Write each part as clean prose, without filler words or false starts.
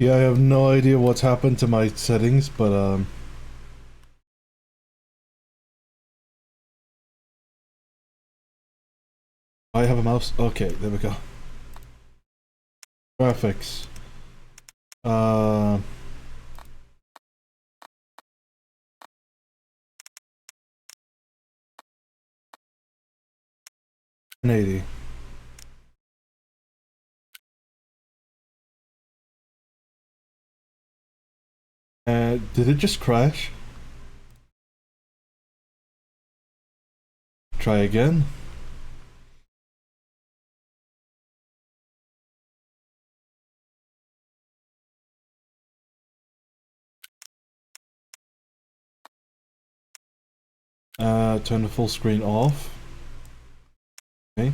Yeah, I have no idea what's happened to my settings, but I have a mouse. Okay, there we go. Graphics. 1080. Did it just crash? Try again. Turn the full screen off. Okay.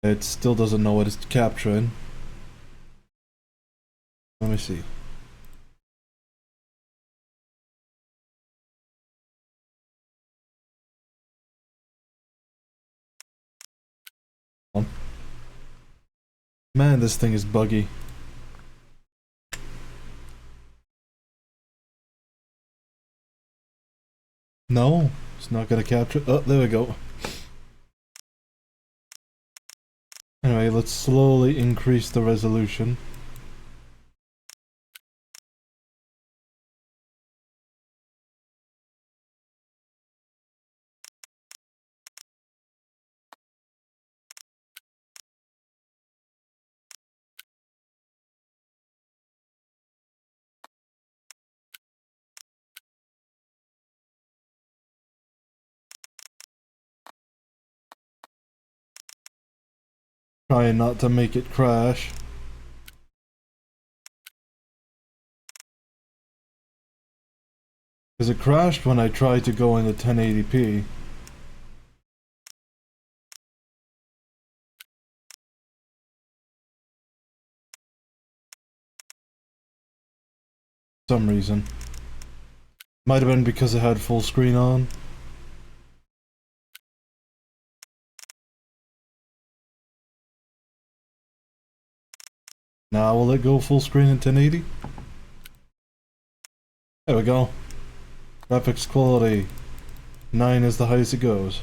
It still doesn't know what it's capturing. Let me see. Man, this thing is buggy. No, it's not gonna capture. Oh, there we go. Anyway, let's slowly increase the resolution. Trying not to make it crash. Because it crashed when I tried to go into 1080p. For some reason. Might have been because it had full screen on. Now will it go full screen in 1080? There we go. Graphics quality. 9 is the highest it goes.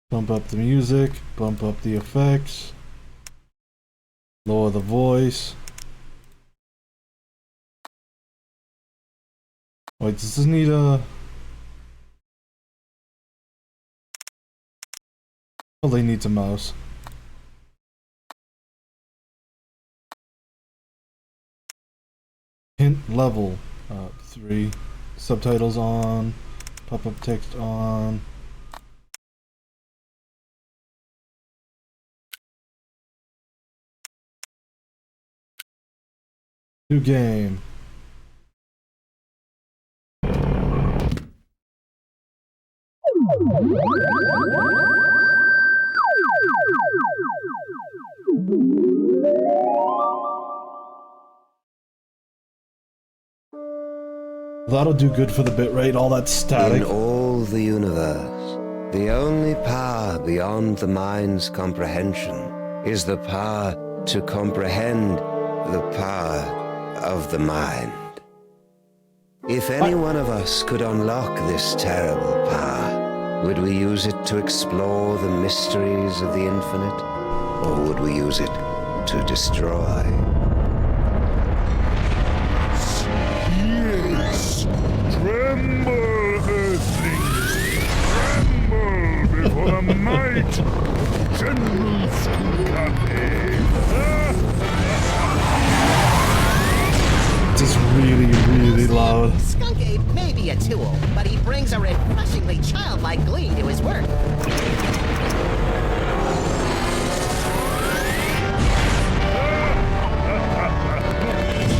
Bump up the music, bump up the effects. Lower the voice. Wait, does this need a... Probably needs a mouse. Hint level 3. Subtitles on. Pop-up text on. New game. That'll do good for the bitrate, all that static. In all the universe, the only power beyond the mind's comprehension is the power to comprehend the power of the mind. If any one of us could unlock this terrible power, would we use it to explore the mysteries of the infinite, or would we use it to destroy? Yes! Tremble, earthlings! Tremble before the might of General Skukake! This is really, really loud. Skunk Ape may be a tool, but he brings a refreshingly childlike glee to his work.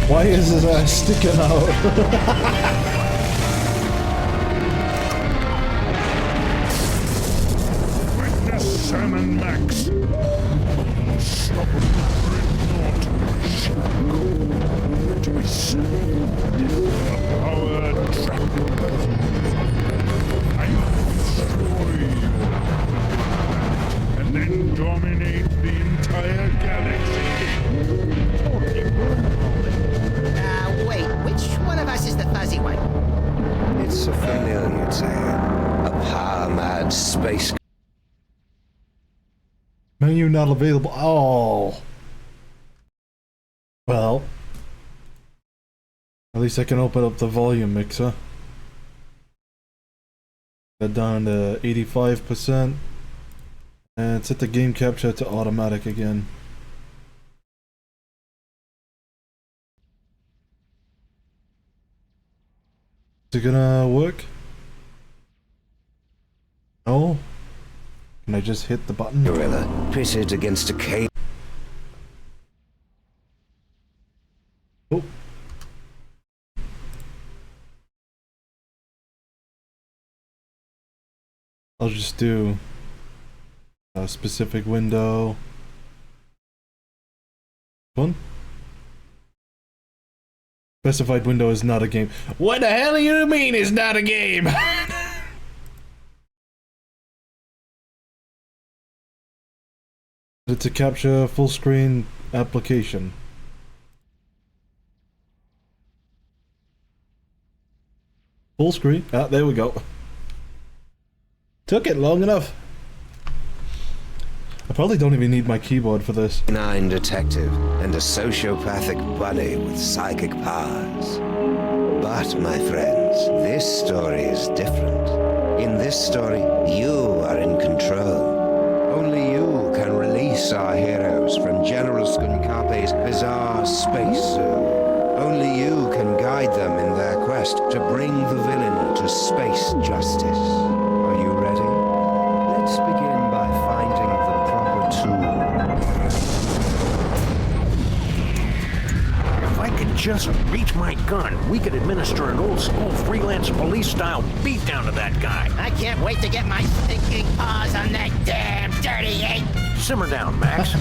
Why is his ass sticking out? Witness Sam and Max! Unstoppable dreadnought shall go to be seen. The power trap. I will destroy you. space. Menu not available. Oh. Well. At least I can open up the volume mixer. Got down to 85%. And set the game capture to automatic again. Is it gonna work? No? Can I just hit the button? Gorilla pitted against a cave. Oh. I'll just do a specific window. One. Specified window is not a game. What the hell do you mean it's not a game? It's a capture full screen application. Full screen. Ah, there we go. Took it long enough. I probably don't even need my keyboard for this. Canine detective and a sociopathic bunny with psychic powers. But, my friends, this story is different. In this story, you are in control. Only you can release our heroes from General Skunkape's bizarre space zoo. Only you can guide them in their quest to bring the villain to space justice. Are you ready? Let's begin by finding the proper tool. If I could just reach my gun, we could administer an old-school freelance police-style beatdown to that guy. I can't wait to get my stinking paws on that damn dirty ape. Simmer down, Max.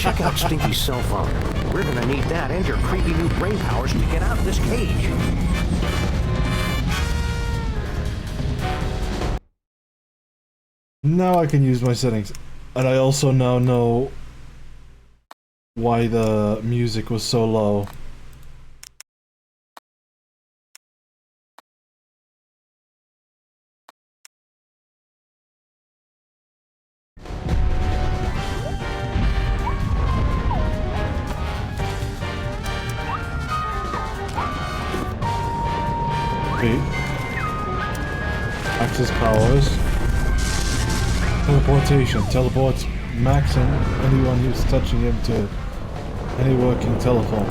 Check out Stinky's cell phone. We're gonna need that and your creepy new brain powers to get out of this cage. Now I can use my settings. And I also now know why the music was so low. Access powers. Teleportation. Teleports Max and anyone who's touching him to any working telephone.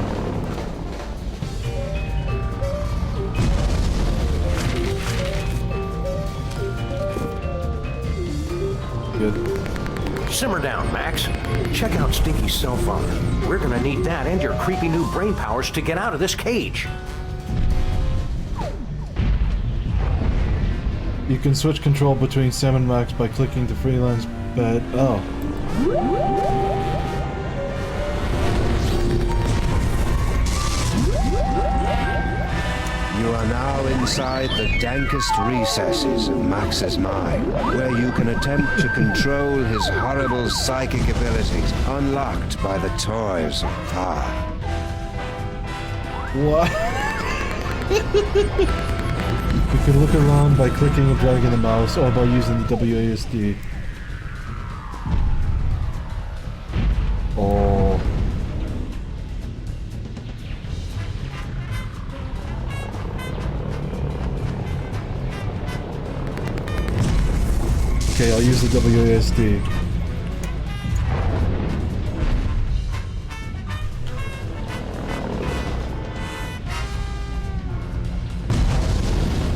Good. Simmer down, Max. Check out Stinky's cell phone. We're gonna need that and your creepy new brain powers to get out of this cage. You can switch control between Sam and Max by clicking the freelance bed. Oh. You are now inside the dankest recesses of Max's mind, where you can attempt to control his horrible psychic abilities, unlocked by the toys of power. What? You can look around by clicking and dragging the mouse or by using the WASD. Oh. Okay, I'll use the WASD.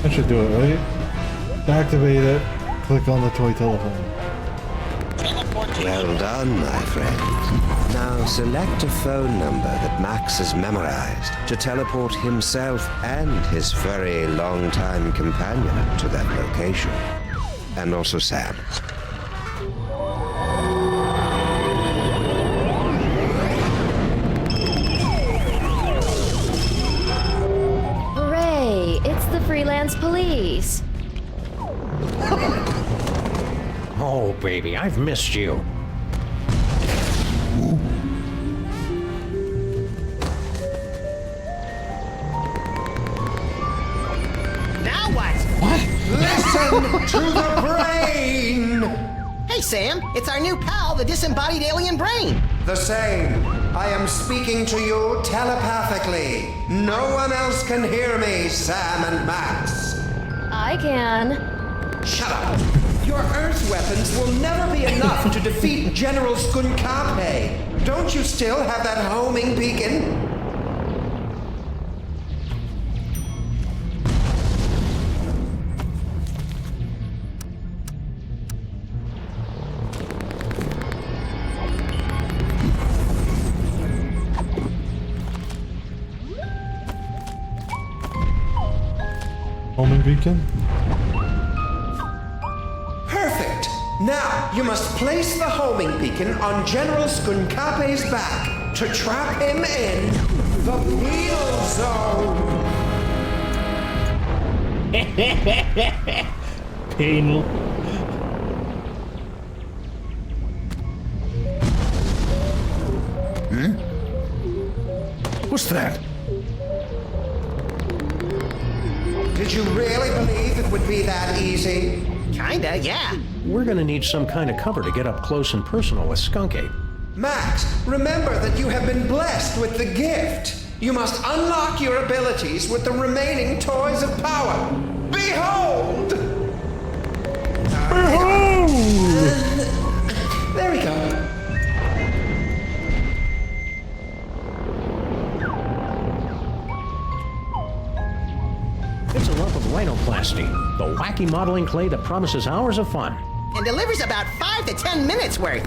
That should do it, right? To activate it, click on the toy telephone. Well done, my friend. Now select a phone number that Max has memorized to teleport himself and his furry long-time companion to that location. And also Sam. Hooray! It's the freelance police. Oh, baby, I've missed you. Now what? Listen to the brain! Sam. It's our new pal, the disembodied alien brain. The same. I am speaking to you telepathically. No one else can hear me, Sam and Max. I can. Shut up. Your Earth weapons will never be enough to defeat General Skunkape. Don't you still have that homing beacon? Homing beacon? Perfect. Now, you must place the homing beacon on General Skunkape's back to trap him in the Penal Zone. Penal. What's that? Did you really believe it would be that easy? Kinda, yeah. We're gonna need some kind of cover to get up close and personal with Skunkape. Max, remember that you have been blessed with the gift. You must unlock your abilities with the remaining toys of power. Behold! There we go. It's a lump of rhinoplasty, the wacky modeling clay that promises hours of fun. And delivers about 5 to 10 minutes worth.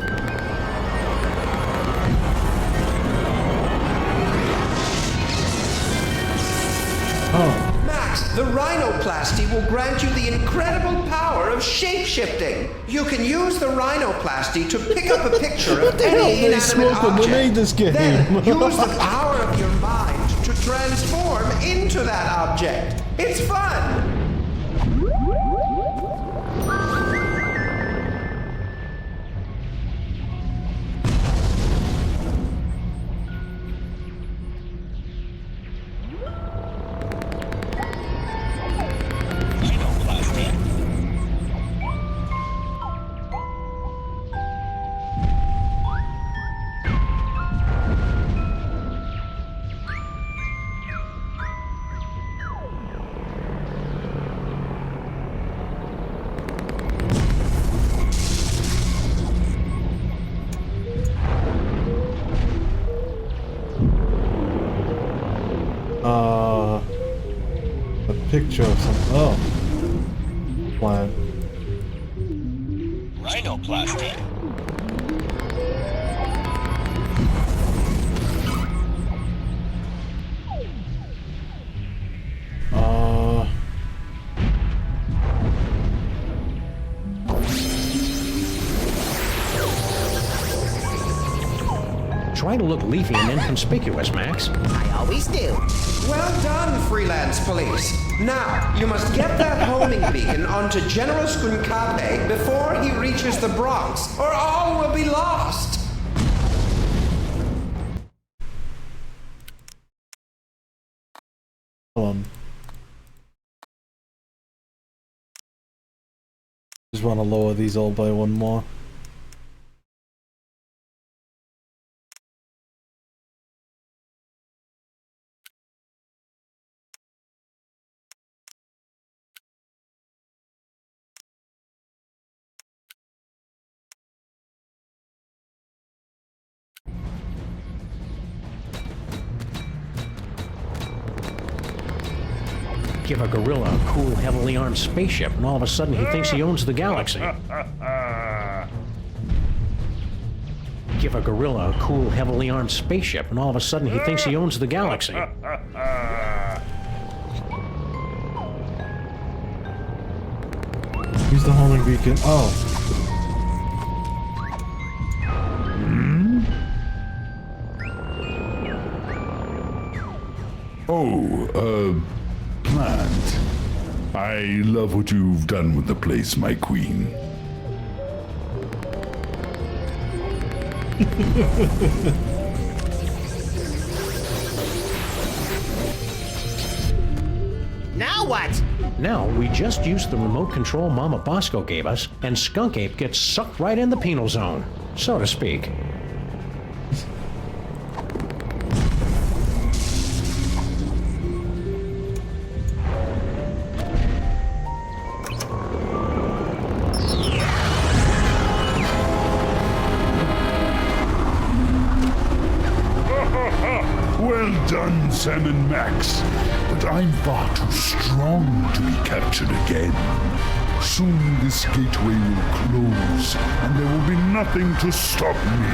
Oh, Max, the rhinoplasty will grant you the incredible power of shape-shifting. You can use the rhinoplasty to pick up a picture of the hell any they inanimate smoked when they object. made this game? Then use the power of your mind to transform into that object. It's fun! A picture of some. Oh. Plant. Rhinoplasty. Try to look leafy and inconspicuous, Max. I always do. Well done, freelance police. Now, you must get that homing beacon onto General Skunkape before he reaches the Bronx, or all will be lost. Hold on. Just want to lower these all by one more. Give a gorilla a cool, heavily armed spaceship, and all of a sudden he thinks he owns the galaxy. Give a gorilla a cool, heavily armed spaceship, and all of a sudden he thinks he owns the galaxy. Use the homing beacon. Oh. Plant. I love what you've done with the place, my queen. Now what? Now we just use the remote control Mama Bosco gave us, and Skunk Ape gets sucked right in the penal zone, so to speak. Well done, Sam and Max. But I'm far too strong to be captured again. Soon this gateway will close, and there will be nothing to stop me.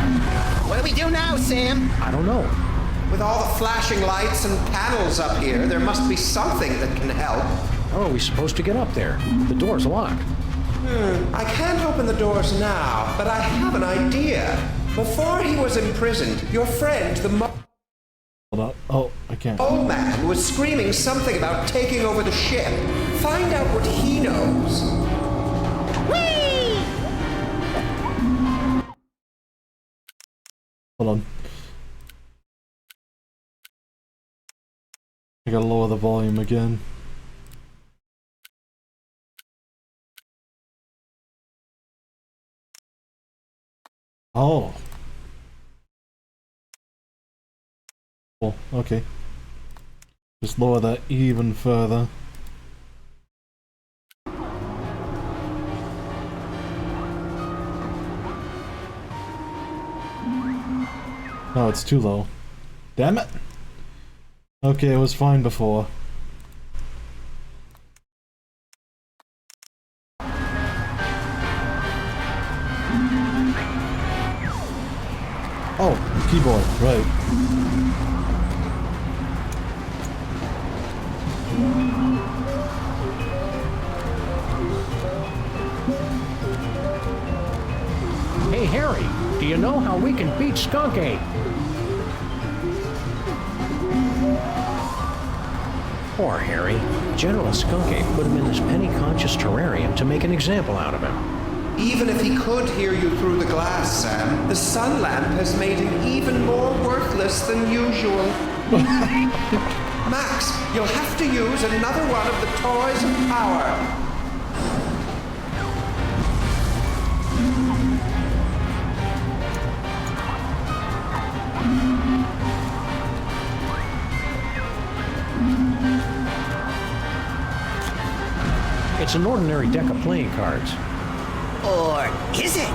What do we do now, Sam? I don't know. With all the flashing lights and panels up here, there must be something that can help. How are we supposed to get up there? The door's locked. I can't open the doors now, but I have an idea. Before he was imprisoned, your friend, the Hold on. Oh, I can't. old man, was screaming something about taking over the ship. Find out what he knows. Whee! Hold on. I gotta lower the volume again. Oh. Cool. Okay. Just lower that even further. Oh, it's too low. Damn it! Okay, it was fine before. Oh, keyboard, right. Hey, Harry, do you know how we can beat Skunk Ape? Poor Harry. General Skunk Ape put him in this penny-conscious terrarium to make an example out of him. Even if he could hear you through the glass, Sam, the sun lamp has made him even more worthless than usual. Max, you'll have to use another one of the toys of power. It's an ordinary deck of playing cards. Or is it?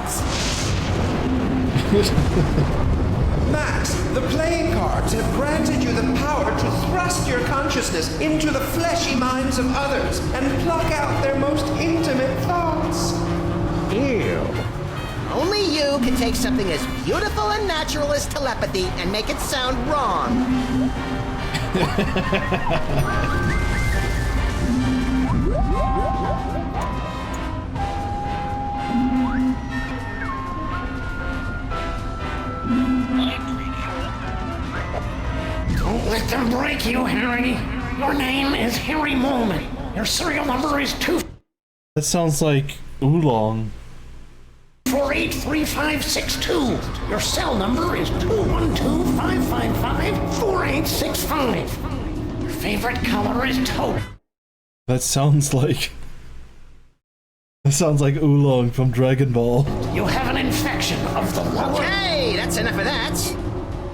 Max, the playing cards have granted you the power to thrust your consciousness into the fleshy minds of others and pluck out their most intimate thoughts. Ew. Only you can take something as beautiful and natural as telepathy and make it sound wrong. Don't let them break you, Harry. Your name is Harry Molman. Your serial number is That sounds like Oolong. 2483562. Your cell number is 212-555-4865. Your favorite color is taupe. That sounds like Oolong from Dragon Ball. You have an infection of the lower... Okay, that's enough of that.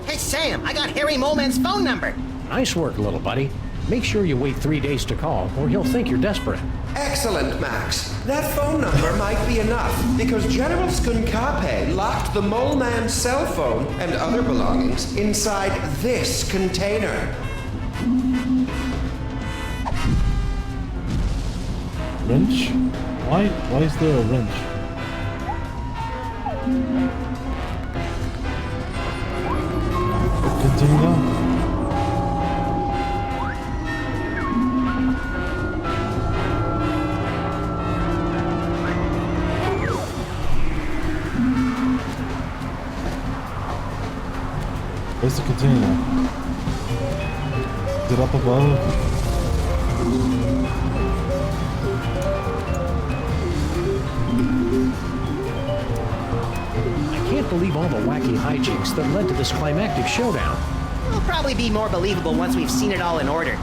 Hey, Sam, I got Harry Moleman's phone number. Nice work, little buddy. Make sure you wait 3 days to call, or he'll think you're desperate. Excellent, Max. That phone number might be enough, because General Skunkape locked the Mole Man's cell phone and other belongings inside this container. Wrench? Why is there a wrench? Container? Where's the container? Is it up above? I can't believe all the wacky hijinks that led to this climactic showdown. It'll probably be more believable once we've seen it all in order.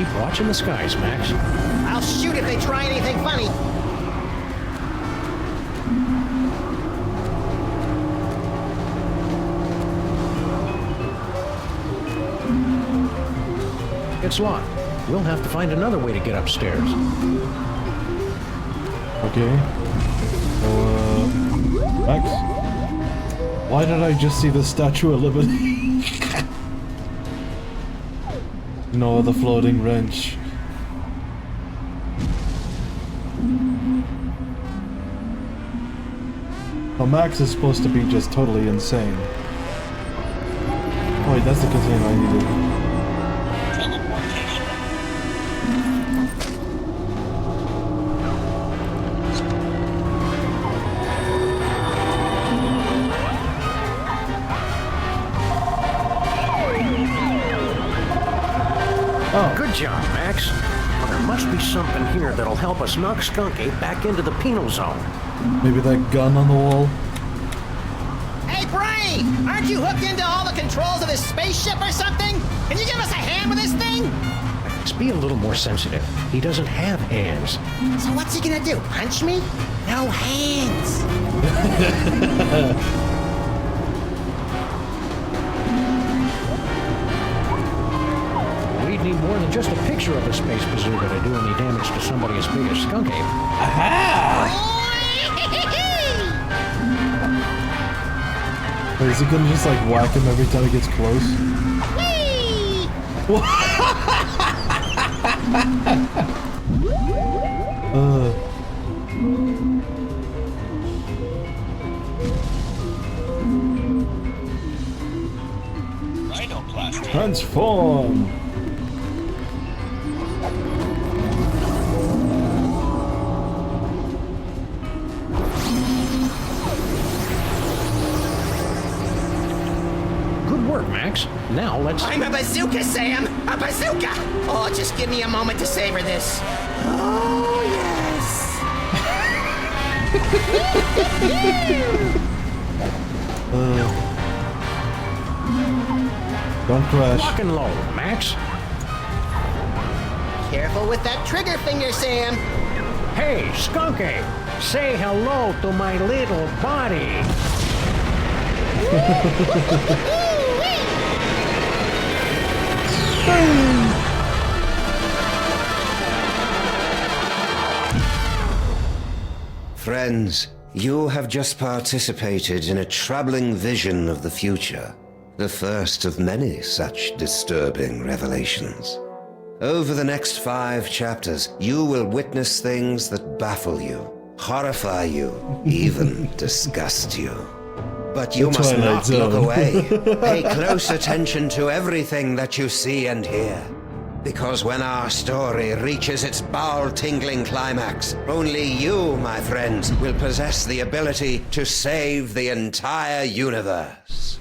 keep watching the skies, Max. I'll shoot if they try anything funny. It's locked. We'll have to find another way to get upstairs. Okay. So, Max? Why did I just see the Statue of Liberty? No, the floating wrench. Well, Max is supposed to be just totally insane. Oh wait, that's the container I needed. Oh. Good job, Max. Well, there must be something here that'll help us knock Skunky back into the penal zone. Maybe that gun on the wall? Hey, Brain! Aren't you hooked into all the controls of this spaceship or something? Can you give us a hand with this thing? Max, be a little more sensitive. He doesn't have hands. So what's he gonna do? Punch me? No hands. We'd need more than just a picture of a space bazooka to do any damage to somebody as big as Skunky. Wait, is he gonna just like whack him every time he gets close? Transform! Good work, Max. Now let's... I'm a bazooka, Sam! A bazooka! Oh, just give me a moment to savor this. Oh, yes! Don't crash. Lock and load, Max. Careful with that trigger finger, Sam. Hey, Skunky! Say hello to my little body. Friends, you have just participated in a troubling vision of the future, the first of many such disturbing revelations. Over the next 5 chapters, you will witness things that baffle you, horrify you, even disgust you. But you must Twilight not look Zone. away. Pay close attention to everything that you see and hear. Because when our story reaches its bowel-tingling climax, only you, my friends, will possess the ability to save the entire universe.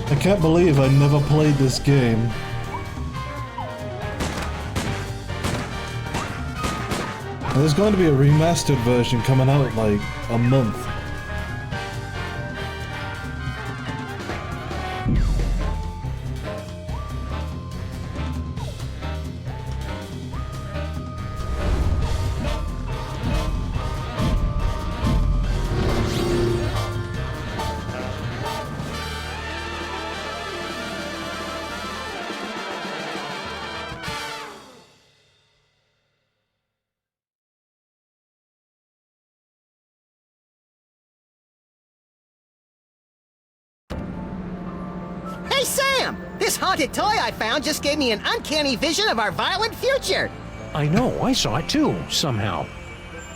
I can't believe I never played this game. There's going to be a remastered version coming out in like a month. Hey, Sam! This haunted toy I found just gave me an uncanny vision of our violent future. I know, I saw it too, somehow.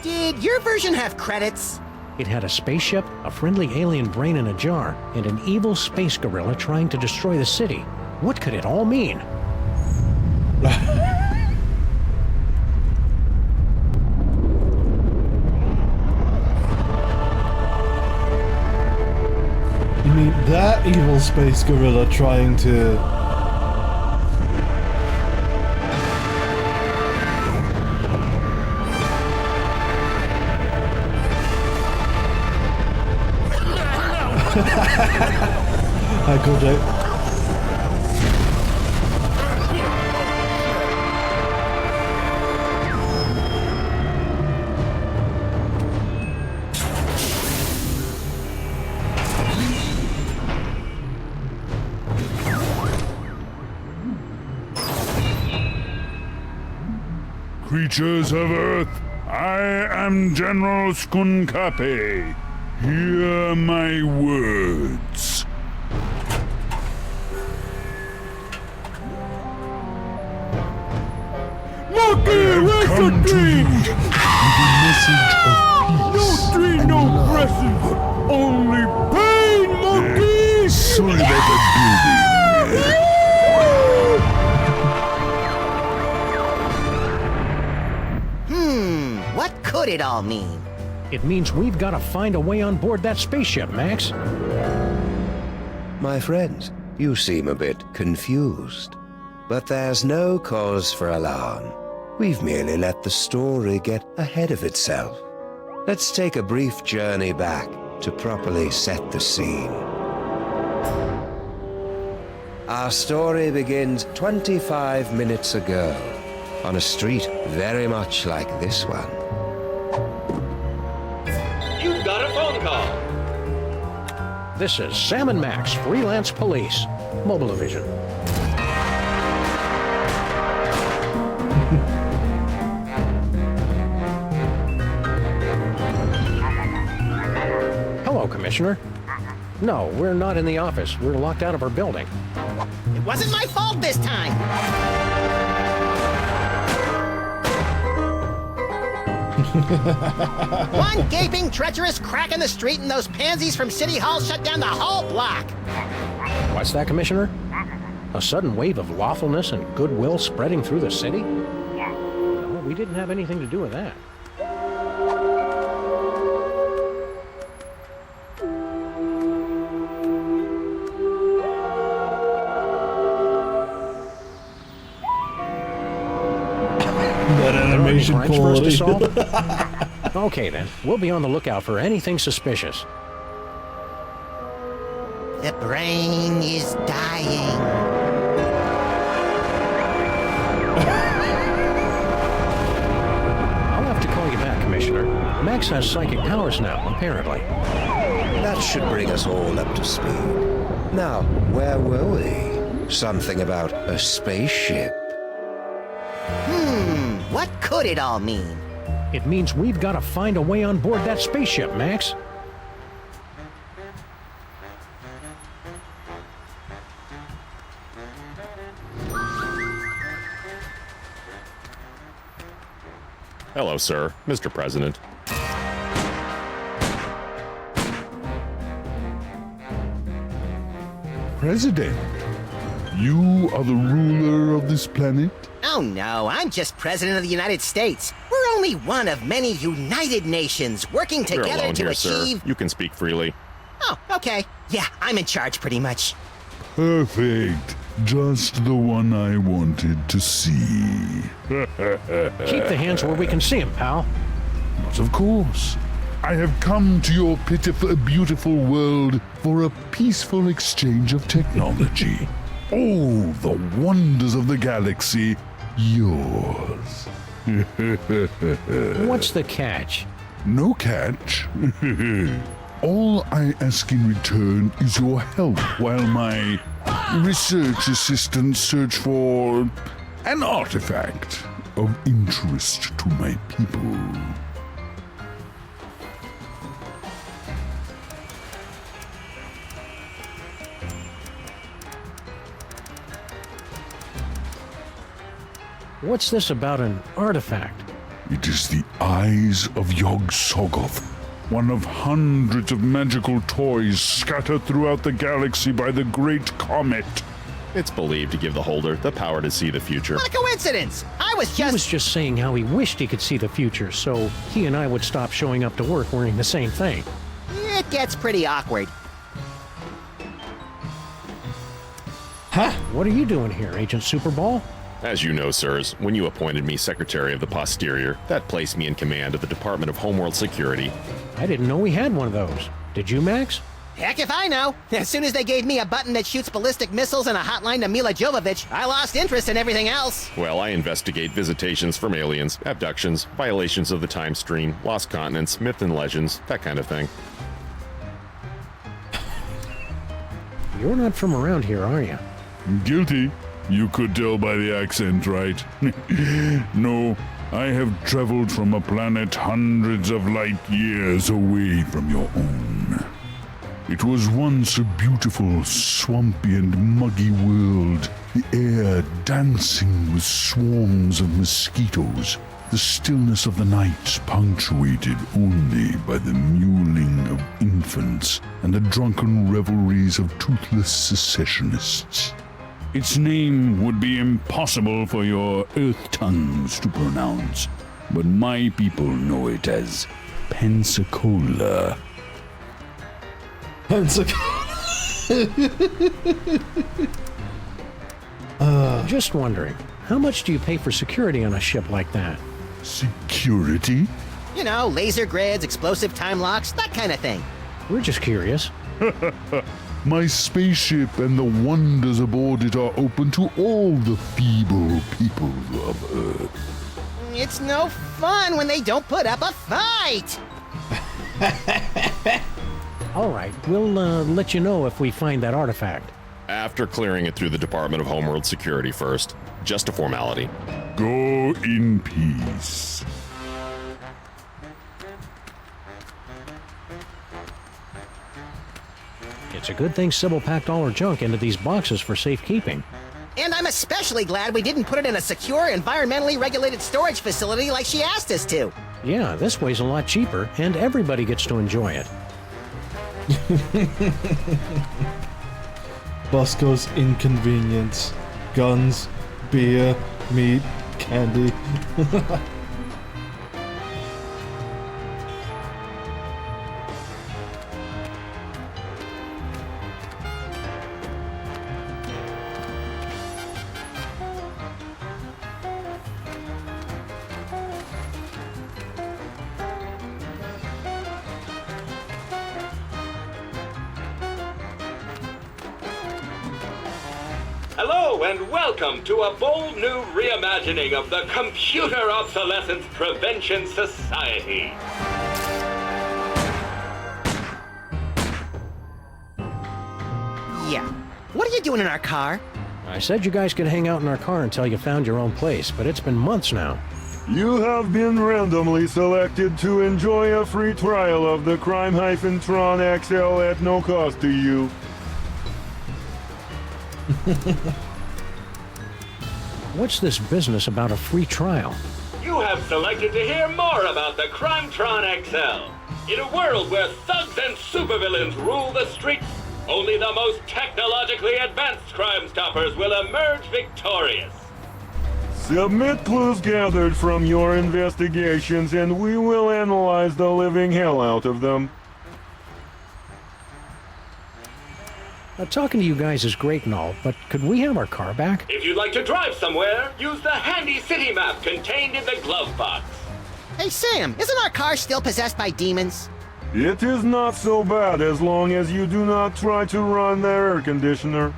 Did your version have credits? It had a spaceship, a friendly alien brain in a jar, and an evil space gorilla trying to destroy the city. What could it all mean? You mean that evil space gorilla trying to... Hi, Kojak. Creatures of Earth, I am General Skunkape. Hear my words. I have come to you with a message of peace. No tree, no presents, only pain, monkey! Sorry about that building. What could it all mean? It means we've got to find a way on board that spaceship, Max. My friends, you seem a bit confused. But there's no cause for alarm. We've merely let the story get ahead of itself. Let's take a brief journey back to properly set the scene. Our story begins 25 minutes ago, on a street very much like this one. You've got a phone call. This is Sam and Max, freelance police, mobile division. Hello, Commissioner. No, we're not in the office. We're locked out of our building. It wasn't my fault this time. One gaping, treacherous crack in the street and those pansies from City Hall shut down the whole block. What's that, Commissioner? A sudden wave of lawfulness and goodwill spreading through the city? No, we didn't have anything to do with that. That animation crimes for us to quality. solve? Okay then, we'll be on the lookout for anything suspicious. The brain is dying. I'll have to call you back, Commissioner. Max has psychic powers now, apparently. That should bring us all up to speed. Now, where were we? Something about a spaceship. What could it all mean? It means we've got to find a way on board that spaceship, Max. Hello, sir. Mr. President. President, you are the ruler of this planet? Oh no, I'm just President of the United States. We're only one of many united nations working You're together alone to here, achieve... sir. You can speak freely. Oh, okay. Yeah, I'm in charge pretty much. Perfect. Just the one I wanted to see. Keep the hands where we can see him, pal. But of course, I have come to your pitiful, beautiful world for a peaceful exchange of technology. Oh, the wonders of the galaxy, yours. What's the catch? No catch. All I ask in return is your help while my research assistants search for an artifact of interest to my people. What's this about an artifact? It is the eyes of Yog-Sothoth, one of hundreds of magical toys scattered throughout the galaxy by the Great Comet. It's believed to give the holder the power to see the future. What a coincidence! I was He was just saying how he wished he could see the future, so he and I would stop showing up to work wearing the same thing. It gets pretty awkward. What are you doing here, Agent Superball? As you know, sirs, when you appointed me Secretary of the Posterior, that placed me in command of the Department of Homeworld Security. I didn't know we had one of those. Did you, Max? Heck if I know. As soon as they gave me a button that shoots ballistic missiles and a hotline to Mila Jovovich, I lost interest in everything else. Well, I investigate visitations from aliens, abductions, violations of the time stream, lost continents, myth and legends, that kind of thing. You're not from around here, are you? Guilty. You could tell by the accent, right? No, I have traveled from a planet hundreds of light years away from your own. It was once a beautiful, swampy and muggy world, the air dancing with swarms of mosquitoes, the stillness of the night punctuated only by the mewling of infants and the drunken revelries of toothless secessionists. Its name would be impossible for your earth tongues to pronounce, but my people know it as Pensacola. Just wondering, how much do you pay for security on a ship like that? Security? You know, laser grids, explosive time locks, that kind of thing. We're just curious. My spaceship and the wonders aboard it are open to all the feeble peoples of Earth. It's no fun when they don't put up a fight. All right, we'll let you know if we find that artifact. After clearing it through the Department of Homeworld Security first. Just a formality. Go in peace. It's a good thing Sybil packed all her junk into these boxes for safekeeping. And I'm especially glad we didn't put it in a secure, environmentally regulated storage facility like she asked us to. Yeah, this way's a lot cheaper, and everybody gets to enjoy it. Bosco's inconvenience. Guns, beer, meat, candy. Hello and welcome to a bold new reimagining of the Computer Obsolescence Prevention Society. Yeah. What are you doing in our car? I said you guys could hang out in our car until you found your own place, but it's been months now. You have been randomly selected to enjoy a free trial of the Crime-Tron XL at no cost to you. What's this business about a free trial? You have selected to hear more about the Crime-Tron XL. In a world where thugs and supervillains rule the streets, only the most technologically advanced Crime Stoppers will emerge victorious. Submit clues gathered from your investigations and we will analyze the living hell out of them. Talking to you guys is great and all, but could we have our car back? If you'd like to drive somewhere, use the handy city map contained in the glove box. Hey, Sam, isn't our car still possessed by demons? It is not so bad as long as you do not try to run the air conditioner.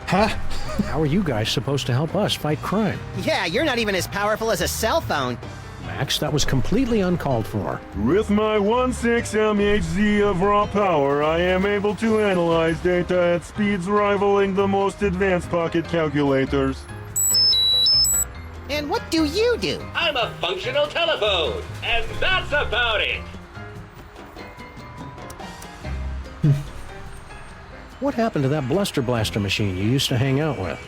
Huh? How are you guys supposed to help us fight crime? Yeah, you're not even as powerful as a cell phone. Max, that was completely uncalled for. With my 1.6 mHz of raw power, I am able to analyze data at speeds rivaling the most advanced pocket calculators. And what do you do? I'm a functional telephone, and that's about it. What happened to that Bluster Blaster machine you used to hang out with?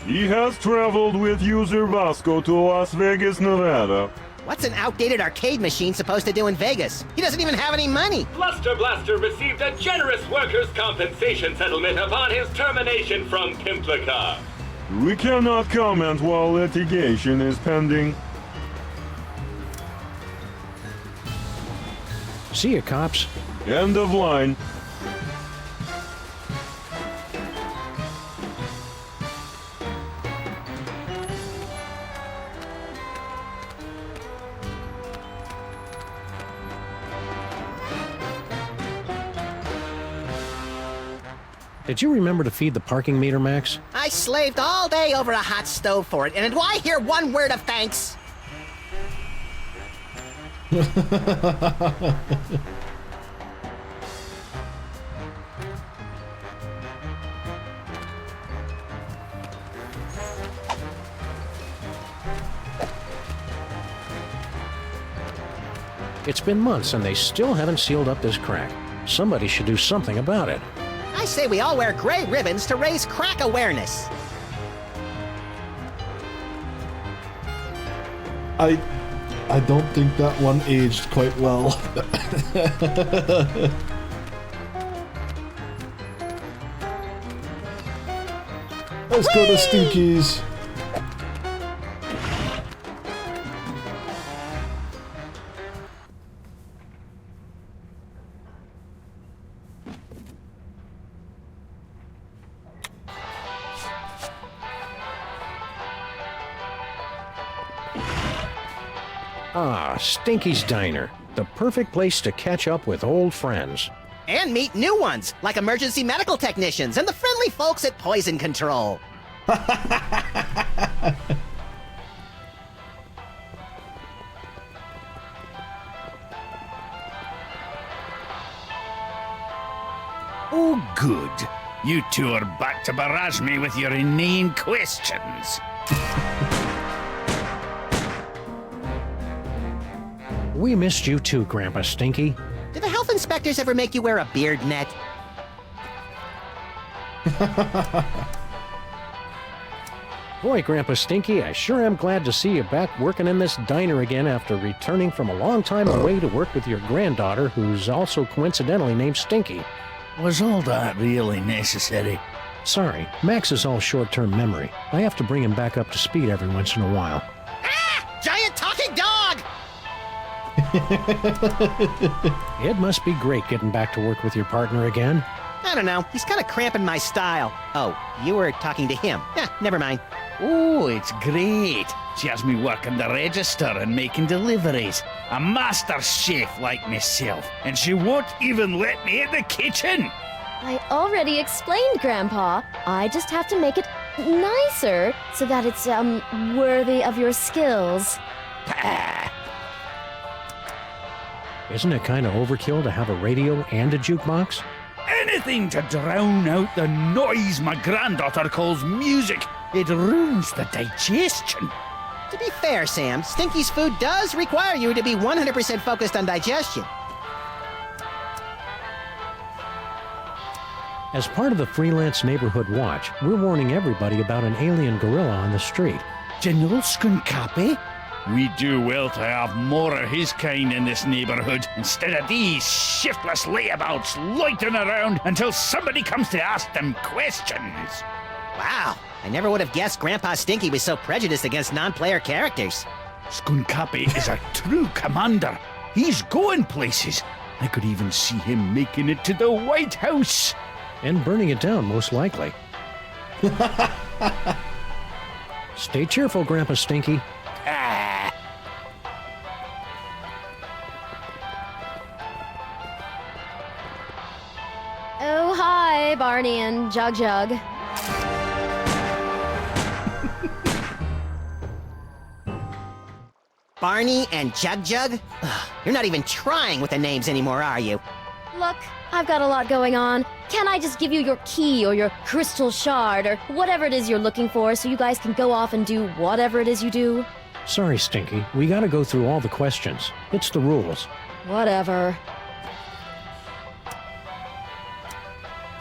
He has traveled with user Bosco to Las Vegas, Nevada. What's an outdated arcade machine supposed to do in Vegas? He doesn't even have any money. Bluster Blaster received a generous workers' compensation settlement upon his termination from Pimplica. We cannot comment while litigation is pending. See ya, cops. End of line. Did you remember to feed the parking meter, Max? I slaved all day over a hot stove for it, and do I hear one word of thanks? It's been months and they still haven't sealed up this crack. Somebody should do something about it. I say we all wear gray ribbons to raise crack awareness. I don't think that one aged quite well. Let's go to Stinky's. Ah, Stinky's Diner. The perfect place to catch up with old friends. And meet new ones, like emergency medical technicians and the friendly folks at Poison Control. Oh, good. You two are back to barrage me with your inane questions. We missed you too, Grandpa Stinky. Do the health inspectors ever make you wear a beard net? Boy, Grandpa Stinky, I sure am glad to see you back working in this diner again after returning from a long time away to work with your granddaughter, who's also coincidentally named Stinky. Was all that really necessary? Sorry, Max is all short-term memory. I have to bring him back up to speed every once in a while. Ah! Giant talking dog! It must be great getting back to work with your partner again. I don't know. He's kind of cramping my style. Oh, you were talking to him. Never mind. Oh, it's great. She has me working the register and making deliveries. A master chef like myself. And she won't even let me in the kitchen. I already explained, Grandpa. I just have to make it nicer so that it's, worthy of your skills. Isn't it kind of overkill to have a radio and a jukebox? Anything to drown out the noise my granddaughter calls music. It ruins the digestion. To be fair, Sam, Stinky's food does require you to be 100% focused on digestion. As part of the Freelance Neighborhood Watch, we're warning everybody about an alien gorilla on the street. General Skunkapi? We do well to have more of his kind in this neighborhood, instead of these shiftless layabouts loitering around until somebody comes to ask them questions. Wow, I never would have guessed Grandpa Stinky was so prejudiced against non-player characters. Skunkapi is a true commander. He's going places. I could even see him making it to the White House. And burning it down, most likely. Stay cheerful, Grandpa Stinky. Oh, hi, Barney and Jug Jug. Barney and Jug Jug? Ugh, you're not even trying with the names anymore, are you? Look, I've got a lot going on. Can't I just give you your key or your crystal shard or whatever it is you're looking for so you guys can go off and do whatever it is you do? Sorry, Stinky. We gotta go through all the questions. It's the rules. Whatever.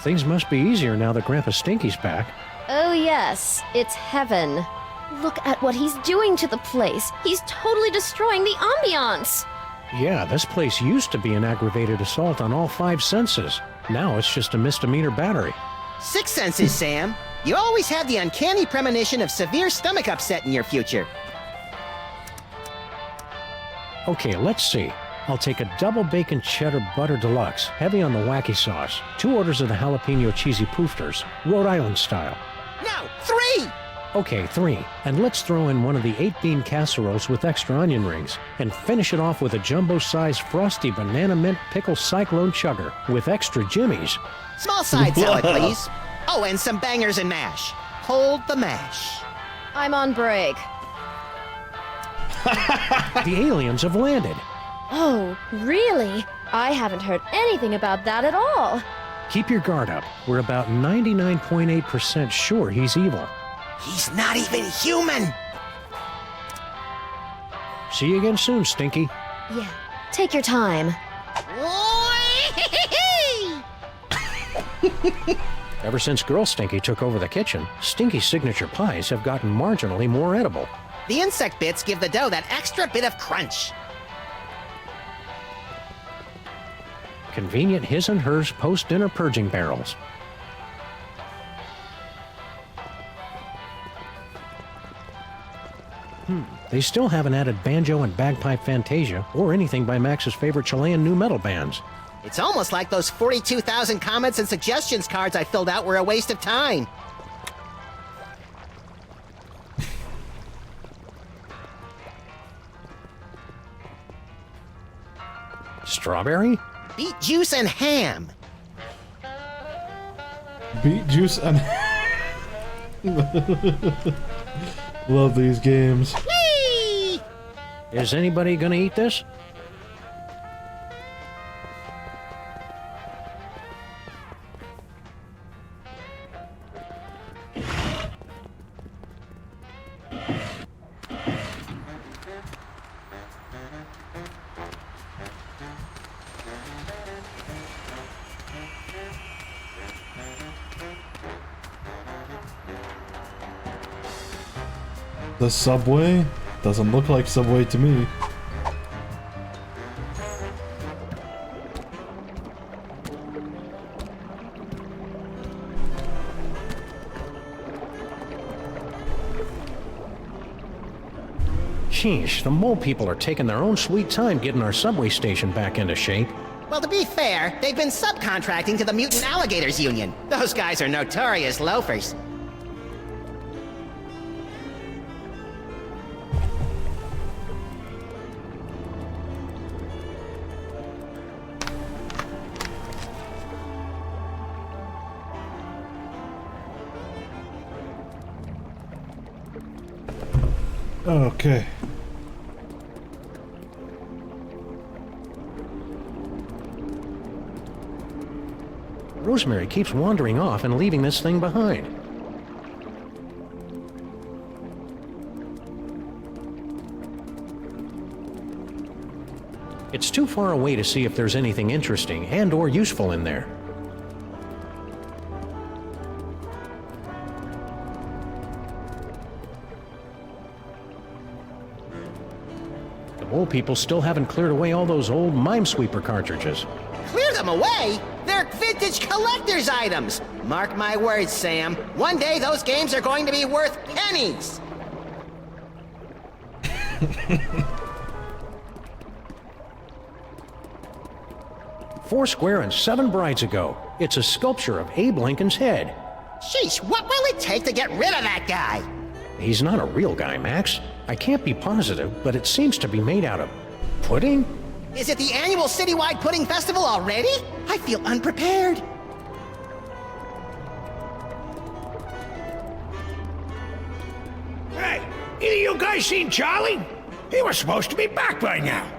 Things must be easier now that Grandpa Stinky's back. Oh yes, it's heaven. Look at what he's doing to the place. He's totally destroying the ambiance. Yeah, this place used to be an aggravated assault on all 5 senses. Now it's just a misdemeanor battery. 6 senses, Sam. You always have the uncanny premonition of severe stomach upset in your future. Okay, let's see. I'll take a double bacon cheddar butter deluxe, heavy on the wacky sauce, 2 orders of the jalapeno cheesy poofters, Rhode Island style. No, 3! Okay, 3. And let's throw in one of the 8-bean casseroles with extra onion rings. And finish it off with a jumbo-sized frosty banana mint pickle cyclone chugger with extra jimmies. Small side salad, please. Oh, and some bangers and mash. Hold the mash. I'm on break. The aliens have landed. Oh, really? I haven't heard anything about that at all. Keep your guard up. We're about 99.8% sure he's evil. He's not even human! See you again soon, Stinky. Yeah, take your time. Ever since Girl Stinky took over the kitchen, Stinky's signature pies have gotten marginally more edible. The insect bits give the dough that extra bit of crunch. Convenient his and hers post-dinner purging barrels. They still haven't added banjo and bagpipe fantasia or anything by Max's favorite Chilean nu metal bands. It's almost like those 42,000 comments and suggestions cards I filled out were a waste of time. Strawberry? Beet juice and ham. Beet juice and... Love these games. Whee! Is anybody gonna eat this? The Subway? Doesn't look like Subway to me. Sheesh, the mole people are taking their own sweet time getting our subway station back into shape. Well, to be fair, they've been subcontracting to the Mutant Alligators Union. Those guys are notorious loafers. Okay. Rosemary keeps wandering off and leaving this thing behind. It's too far away to see if there's anything interesting and or useful in there. The mole people still haven't cleared away all those old Minesweeper cartridges. Clear them away? They're vintage collector's items. Mark my words, Sam. One day those games are going to be worth pennies. Foursquare and 7 brides ago. It's a sculpture of Abe Lincoln's head. Sheesh, what will it take to get rid of that guy? He's not a real guy, Max. I can't be positive, but it seems to be made out of pudding? Is it the annual citywide pudding festival already? I feel unprepared. Hey, either you guys seen Charlie? He was supposed to be back by now.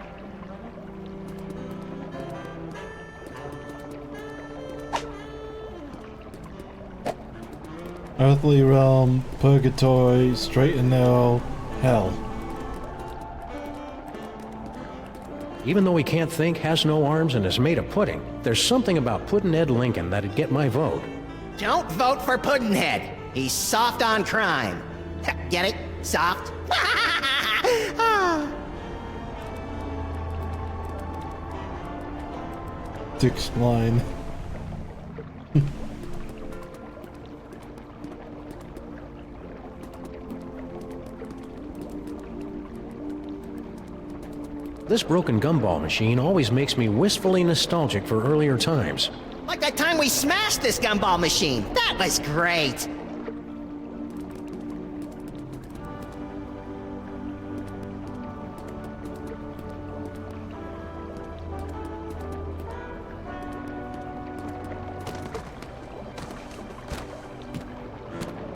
Earthly realm, purgatory, straight and narrow, hell. Even though he can't think, has no arms, and is made of pudding, there's something about Puddin' Lincoln that'd get my vote. Don't vote for Puddinhead. He's soft on crime. Get it? Soft? Dick's line. This broken gumball machine always makes me wistfully nostalgic for earlier times. Like that time we smashed this gumball machine. That was great.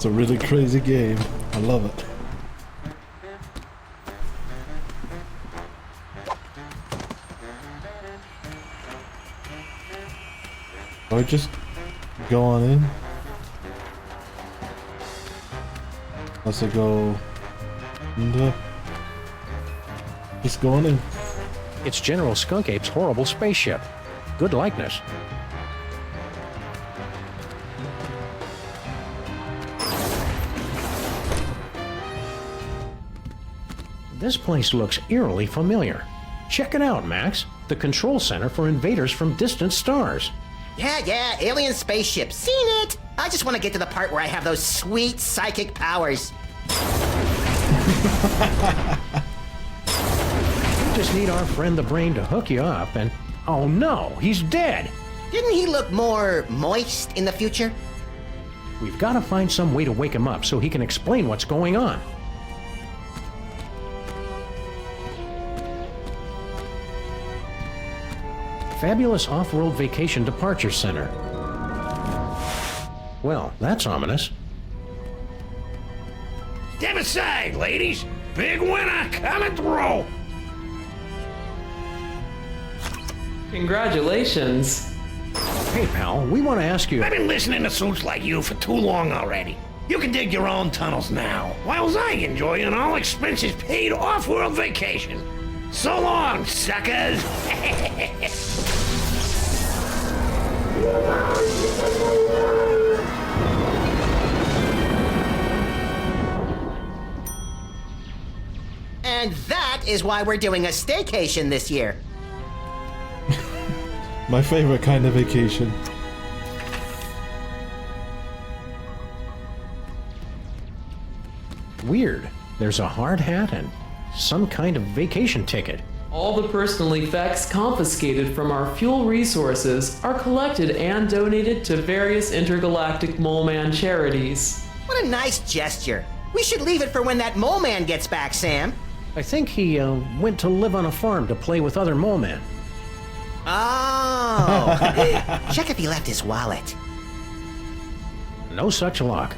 It's a really crazy game. I love it. Or just go on in. Unless I go into. Just go on in. It's General Skunk Ape's horrible spaceship. Good likeness. This place looks eerily familiar. Check it out, Max. The control center for invaders from distant stars. Yeah, alien spaceship. Seen it! I just want to get to the part where I have those sweet psychic powers. We just need our friend the Brain to hook you up and... Oh no, he's dead! Didn't he look more moist in the future? We've got to find some way to wake him up so he can explain what's going on. Fabulous Off-World Vacation Departure Center. Well, that's ominous. Step aside, ladies. Big winner coming through. Congratulations. Hey, pal, we want to ask you... I've been listening to suits like you for too long already. You can dig your own tunnels now, whilst I enjoy an all-expenses-paid off-world vacation. So long, suckers! And that is why we're doing a staycation this year. My favorite kind of vacation. Weird. There's a hard hat and some kind of vacation ticket. All the personal effects confiscated from our fuel resources are collected and donated to various intergalactic Mole Man charities. What a nice gesture. We should leave it for when that mole man gets back, Sam. I think he went to live on a farm to play with other mole men. Oh! Check if he left his wallet. No such luck.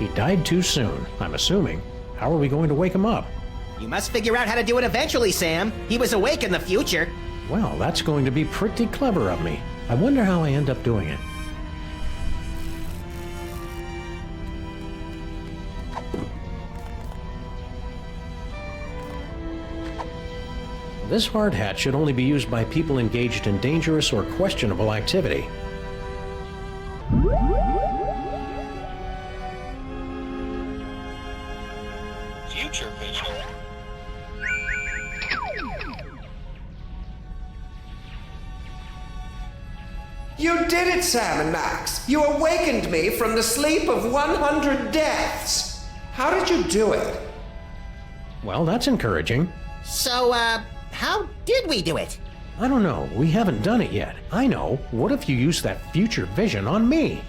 He died too soon, I'm assuming. How are we going to wake him up? You must figure out how to do it eventually, Sam. He was awake in the future. Well, that's going to be pretty clever of me. I wonder how I end up doing it. This hard hat should only be used by people engaged in dangerous or questionable activity. Future vision. You did it, Sam and Max. You awakened me from the sleep of 100 deaths. How did you do it? Well, that's encouraging. So, how did we do it? I don't know. We haven't done it yet. I know. What if you use that future vision on me?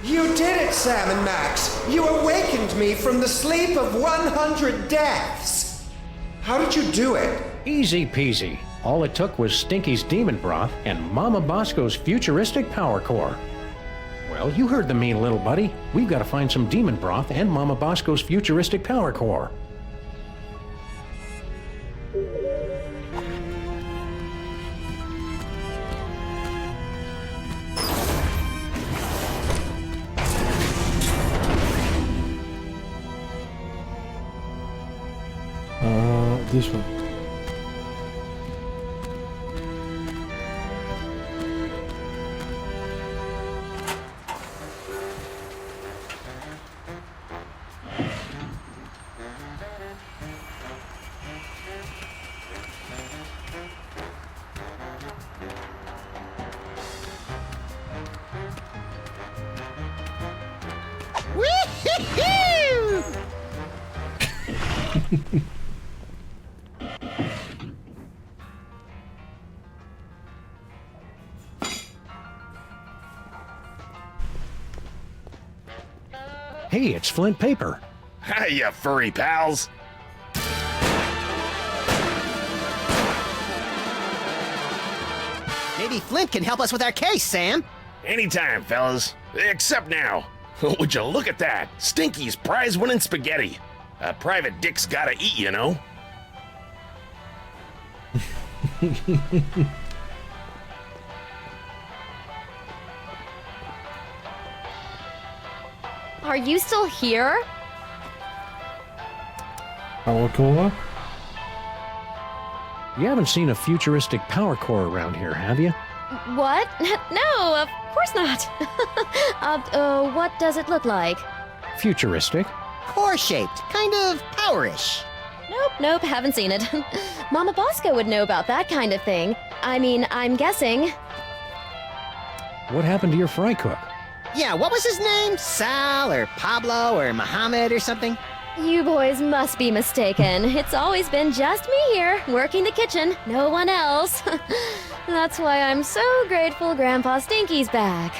You did it, Sam and Max. You awakened me from the sleep of 100 deaths. How did you do it? Easy peasy. All it took was Stinky's demon broth and Mama Bosco's futuristic power core. Well, you heard the mean little buddy. We've got to find some demon broth and Mama Bosco's futuristic power core. This one. Woo-hoo-hoo! Hey, it's Flint Paper. Hiya, furry pals. Maybe Flint can help us with our case, Sam. Anytime, fellas. Except now. Would you look at that? Stinky's prize-winning spaghetti. A private dick's gotta eat, you know? Are you still here? Power core? You haven't seen a futuristic power core around here, have you? What? No, of course not. What does it look like? Futuristic? Core-shaped, kind of powerish. Nope, haven't seen it. Mama Bosco would know about that kind of thing. I mean, I'm guessing. What happened to your fry cook? Yeah, what was his name? Sal or Pablo or Mohammed or something? You boys must be mistaken. It's always been just me here, working the kitchen, no one else. That's why I'm so grateful Grandpa Stinky's back.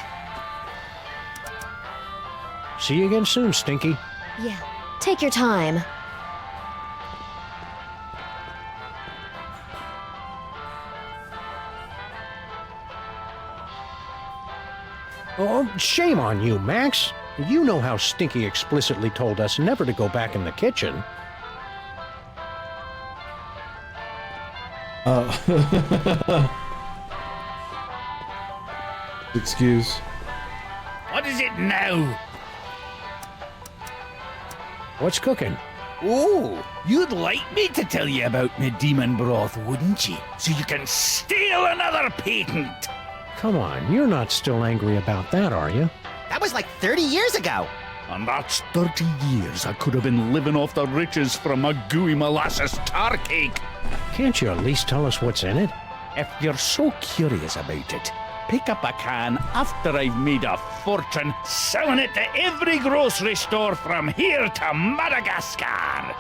See you again soon, Stinky. Yeah, take your time. Oh, shame on you, Max. You know how Stinky explicitly told us never to go back in the kitchen. Excuse. What is it now? What's cooking? Oh, you'd like me to tell you about my demon broth, wouldn't you? So you can steal another patent. Come on, you're not still angry about that, are you? That was like 30 years ago. And that's 30 years I could have been living off the riches from a gooey molasses tar cake. Can't you at least tell us what's in it? If you're so curious about it, pick up a can after I've made a fortune selling it to every grocery store from here to Madagascar.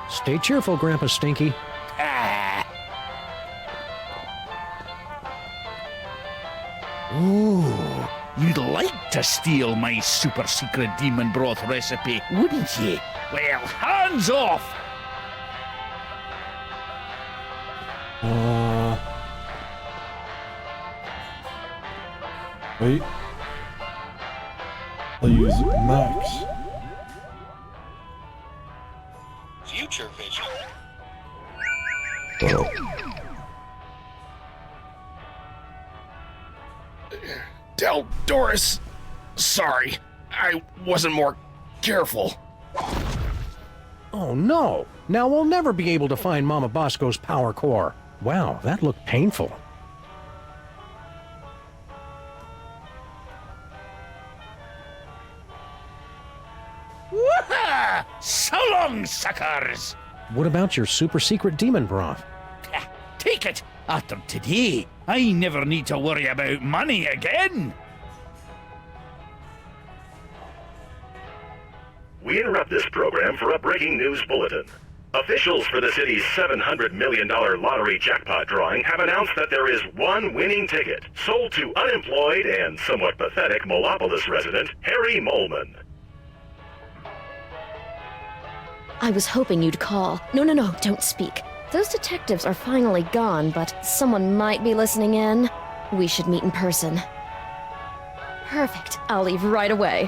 Stay cheerful, Grandpa Stinky. Ooh, you'd like to steal my super secret demon broth recipe, wouldn't you? Well, hands off! Wait. I'll use Max. Future vision. Del Doris. Sorry, I wasn't more careful. Oh no! Now we'll never be able to find Mama Bosco's power core. Wow, that looked painful. Woohoo! So long, suckers! What about your super secret demon broth? Take it! After today, I never need to worry about money again! We interrupt this program for a breaking news bulletin. Officials for the city's $700 million lottery jackpot drawing have announced that there is one winning ticket, sold to unemployed and somewhat pathetic Molopolis resident Harry Molman. I was hoping you'd call. No, don't speak. Those detectives are finally gone, but someone might be listening in. We should meet in person. Perfect. I'll leave right away.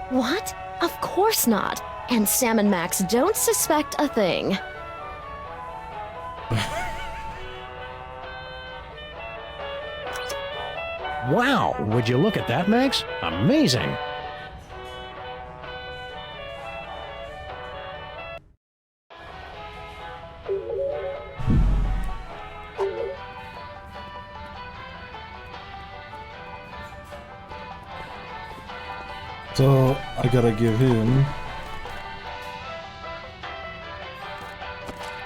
What? Of course not. And Sam and Max don't suspect a thing. Wow, would you look at that, Max? Amazing! So, I gotta give him...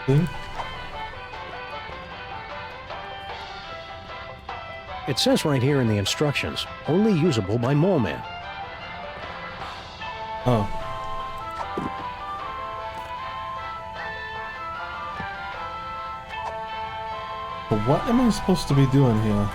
thing? It says right here in the instructions, only usable by Mole Man. Oh. But what am I supposed to be doing here?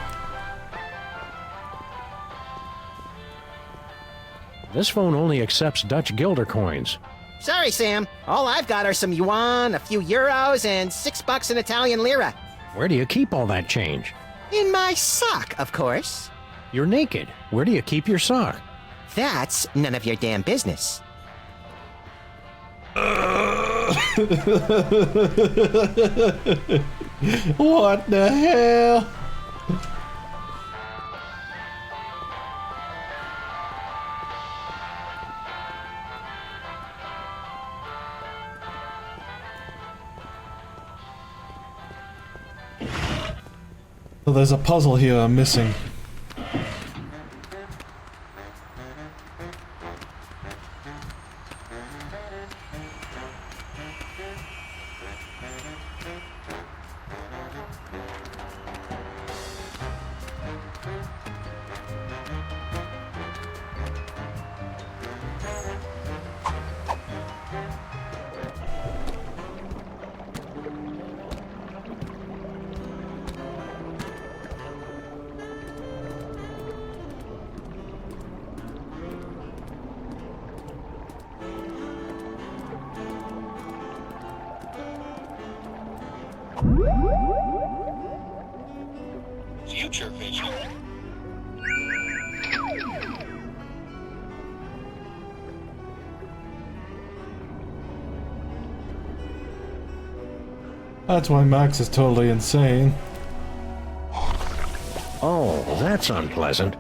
This phone only accepts Dutch guilder coins. Sorry, Sam. All I've got are some yuan, a few euros, and $6 in Italian lira. Where do you keep all that change? In my sock, of course. You're naked. Where do you keep your sock? That's none of your damn business. What the hell? So there's a puzzle here I'm missing. Future vision. That's why Max is totally insane. Oh, that's unpleasant.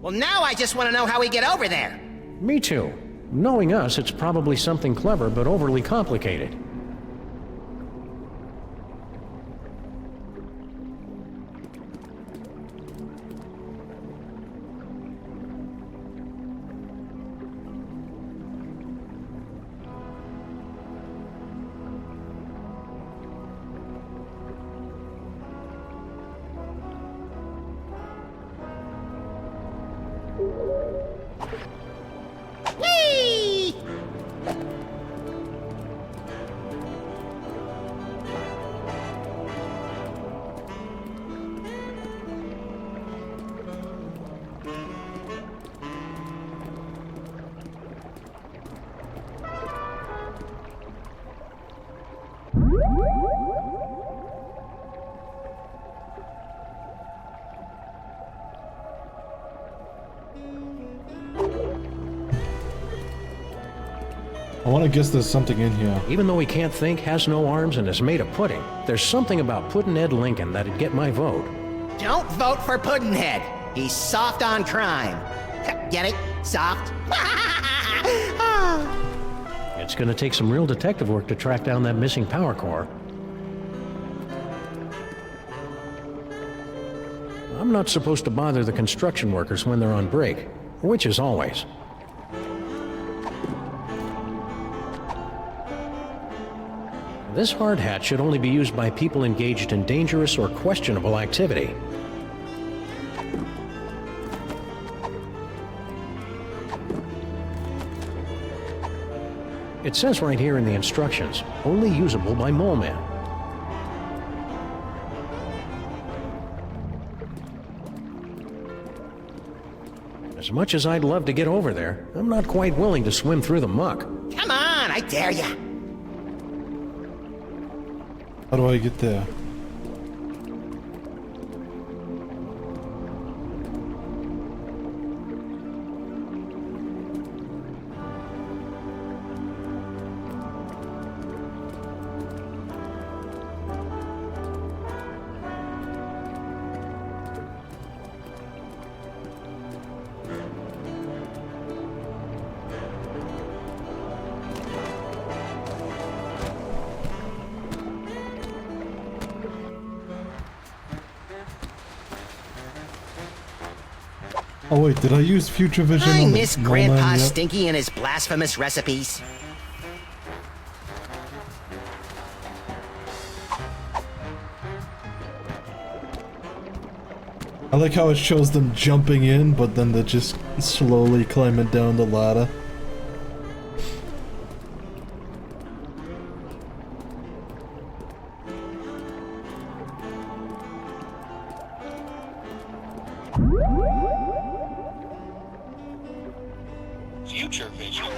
Well, now I just want to know how we get over there. Me too. Knowing us, it's probably something clever but overly complicated. Whee! I want to guess there's something in here. Even though he can't think, has no arms, and is made of pudding, there's something about Puddinhead Lincoln that'd get my vote. Don't vote for Puddinhead. He's soft on crime. Get it? Soft? It's gonna take some real detective work to track down that missing power core. I'm not supposed to bother the construction workers when they're on break, which is always. This hard hat should only be used by people engaged in dangerous or questionable activity. It says right here in the instructions, only usable by mole men. As much as I'd love to get over there, I'm not quite willing to swim through the muck. Come on, I dare ya. How do I get there? Oh wait, did I use future vision I on the miss mole Grandpa man yet? Stinky and his blasphemous recipes. I like how it shows them jumping in, but then they're just slowly climbing down the ladder. vision.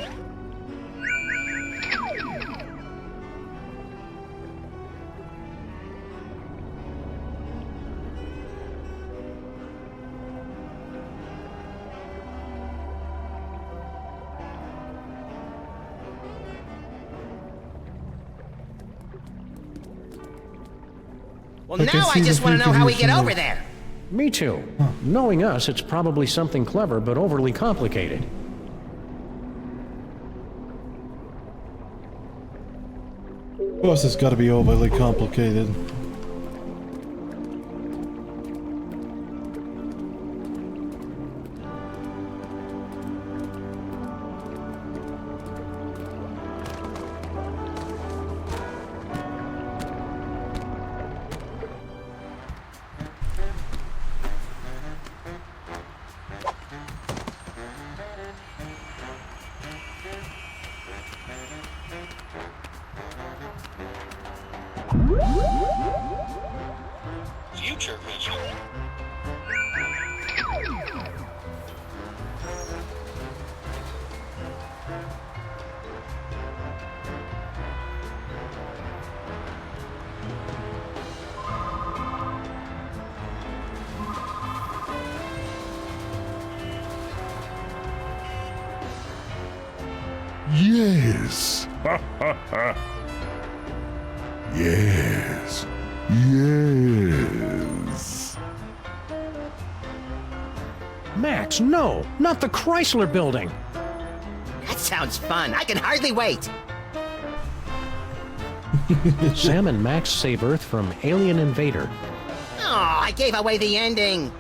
Well, I can now I see just the want to know how we get future over vision. there. Me too. Knowing us, it's probably something clever but overly complicated. Of course, it's got to be overly complicated. Future vision. Yes. Ha ha ha. Yes. Yes. Max, no! Not the Chrysler building! That sounds fun. I can hardly wait. Sam and Max save Earth from alien invader. Oh, I gave away the ending.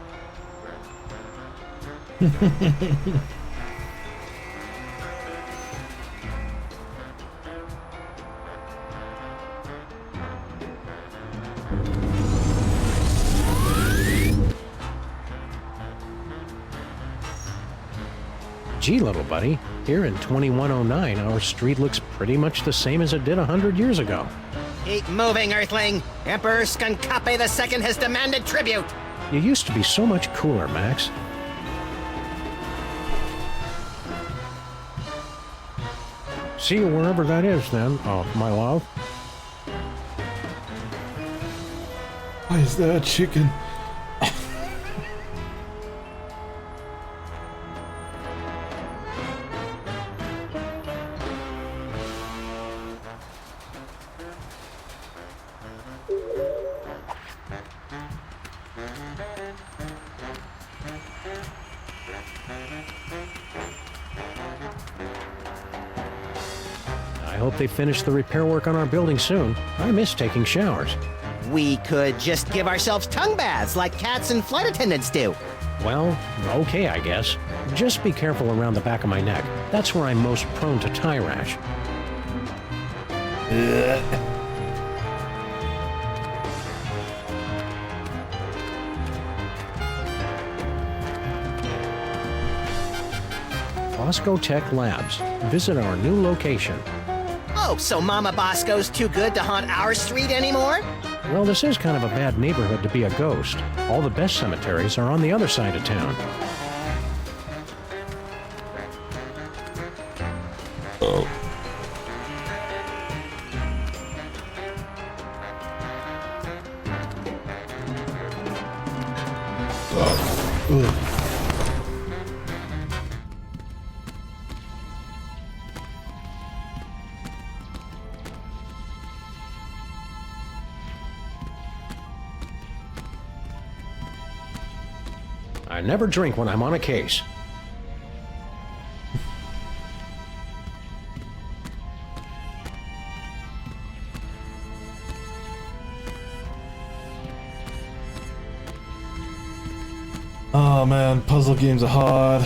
Gee, little buddy, here in 2109, our street looks pretty much the same as it did 100 years ago. Keep moving, Earthling. Emperor Skunkape II has demanded tribute. You used to be so much cooler, Max. See you wherever that is, then, my love. Why is there a chicken? I hope they finish the repair work on our building soon. I miss taking showers. We could just give ourselves tongue baths like cats and flight attendants do. Well, okay, I guess. Just be careful around the back of my neck. That's where I'm most prone to tie rash. Bosco Tech Labs. Visit our new location. Oh, so Mama Bosco's too good to haunt our street anymore? Well, this is kind of a bad neighborhood to be a ghost. All the best cemeteries are on the other side of town. I never drink when I'm on a case. Oh man, puzzle games are hard.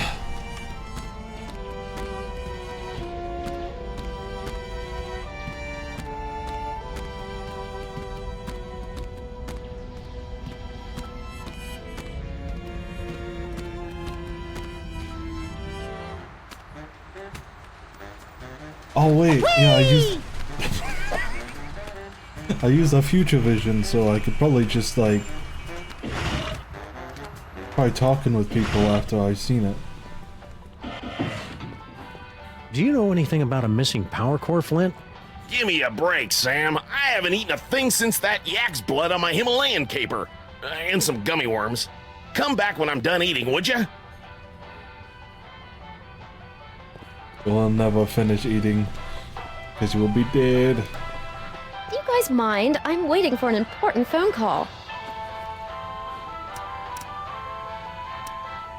Oh wait, yeah, I used a future vision, so I could probably just like try talking with people after I've seen it. Do you know anything about a missing power core, Flint? Give me a break, Sam. I haven't eaten a thing since that yak's blood on my Himalayan caper. And some gummy worms. Come back when I'm done eating, would ya? You'll never finish eating, because you will be dead. Do you guys mind? I'm waiting for an important phone call.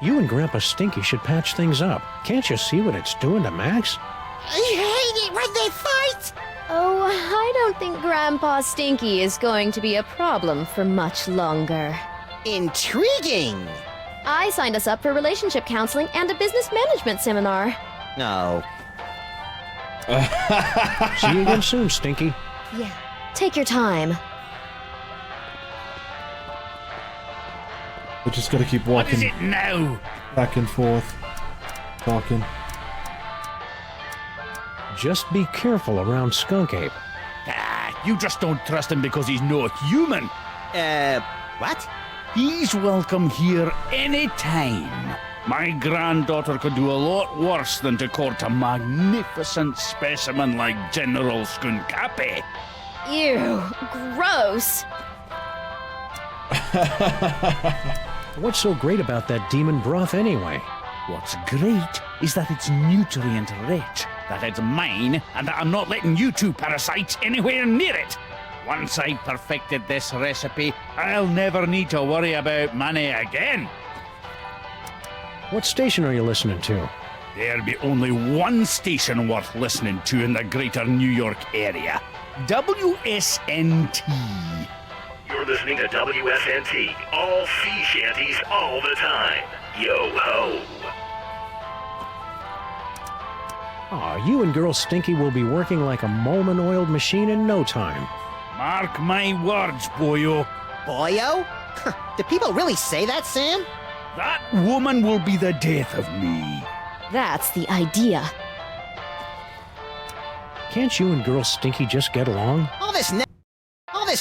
You and Grandpa Stinky should patch things up. Can't you see what it's doing to Max? I hate it when they fight! Oh, I don't think Grandpa Stinky is going to be a problem for much longer. Intriguing! I signed us up for relationship counseling and a business management seminar. No. See you again soon, Stinky. Yeah, take your time. We just gotta keep What is walking it now? back and forth, talking. Just be careful around Skunk Ape. Ah, you just don't trust him because he's no human. What? He's welcome here any time. My granddaughter could do a lot worse than to court a magnificent specimen like General Skunkapi. Ew, gross. What's so great about that demon broth anyway? What's great is that it's nutrient rich, that it's mine, and that I'm not letting you two parasites anywhere near it. Once I've perfected this recipe, I'll never need to worry about money again. What station are you listening to? There'll be only one station worth listening to in the greater New York area. WSNT. You're listening to WSNT, all sea shanties all the time. Yo ho! Aw, you and Girl Stinky will be working like a Molman-oiled machine in no time. Mark my words, boyo. Boyo? Do people really say that, Sam? That woman will be the death of me. That's the idea. Can't you and Girl Stinky just get along? All this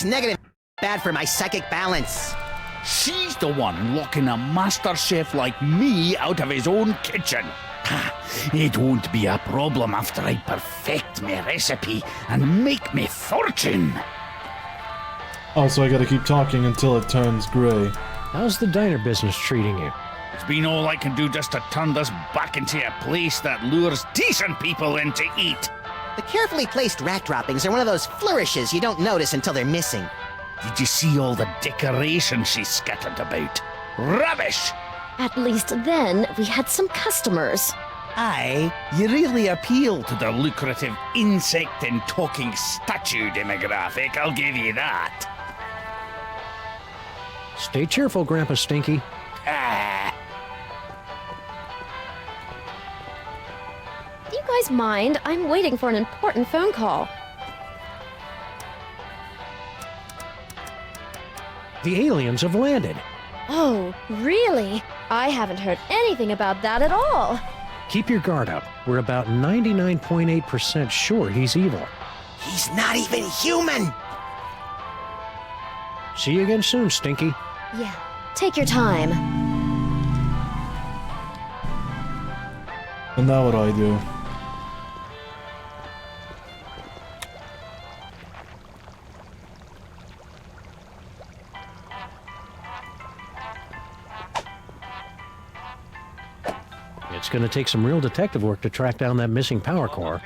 negative bad for my psychic balance. She's the one locking a master chef like me out of his own kitchen. It won't be a problem after I perfect my recipe and make me fortune. Also, I gotta keep talking until it turns gray. How's the diner business treating you? It's been all I can do just to turn this back into a place that lures decent people in to eat. The carefully placed rat droppings are one of those flourishes you don't notice until they're missing. Did you see all the decoration she scattered about? Rubbish! At least then, we had some customers. Aye, you really appeal to the lucrative insect and talking statue demographic, I'll give you that. Stay cheerful, Grandpa Stinky. Ah. Do you guys mind? I'm waiting for an important phone call. The aliens have landed. Oh, really? I haven't heard anything about that at all. Keep your guard up. We're about 99.8% sure he's evil. He's not even human! See you again soon, Stinky. Yeah, take your time. And now what do I do? It's gonna take some real detective work to track down that missing power core.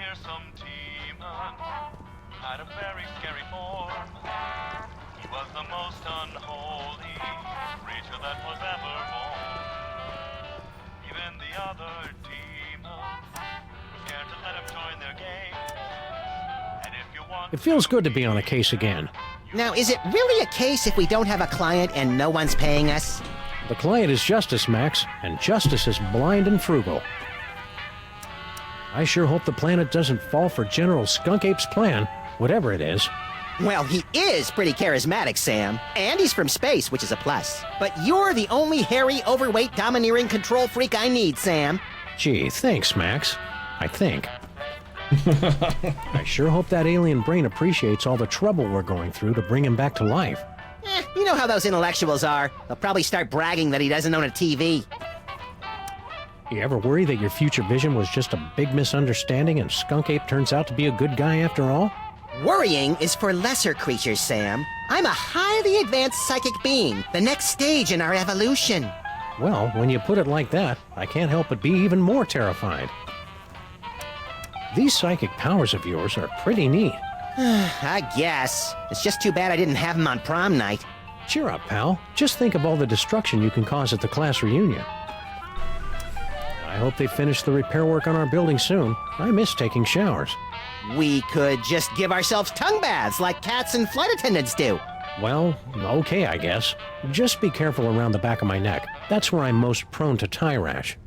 It feels good to be on a case again. Now, is it really a case if we don't have a client and no one's paying us? The client is justice, Max, and justice is blind and frugal. I sure hope the planet doesn't fall for General Skunk Ape's plan, whatever it is. Well, he is pretty charismatic, Sam. And he's from space, which is a plus. But you're the only hairy, overweight, domineering control freak I need, Sam. Gee, thanks, Max. I think. I sure hope that alien brain appreciates all the trouble we're going through to bring him back to life. You know how those intellectuals are. They'll probably start bragging that he doesn't own a TV. You ever worry that your future vision was just a big misunderstanding and Skunk Ape turns out to be a good guy after all? Worrying is for lesser creatures, Sam. I'm a highly advanced psychic being, the next stage in our evolution. Well, when you put it like that, I can't help but be even more terrified. These psychic powers of yours are pretty neat. I guess. It's just too bad I didn't have them on prom night. Cheer up, pal. Just think of all the destruction you can cause at the class reunion. I hope they finish the repair work on our building soon. I miss taking showers. We could just give ourselves tongue baths like cats and flight attendants do. Well, okay, I guess. Just be careful around the back of my neck. That's where I'm most prone to tie rash.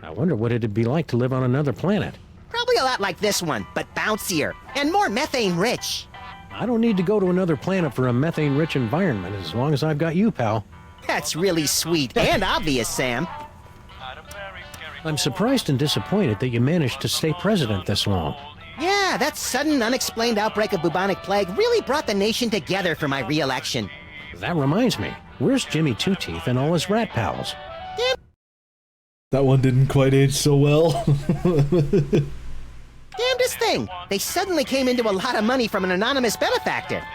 I wonder what it'd be like to live on another planet. Probably a lot like this one, but bouncier and more methane-rich. I don't need to go to another planet for a methane-rich environment as long as I've got you, pal. That's really sweet and obvious, Sam. I'm surprised and disappointed that you managed to stay president this long. Yeah, that sudden, unexplained outbreak of bubonic plague really brought the nation together for my re-election. That reminds me, where's Jimmy Two-Teeth and all his rat pals? That one didn't quite age so well. Damnedest thing! They suddenly came into a lot of money from an anonymous benefactor.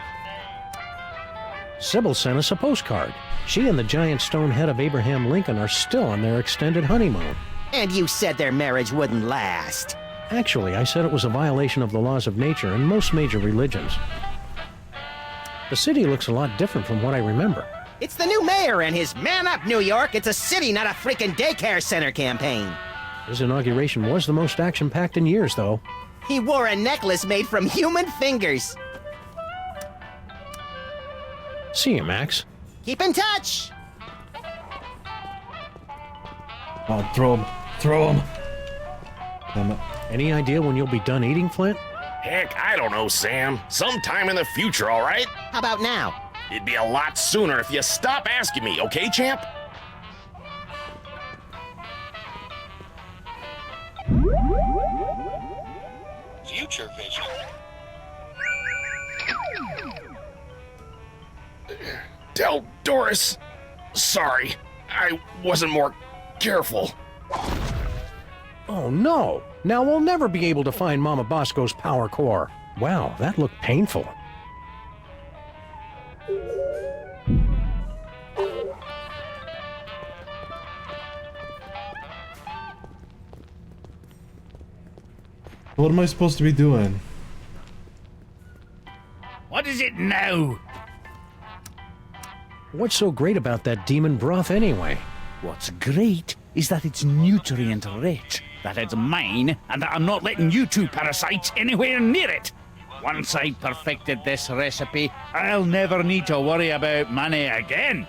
Sybil sent us a postcard. She and the giant stone head of Abraham Lincoln are still on their extended honeymoon. And you said their marriage wouldn't last. Actually, I said it was a violation of the laws of nature and most major religions. The city looks a lot different from what I remember. It's the new mayor and his Man Up, New York, it's a city, not a freaking daycare center campaign. His inauguration was the most action-packed in years, though. He wore a necklace made from human fingers. See you, Max. Keep in touch! Oh, throw him. Throw him. Damn it. Any idea when you'll be done eating, Flint? Heck, I don't know, Sam. Sometime in the future, all right? How about now? It'd be a lot sooner if you stop asking me, okay, champ? Future vision. Tell Doris. Sorry, I wasn't more careful. Oh no! Now we'll never be able to find Mama Bosco's power core. Wow, that looked painful. What am I supposed to be doing? What is it now? What's so great about that demon broth anyway? What's great is that it's nutrient rich, that it's mine, and that I'm not letting you two parasites anywhere near it. Once I've perfected this recipe, I'll never need to worry about money again.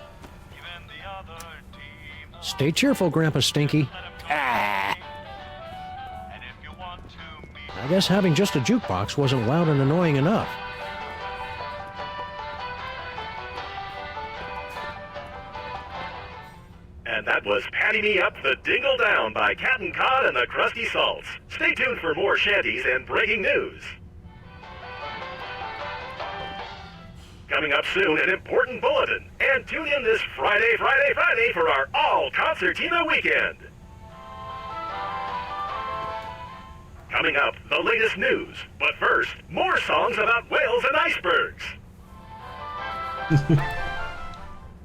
Stay cheerful, Grandpa Stinky. Ah. I guess having just a jukebox wasn't loud and annoying enough. And that was Patty Me Up the Dingle Down by Captain Cod and the Krusty Salts. Stay tuned for more shanties and breaking news. Coming up soon, an important bulletin. And tune in this Friday for our all-concertina weekend. Coming up, the latest news. But first, more songs about whales and icebergs.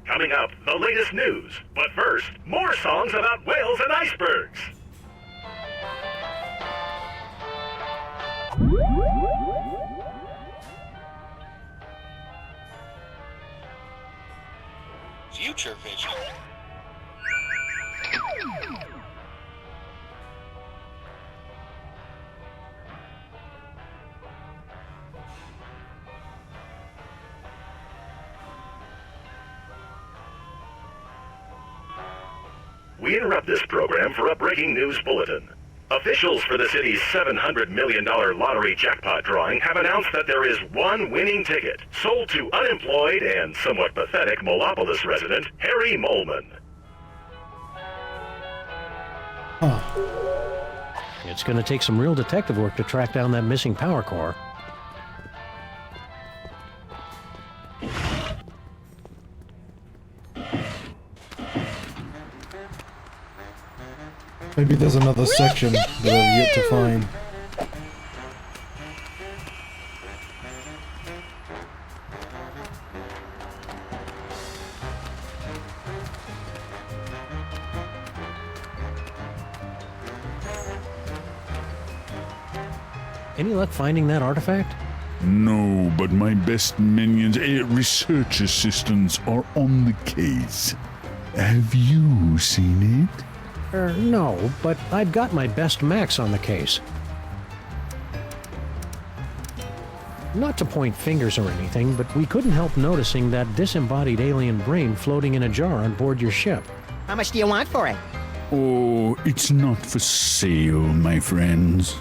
Coming up, the latest news. But first, more songs about whales and icebergs. Future vision. We interrupt this program for a breaking news bulletin. Officials for the city's $700 million lottery jackpot drawing have announced that there is one winning ticket, sold to unemployed and somewhat pathetic Molopolis resident Harry Molman. It's gonna take some real detective work to track down that missing power core. Maybe there's another section that I've yet to find. Any luck finding that artifact? No, but my best minions, research assistants, are on the case. Have you seen it? No, but I've got my best Max on the case. Not to point fingers or anything, but we couldn't help noticing that disembodied alien brain floating in a jar on board your ship. How much do you want for it? Oh, it's not for sale, my friends.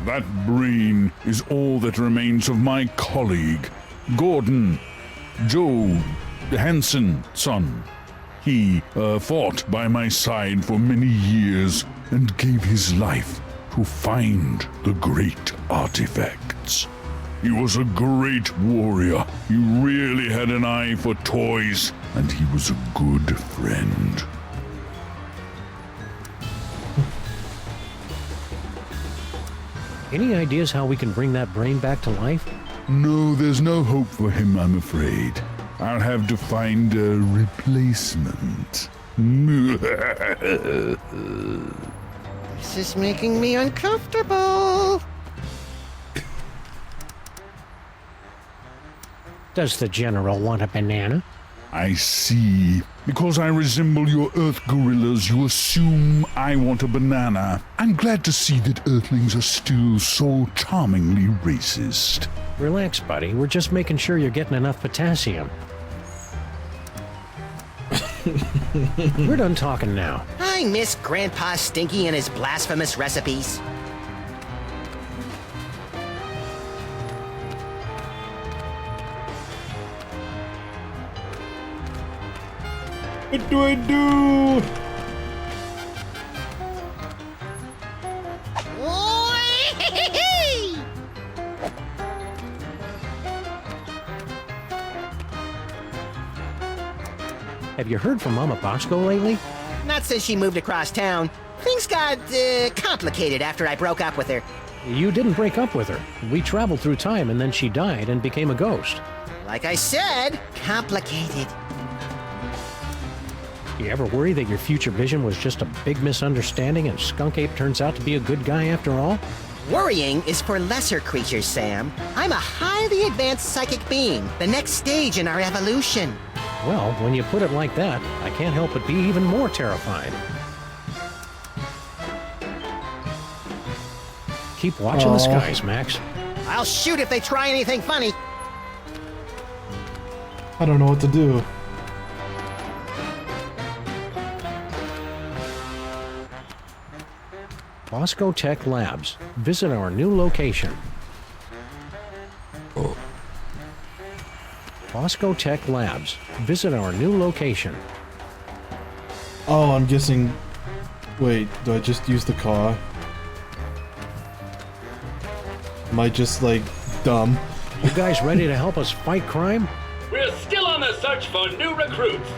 That brain is all that remains of my colleague, Gordon, Joe Hansen's son. He fought by my side for many years and gave his life to find the great artifacts. He was a great warrior. He really had an eye for toys, and he was a good friend. Any ideas how we can bring that brain back to life? No, there's no hope for him, I'm afraid. I'll have to find a replacement. This is making me uncomfortable. Does the General want a banana? I see. Because I resemble your Earth gorillas, you assume I want a banana. I'm glad to see that Earthlings are still so charmingly racist. Relax, buddy. We're just making sure you're getting enough potassium. We're done talking now. I miss Grandpa Stinky and his blasphemous recipes. What do I do? Have you heard from Mama Bosco lately? Not since she moved across town. Things got complicated after I broke up with her. You didn't break up with her. We traveled through time and then she died and became a ghost. Like I said, complicated. You ever worry that your future vision was just a big misunderstanding and Skunk Ape turns out to be a good guy after all? Worrying is for lesser creatures, Sam. I'm a highly advanced psychic being, the next stage in our evolution. Well, when you put it like that, I can't help but be even more terrified. Keep watching the skies, Max. I'll shoot if they try anything funny. I don't know what to do. Bosco Tech Labs. Visit our new location. Bosco Tech Labs. Visit our new location. Oh, I'm guessing... Wait, do I just use the car? Am I just, like, dumb? You guys ready to help us fight crime? We're still on the search for new recruits.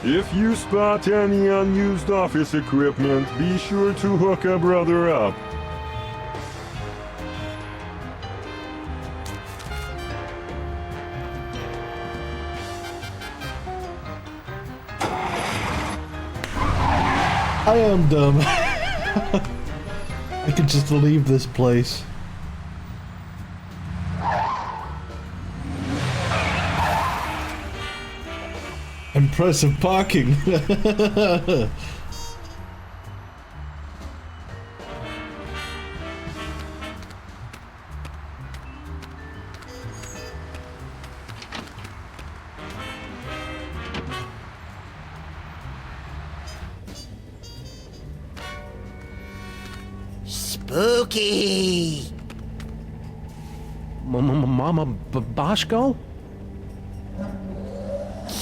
If you spot any unused office equipment, be sure to hook a brother up. I am dumb. I could just leave this place. Impressive parking. Spooky. Mama Bosco?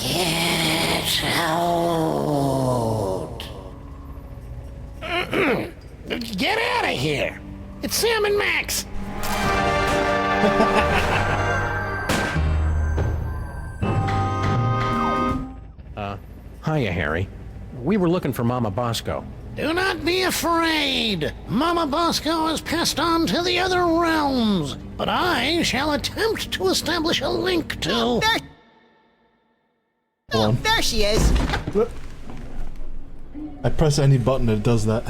Get out. Get out of here. It's Sam and Max. Hiya, Harry. we were looking for Mama Bosco. Do not be afraid. Mama Bosco has passed on to the other realms, but I shall attempt to establish a link to... There she is. I press any button and it does that.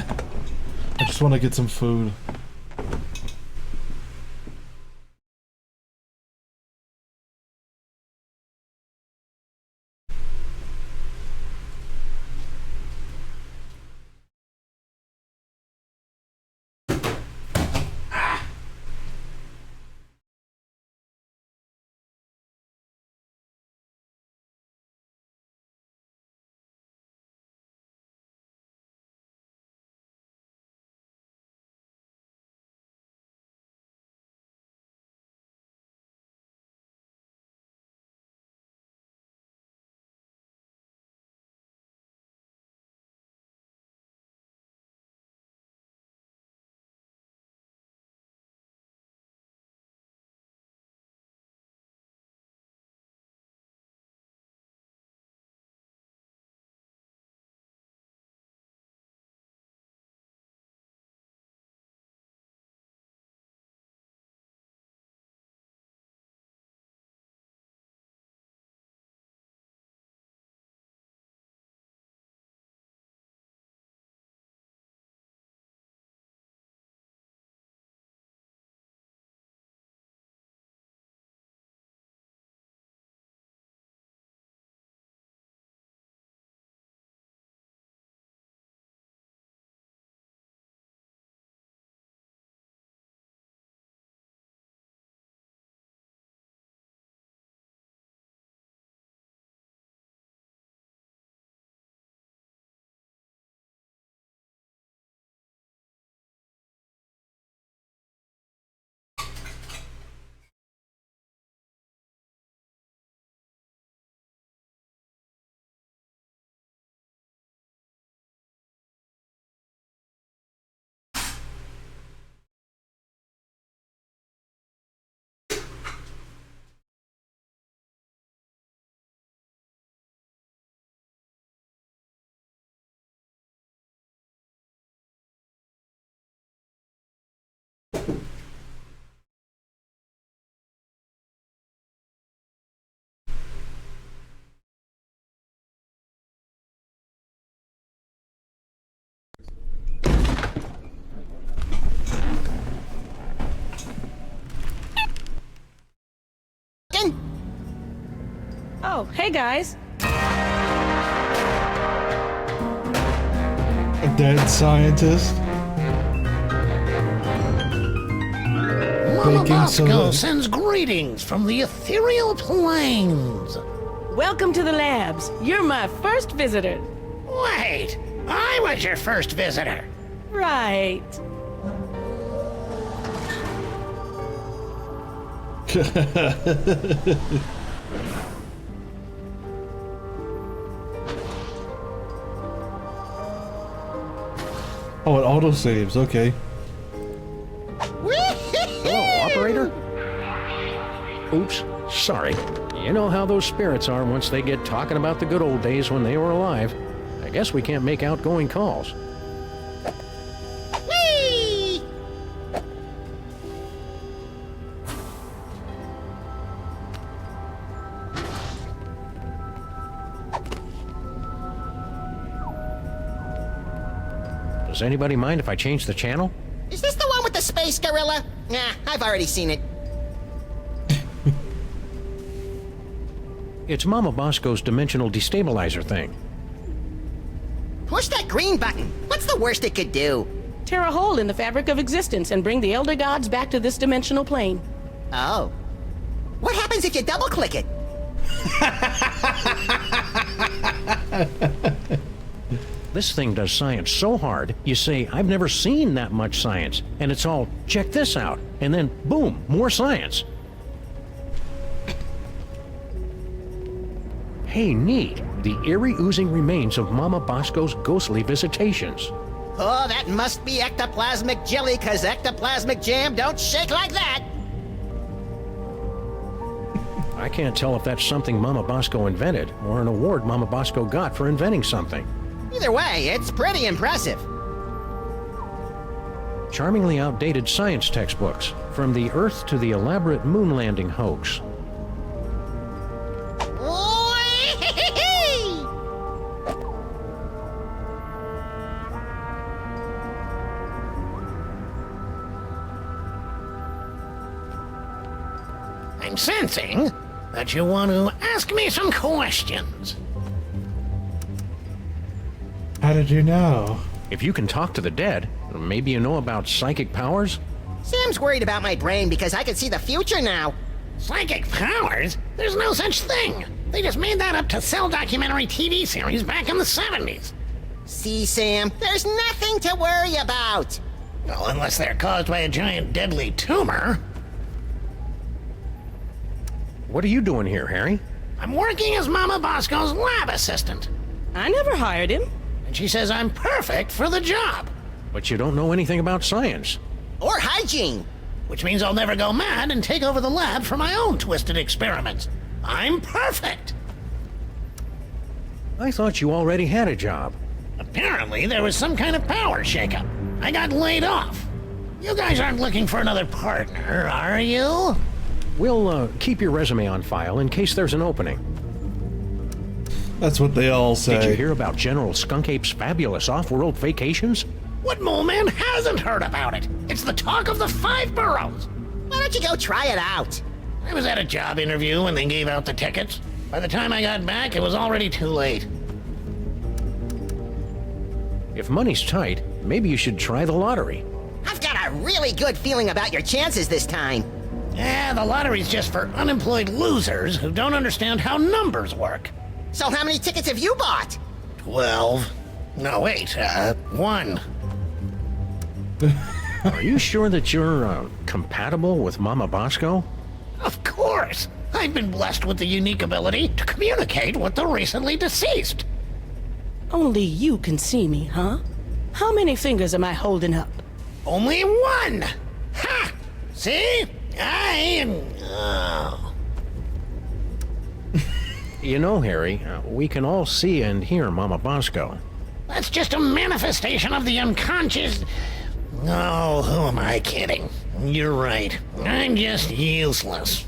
I just want to get some food. Oh, hey guys. A dead scientist? Mama Bosco sends greetings from the ethereal plains. Welcome to the labs. You're my first visitor. Wait, I was your first visitor. Right. Oh, it auto-saves, okay. Hello, operator? Oops, sorry. You know how those spirits are once they get talking about the good old days when they were alive. I guess we can't make outgoing calls. Whee! Does anybody mind if I change the channel? Is this the one with the space gorilla? Nah, I've already seen it. It's Mama Bosco's dimensional destabilizer thing. Push that green button. What's the worst it could do? Tear a hole in the fabric of existence and bring the Elder Gods back to this dimensional plane. Oh. What happens if you double-click it? This thing does science so hard, you say, I've never seen that much science. And it's all, check this out. And then, boom, more science. Hey, neat. The eerie oozing remains of Mama Bosco's ghostly visitations. Oh, that must be ectoplasmic jelly, 'cause ectoplasmic jam don't shake like that. I can't tell if that's something Mama Bosco invented, or an award Mama Bosco got for inventing something. Either way, it's pretty impressive. Charmingly outdated science textbooks, from the Earth to the elaborate moon landing hoax. I'm sensing that you want to ask me some questions. How did you know? If you can talk to the dead, maybe you know about psychic powers? Sam's worried about my brain because I can see the future now. Psychic powers? There's no such thing. They just made that up to sell documentary TV series back in the 70s. See, Sam, there's nothing to worry about. Well, unless they're caused by a giant deadly tumor. What are you doing here, Harry? I'm working as Mama Bosco's lab assistant. I never hired him. And she says I'm perfect for the job. But you don't know anything about science. Or hygiene. Which means I'll never go mad and take over the lab for my own twisted experiments. I'm perfect. I thought you already had a job. Apparently, there was some kind of power shakeup. I got laid off. You guys aren't looking for another partner, are you? We'll keep your resume on file in case there's an opening. That's what they all say. Did you hear about General Skunkape's fabulous off-world vacations? What mole man hasn't heard about it? It's the talk of the 5 boroughs. Why don't you go try it out? I was at a job interview when they gave out the tickets. By the time I got back, it was already too late. If money's tight, maybe you should try the lottery. I've got a really good feeling about your chances this time. Yeah, the lottery's just for unemployed losers who don't understand how numbers work. So how many tickets have you bought? 12. No, wait, 1. Are you sure that you're compatible with Mama Bosco? Of course. I've been blessed with the unique ability to communicate with the recently deceased. Only you can see me, huh? How many fingers am I holding up? Only 1! Ha! See? I am... Oh. You know, Harry, we can all see and hear Mama Bosco. That's just a manifestation of the unconscious... Oh, who am I kidding? You're right. I'm just useless.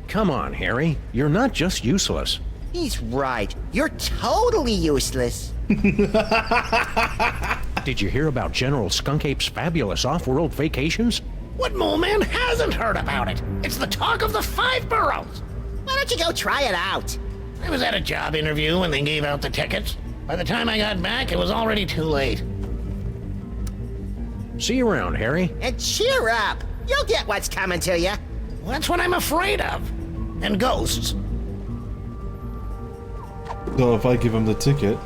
Come on, Harry. You're not just useless. He's right. You're totally useless. Did you hear about General Skunkape's fabulous off-world vacations? What mole man hasn't heard about it? It's the talk of the 5 boroughs. Why don't you go try it out? I was at a job interview when they gave out the tickets. By the time I got back, it was already too late. See you around, Harry. And cheer up. You'll get what's coming to you. Well, that's what I'm afraid of. And ghosts. So if I give him the ticket...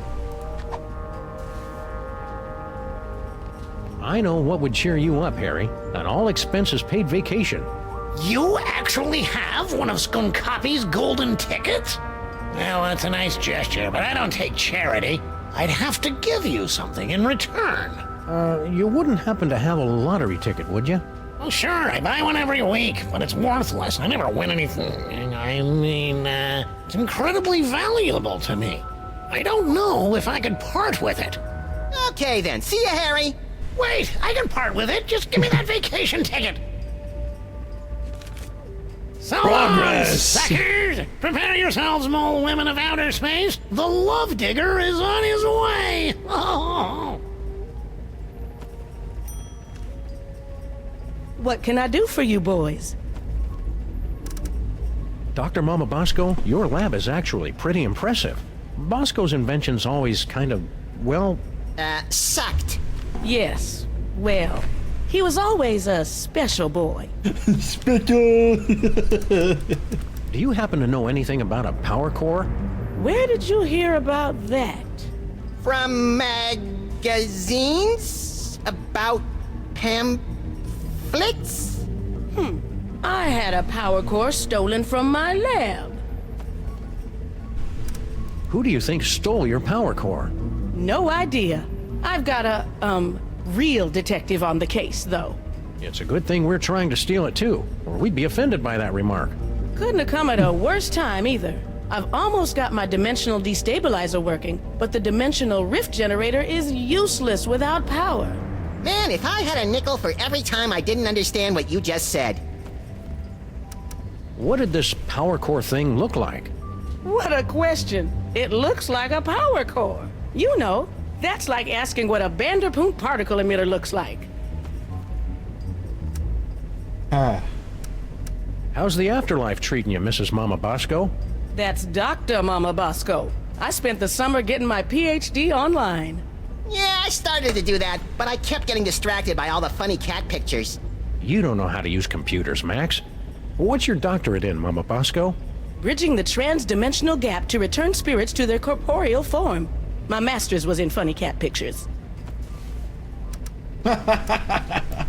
I know what would cheer you up, Harry. An all-expenses-paid vacation. You actually have one of Skunkape's golden tickets? Well, that's a nice gesture, but I don't take charity. I'd have to give you something in return. You wouldn't happen to have a lottery ticket, would you? Well, sure, I buy one every week, but it's worthless. I never win anything. I mean, it's incredibly valuable to me. I don't know if I could part with it. Okay then, see you, Harry. Wait, I can part with it. Just give me that vacation ticket. So Progress. long, suckers! Prepare yourselves, mole women of outer space. The love digger is on his way. Oh. What can I do for you boys? Dr. Mama Bosco, your lab is actually pretty impressive. Bosco's inventions always kind of, well... sucked. Yes. Well, he was always a special boy. Special! Do you happen to know anything about a power core? Where did you hear about that? From magazines? About pamphlets? I had a power core stolen from my lab. Who do you think stole your power core? No idea. I've got a, real detective on the case, though. It's a good thing we're trying to steal it too, or we'd be offended by that remark. Couldn't have come at a worse time, either. I've almost got my dimensional destabilizer working, but the dimensional rift generator is useless without power. Man, if I had a nickel for every time I didn't understand what you just said. What did this power core thing look like? What a question. It looks like a power core. You know, that's like asking what a Vanderpool particle emitter looks like. Ah. How's the afterlife treating you, Mrs. Mama Bosco? That's Dr. Mama Bosco. I spent the summer getting my PhD online. Yeah, I started to do that, but I kept getting distracted by all the funny cat pictures. You don't know how to use computers, Max. What's your doctorate in, Mama Bosco? Bridging the trans-dimensional gap to return spirits to their corporeal form. My master's was in funny cat pictures.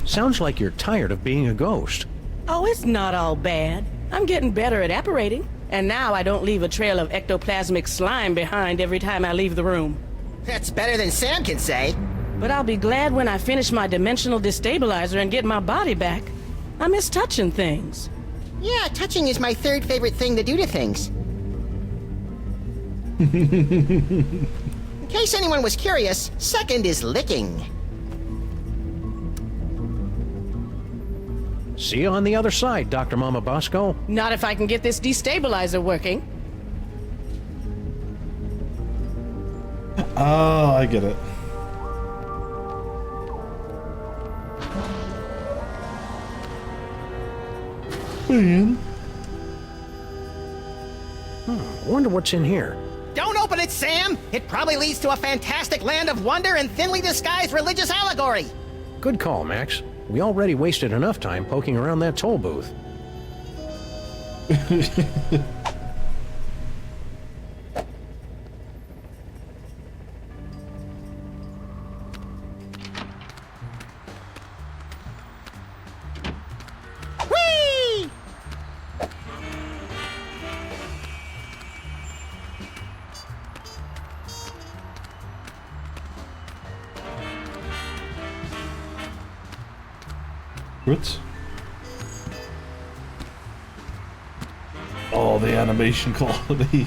Sounds like you're tired of being a ghost. Oh, it's not all bad. I'm getting better at apparating. And now I don't leave a trail of ectoplasmic slime behind every time I leave the room. That's better than Sam can say. But I'll be glad when I finish my dimensional destabilizer and get my body back. I miss touching things. Yeah, touching is my third favorite thing to do to things. In case anyone was curious, second is licking. See you on the other side, Dr. Mama Bosco. Not if I can get this destabilizer working. Oh, I get it. Man. Wonder what's in here. Don't open it, Sam! It probably leads to a fantastic land of wonder and thinly disguised religious allegory. Good call, Max. We already wasted enough time poking around that toll booth. Whee! What? Oh, the animation quality.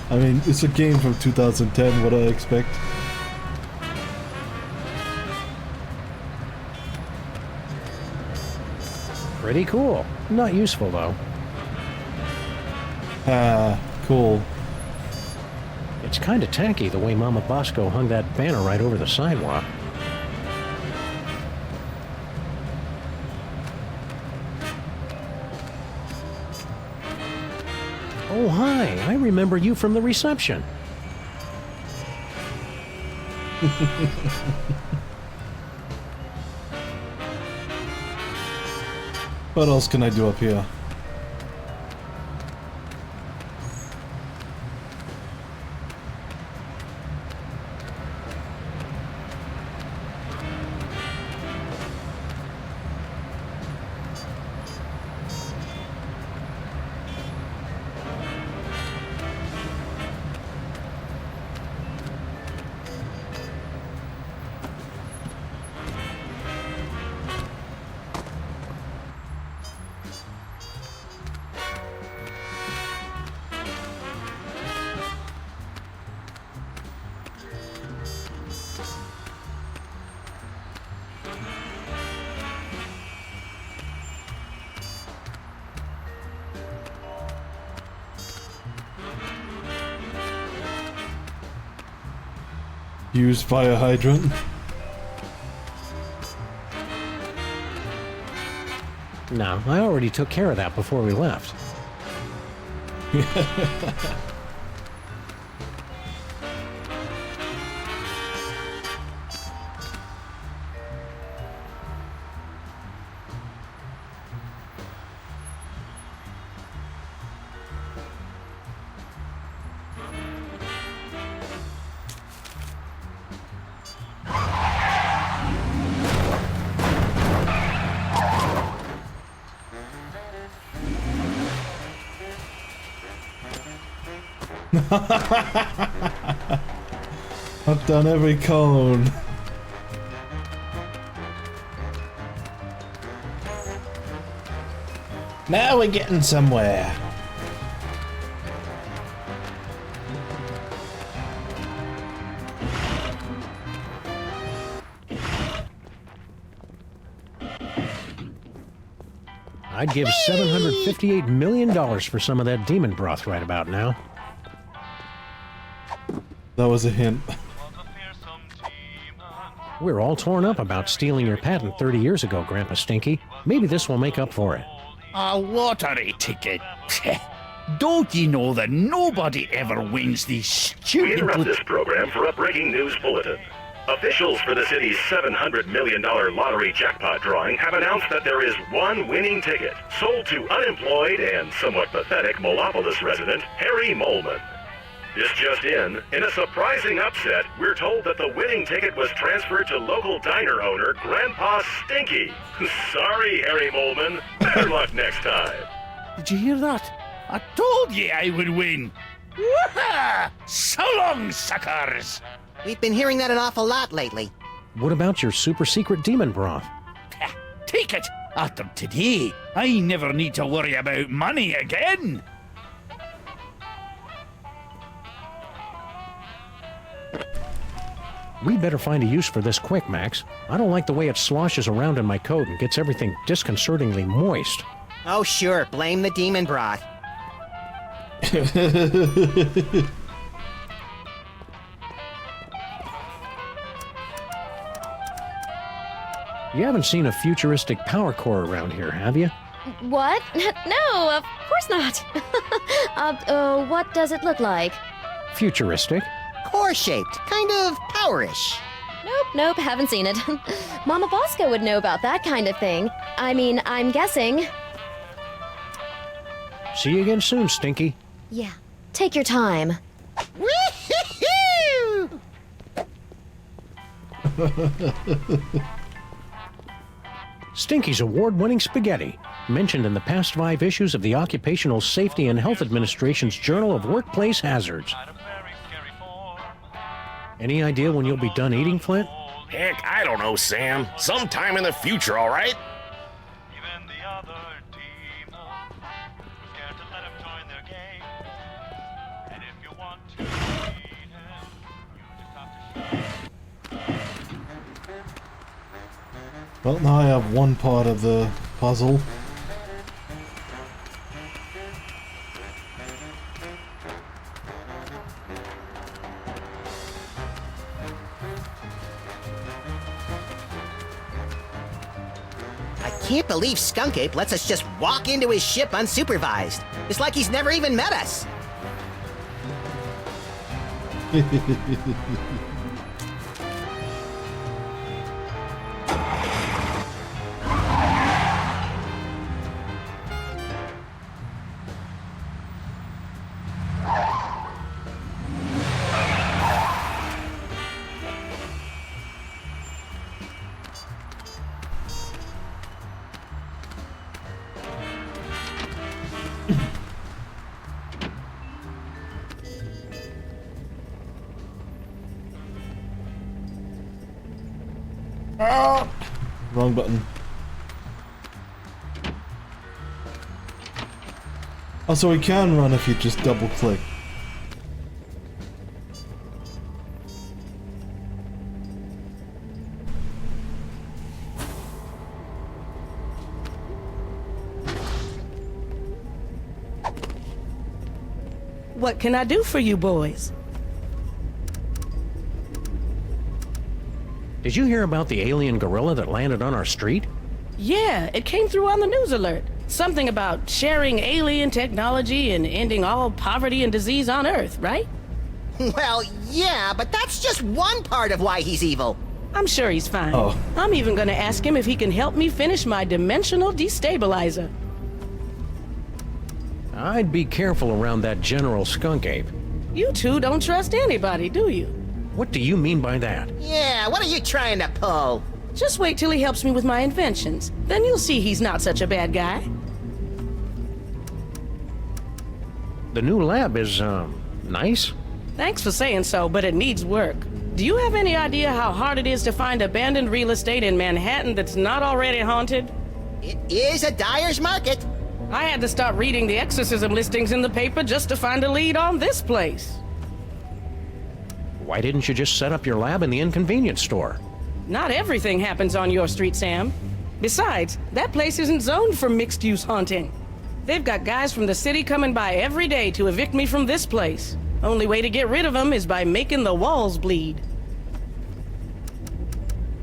I mean, it's a game from 2010, what do I expect? Pretty cool. Not useful, though. Ah, cool. It's kinda tacky the way Mama Bosco hung that banner right over the sidewalk. Oh, hi. I remember you from the reception. What else can I do up here? Use fire hydrant. No, I already took care of that before we left. I've done every cone. Now we're getting somewhere. I'd give $758 million for some of that demon broth right about now. That was a hint. We're all torn up about stealing your patent 30 years ago, Grandpa Stinky. Maybe this will make up for it. A lottery ticket. Don't you know that nobody ever wins these We stupid... interrupt this program for a breaking news bulletin. Officials for the city's $700 million lottery jackpot drawing have announced that there is one winning ticket sold to unemployed and somewhat pathetic Molopolis resident Harry Molman. This just in a surprising upset, we're told that the winning ticket was transferred to local diner owner Grandpa Stinky. Sorry, Harry Molman. Better luck next time. Did you hear that? I told you I would win. Woohoo! So long, suckers! We've been hearing that an awful lot lately. What about your super secret demon broth? Take it! After today, I never need to worry about money again. We better find a use for this quick, Max. I don't like the way it sloshes around in my coat and gets everything disconcertingly moist. Oh, sure. Blame the demon broth. You haven't seen a futuristic power core around here, have you? What? No, of course not. What does it look like? Futuristic? Core-shaped. Kind of powerish. Nope, haven't seen it. Mama Bosco would know about that kind of thing. I mean, I'm guessing. See you again soon, Stinky. Yeah, take your time. Stinky's award-winning spaghetti, mentioned in the past 5 issues of the Occupational Safety and Health Administration's Journal of Workplace Hazards. Any idea when you'll be done eating, Flint? Heck, I don't know, Sam. Sometime in the future, all right? Well, now I have one part of the puzzle. I can't believe Skunk Ape lets us just walk into his ship unsupervised. It's like he's never even met us. Wrong button. Also, we can run if you just double click. What can I do for you boys? Did you hear about the alien gorilla that landed on our street? Yeah, it came through on the news alert. Something about sharing alien technology and ending all poverty and disease on Earth, right? Well, yeah, but that's just one part of why he's evil. I'm sure he's fine. Oh. I'm even gonna ask him if he can help me finish my dimensional destabilizer. I'd be careful around that General Skunk Ape. You two don't trust anybody, do you? What do you mean by that? Yeah, what are you trying to pull? Just wait till he helps me with my inventions. Then you'll see he's not such a bad guy. The new lab is, nice? Thanks for saying so, but it needs work. Do you have any idea how hard it is to find abandoned real estate in Manhattan that's not already haunted? It is a dyer's market. I had to start reading the exorcism listings in the paper just to find a lead on this place. Why didn't you just set up your lab in the inconvenience store? Not everything happens on your street, Sam. Besides, that place isn't zoned for mixed-use haunting. They've got guys from the city coming by every day to evict me from this place. Only way to get rid of them is by making the walls bleed.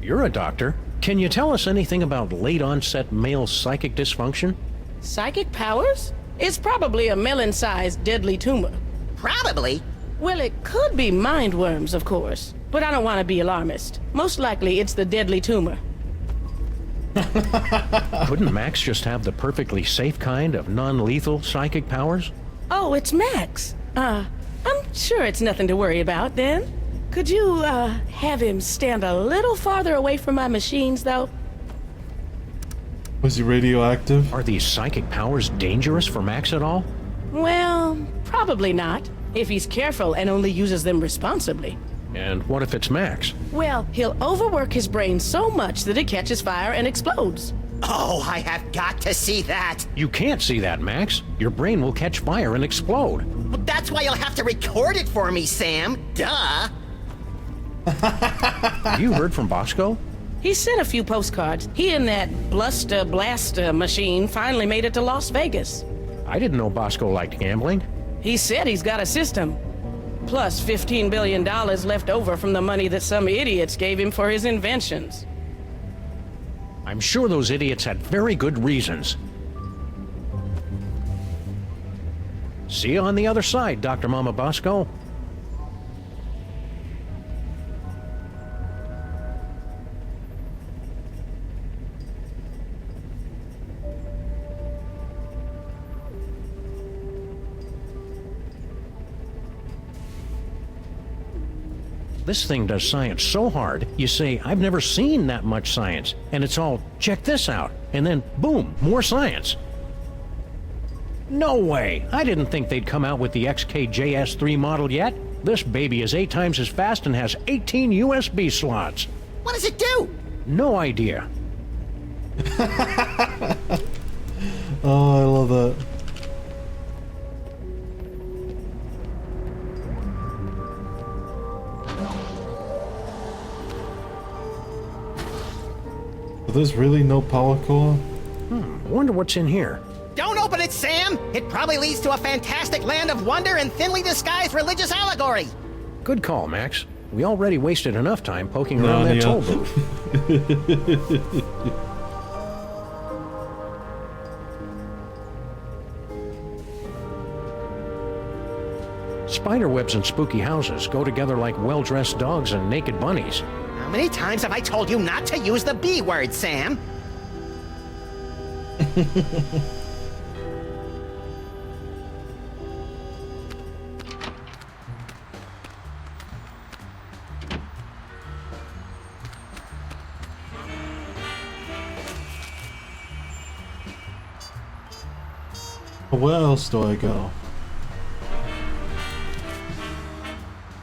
You're a doctor. Can you tell us anything about late-onset male psychic dysfunction? Psychic powers? It's probably a melon-sized deadly tumor. Probably? Well, it could be mind worms, of course. But I don't want to be alarmist. Most likely it's the deadly tumor. Couldn't Max just have the perfectly safe kind of non-lethal psychic powers? Oh, it's Max. I'm sure it's nothing to worry about, then. Could you, have him stand a little farther away from my machines, though? Was he radioactive? Are these psychic powers dangerous for Max at all? Well, probably not, if he's careful and only uses them responsibly. And what if it's Max? Well, he'll overwork his brain so much that it catches fire and explodes. Oh, I have got to see that. You can't see that, Max. Your brain will catch fire and explode. Well, that's why you'll have to record it for me, Sam. Duh. Have you heard from Bosco? He sent a few postcards. He and that Blaster machine finally made it to Las Vegas. I didn't know Bosco liked gambling. He said he's got a system. Plus $15 billion left over from the money that some idiots gave him for his inventions. I'm sure those idiots had very good reasons. See you on the other side, Dr. Mama Bosco. This thing does science so hard, you say, I've never seen that much science. And it's all, check this out. And then, boom, more science. No way! I didn't think they'd come out with the XKJS3 model yet. This baby is 8 times as fast and has 18 USB slots. What does it do? No idea. Oh, I love that. There's really no power core? I wonder what's in here. Don't open it, Sam! It probably leads to a fantastic land of wonder and thinly disguised religious allegory. Good call, Max. We already wasted enough time poking around that toll booth. Spiderwebs and spooky houses go together like well-dressed dogs and naked bunnies. How many times have I told you not to use the B word, Sam? Where else do I go?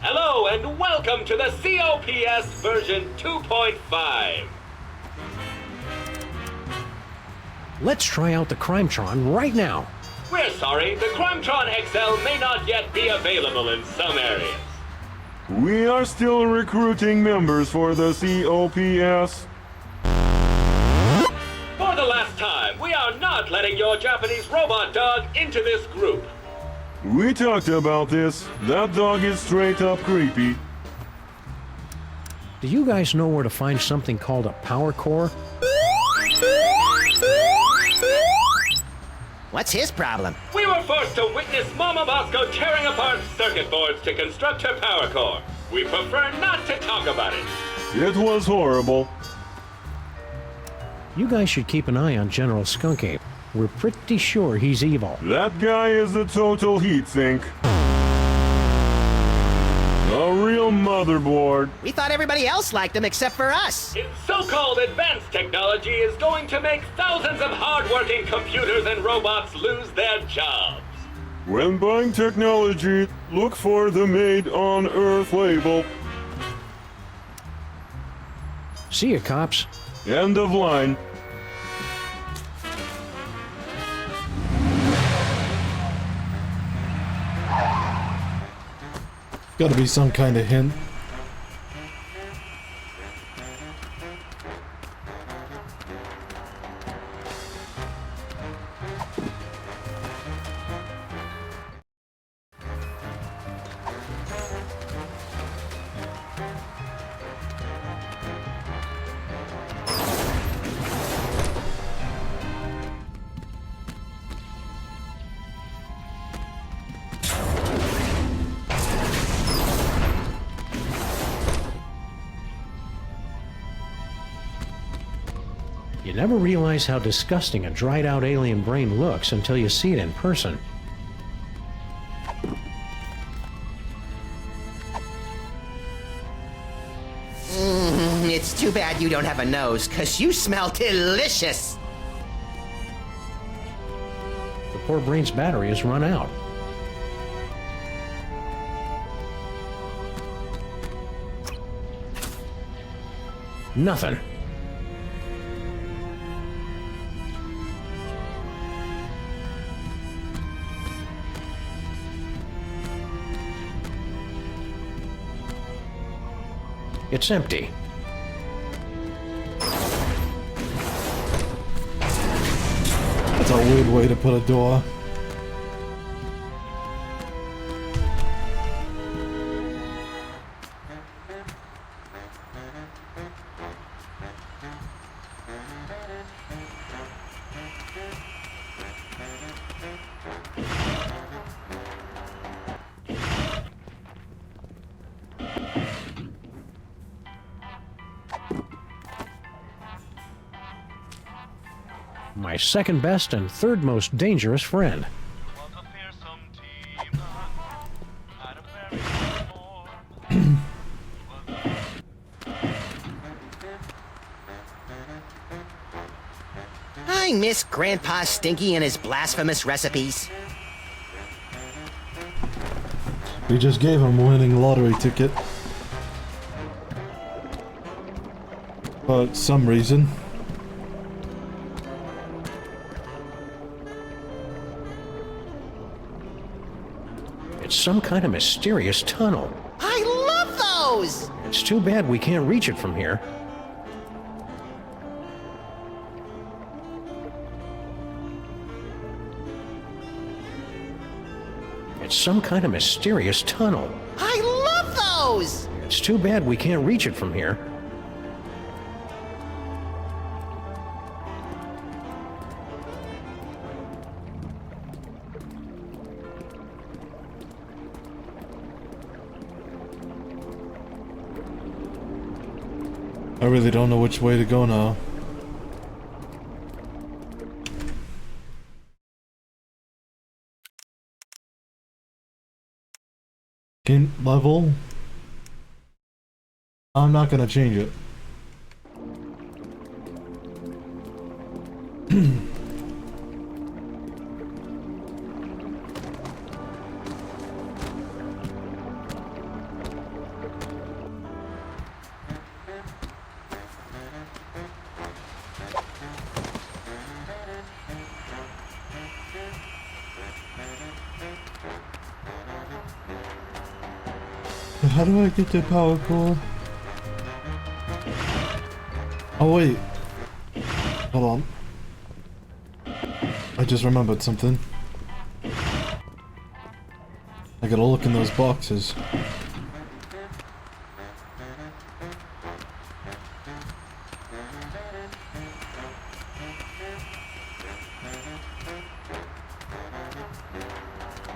Hello and welcome to the COPS version 2.5. Let's try out the Crimetron right now. We're sorry, the Crimetron XL may not yet be available in some areas. We are still recruiting members for the COPS. For the last time, we are not letting your Japanese robot dog into this group. We talked about this. That dog is straight up creepy. Do you guys know where to find something called a power core? What's his problem? We were forced to witness Mama Bosco tearing apart circuit boards to construct her power core. We prefer not to talk about it. It was horrible. You guys should keep an eye on General Skunk Ape. We're pretty sure he's evil. That guy is a total heatsink. A real motherboard. We thought everybody else liked him except for us. Its so-called advanced technology is going to make thousands of hard-working computers and robots lose their jobs. When buying technology, look for the Made on Earth label. See ya, cops. End of line. Gotta be some kind of hint. You never realize how disgusting a dried-out alien brain looks until you see it in person. It's too bad you don't have a nose, 'cause you smell delicious. The poor brain's battery has run out. Nothing. It's empty. That's a weird way to put a door. My second best and third most dangerous friend. I miss Grandpa Stinky and his blasphemous recipes. We just gave him a winning lottery ticket. For some reason. It's some kind of mysterious tunnel. I love those! It's too bad we can't reach it from here. It's some kind of mysterious tunnel. I love those! It's too bad we can't reach it from here. I really don't know which way to go now. Game level? I'm not gonna change it. How do I get the power core? Oh wait. Hold on. I just remembered something. I gotta look in those boxes.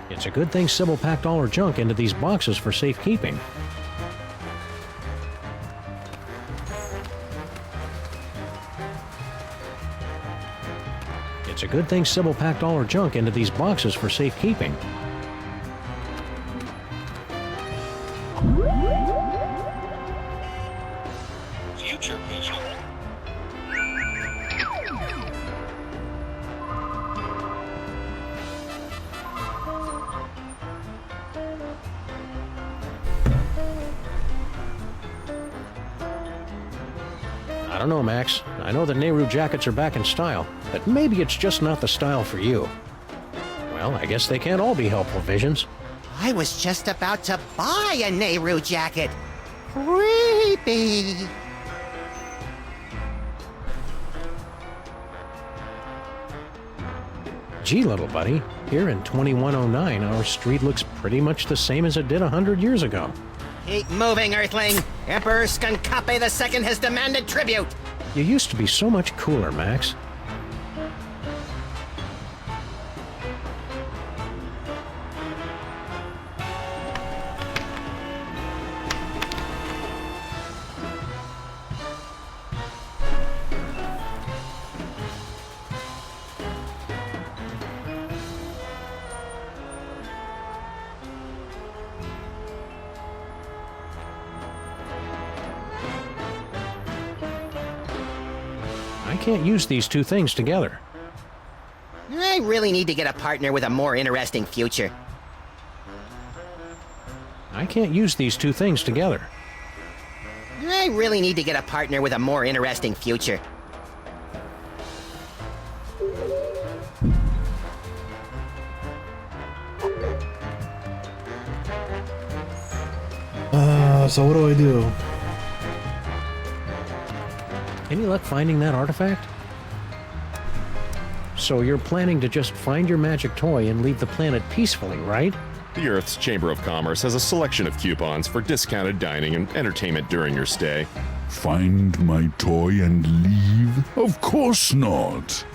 It's a good thing Sybil packed all her junk into these boxes for safekeeping. It's a good thing Sybil packed all her junk into these boxes for safekeeping. Future vision. I don't know, Max. I know that Nehru jackets are back in style, but maybe it's just not the style for you. Well, I guess they can't all be helpful visions. I was just about to buy a Nehru jacket. Creepy. Gee, little buddy, here in 2109, our street looks pretty much the same as it did 100 years ago. Keep moving, Earthling. Emperor Skunkape II has demanded tribute. You used to be so much cooler, Max. I can't use these two things together. I really need to get a partner with a more interesting future. I can't use these two things together. I really need to get a partner with a more interesting future. So what do I do? Any luck finding that artifact? So you're planning to just find your magic toy and leave the planet peacefully, right? The Earth's Chamber of Commerce has a selection of coupons for discounted dining and entertainment during your stay. Find my toy and leave? Of course not.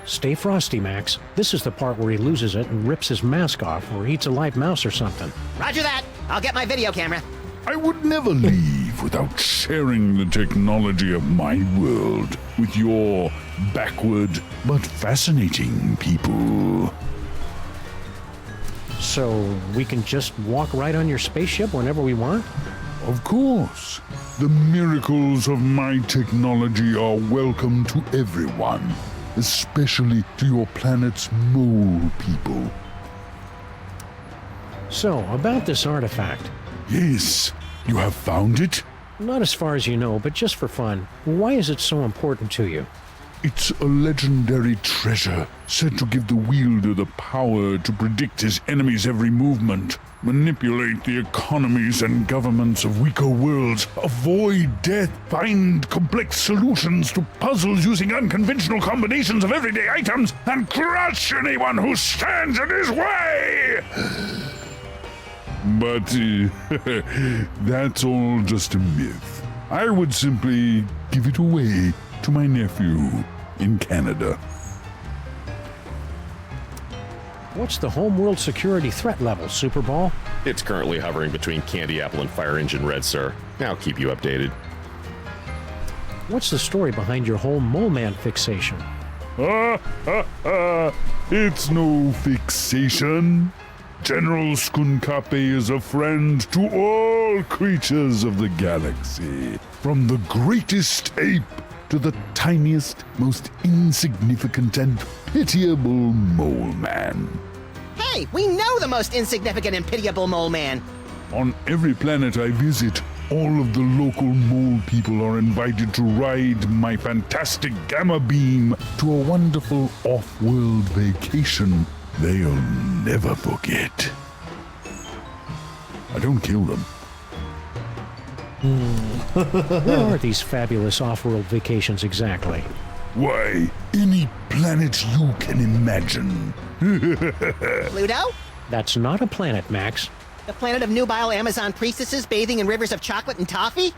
Stay frosty, Max. This is the part where he loses it and rips his mask off or eats a live mouse or something. Roger that. I'll get my video camera. I would never leave without sharing the technology of my world with your backward but fascinating people. So we can just walk right on your spaceship whenever we want? Of course. The miracles of my technology are welcome to everyone, especially to your planet's mole people. So, about this artifact. Yes, you have found it? Not as far as you know, but just for fun. Why is it so important to you? It's a legendary treasure, said to give the wielder the power to predict his enemy's every movement, manipulate the economies and governments of weaker worlds, avoid death, find complex solutions to puzzles using unconventional combinations of everyday items, and crush anyone who stands in his way! But that's all just a myth. I would simply give it away to my nephew in Canada. What's the homeworld security threat level, Superball? It's currently hovering between Candy Apple and Fire Engine Red, sir. I'll keep you updated. What's the story behind your whole Mole Man fixation? It's no fixation. General Skunkape is a friend to all creatures of the galaxy, from the greatest ape to the tiniest, most insignificant and pitiable mole man. Hey, we know the most insignificant and pitiable mole man. On every planet I visit, all of the local mole people are invited to ride my fantastic gamma beam to a wonderful off-world vacation they'll never forget. I don't kill them. Where are these fabulous off-world vacations exactly? Why, any planet you can imagine. Pluto? That's not a planet, Max. The planet of nubile Amazon priestesses bathing in rivers of chocolate and toffee?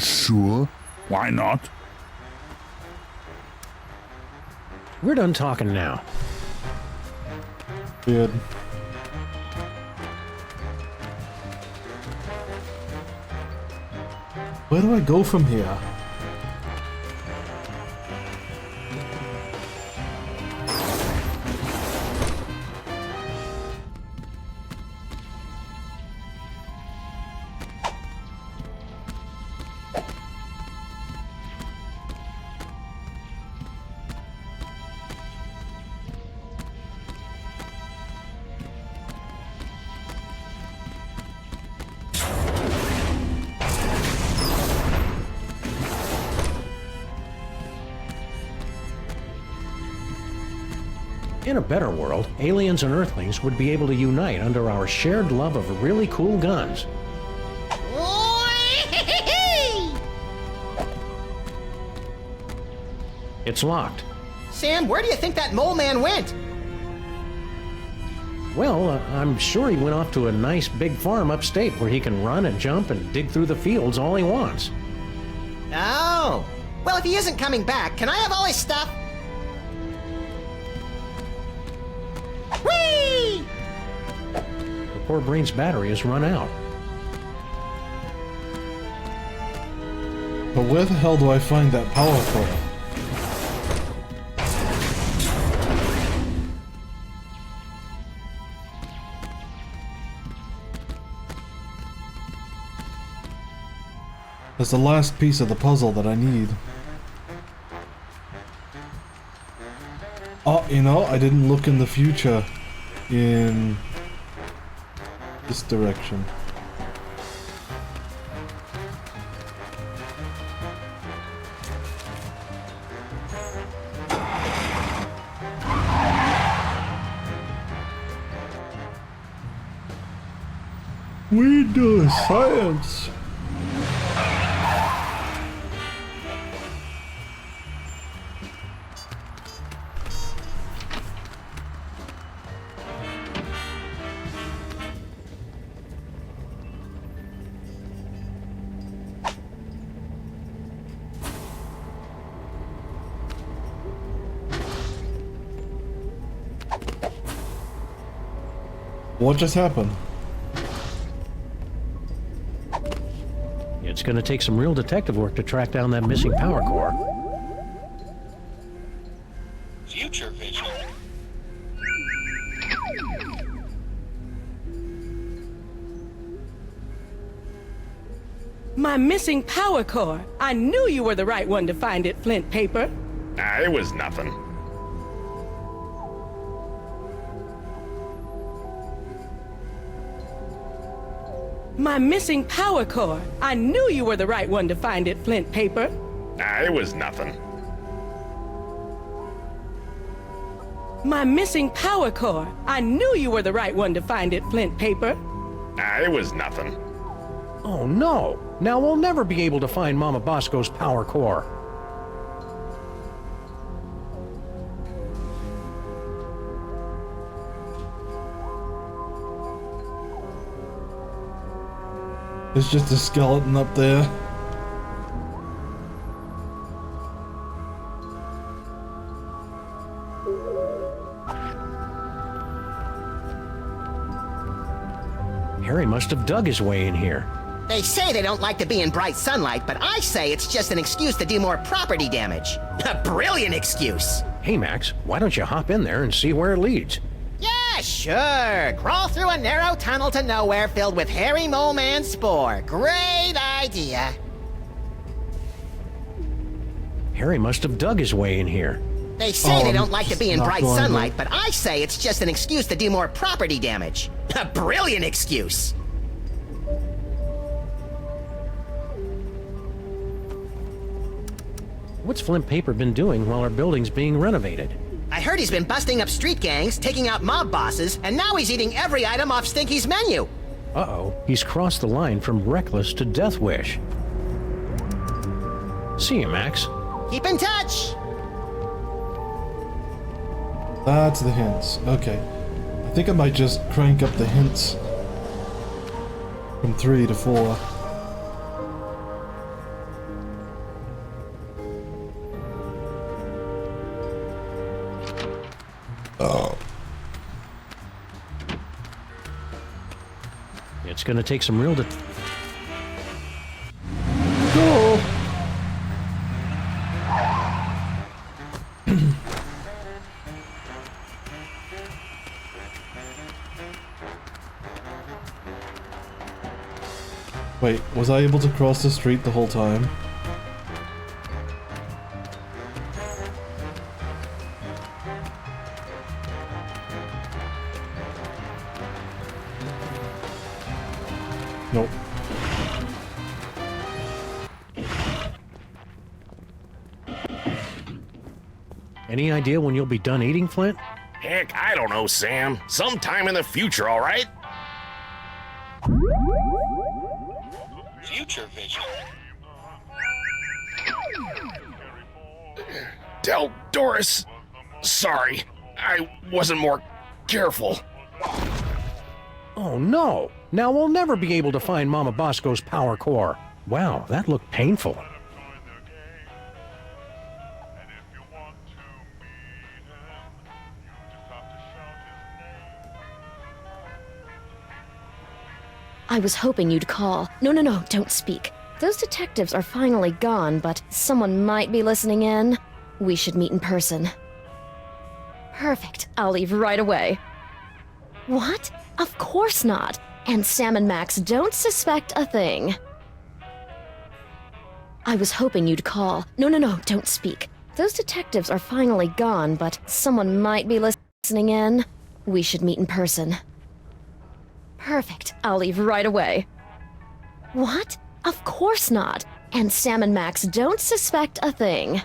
Sure. Why not? We're done talking now. Good. Where do I go from here? In a better world, aliens and Earthlings would be able to unite under our shared love of really cool guns. It's locked. Sam, where do you think that mole man went? Well, I'm sure he went off to a nice big farm upstate where he can run and jump and dig through the fields all he wants. Oh. Well, if he isn't coming back, can I have all his stuff? Whee! The poor brain's battery has run out. But where the hell do I find that power core? That's the last piece of the puzzle that I need. Oh, you know, I didn't look in the future in this direction. We do science. What just happened? It's gonna take some real detective work to track down that missing power core. Future vision. My missing power core. I knew you were the right one to find it, Flint Paper. It was nothing. My missing power core. I knew you were the right one to find it, Flint Paper. It was nothing. My missing power core. I knew you were the right one to find it, Flint Paper. It was nothing. Oh no! Now we'll never be able to find Mama Bosco's power core. There's just a skeleton up there. Harry must have dug his way in here. They say they don't like to be in bright sunlight, but I say it's just an excuse to do more property damage. A brilliant excuse. Hey Max, why don't you hop in there and see where it leads? Yeah, sure. Crawl through a narrow tunnel to nowhere filled with hairy mole man spore. Great idea. Harry must have dug his way in here. They say they don't like to be in not bright going sunlight, but I say it's just an excuse to do more property damage. A brilliant excuse. What's Flint Paper been doing while our building's being renovated? I heard he's been busting up street gangs, taking out mob bosses, and now he's eating every item off Stinky's menu. Uh-oh, he's crossed the line from reckless to death wish. See you, Max. Keep in touch. That's the hints. Okay. I think I might just crank up the hints from 3 to 4. Oh. It's gonna take some real Go! Wait, was I able to cross the street the whole time? Nope. Any idea when you'll be done eating, Flint? Heck, I don't know, Sam. Sometime in the future, all right? Future vision. Tell Doris. Sorry, I wasn't more careful. Oh no! Now we'll never be able to find Mama Bosco's power core. Wow, that looked painful. I was hoping you'd call. No, don't speak. Those detectives are finally gone, but someone might be listening in. We should meet in person. Perfect. I'll leave right away. What? Of course not. And Sam and Max don't suspect a thing. I was hoping you'd call. No, don't speak. Those detectives are finally gone, but someone might be listening in. We should meet in person. Perfect. I'll leave right away. What? Of course not. And Sam and Max don't suspect a thing.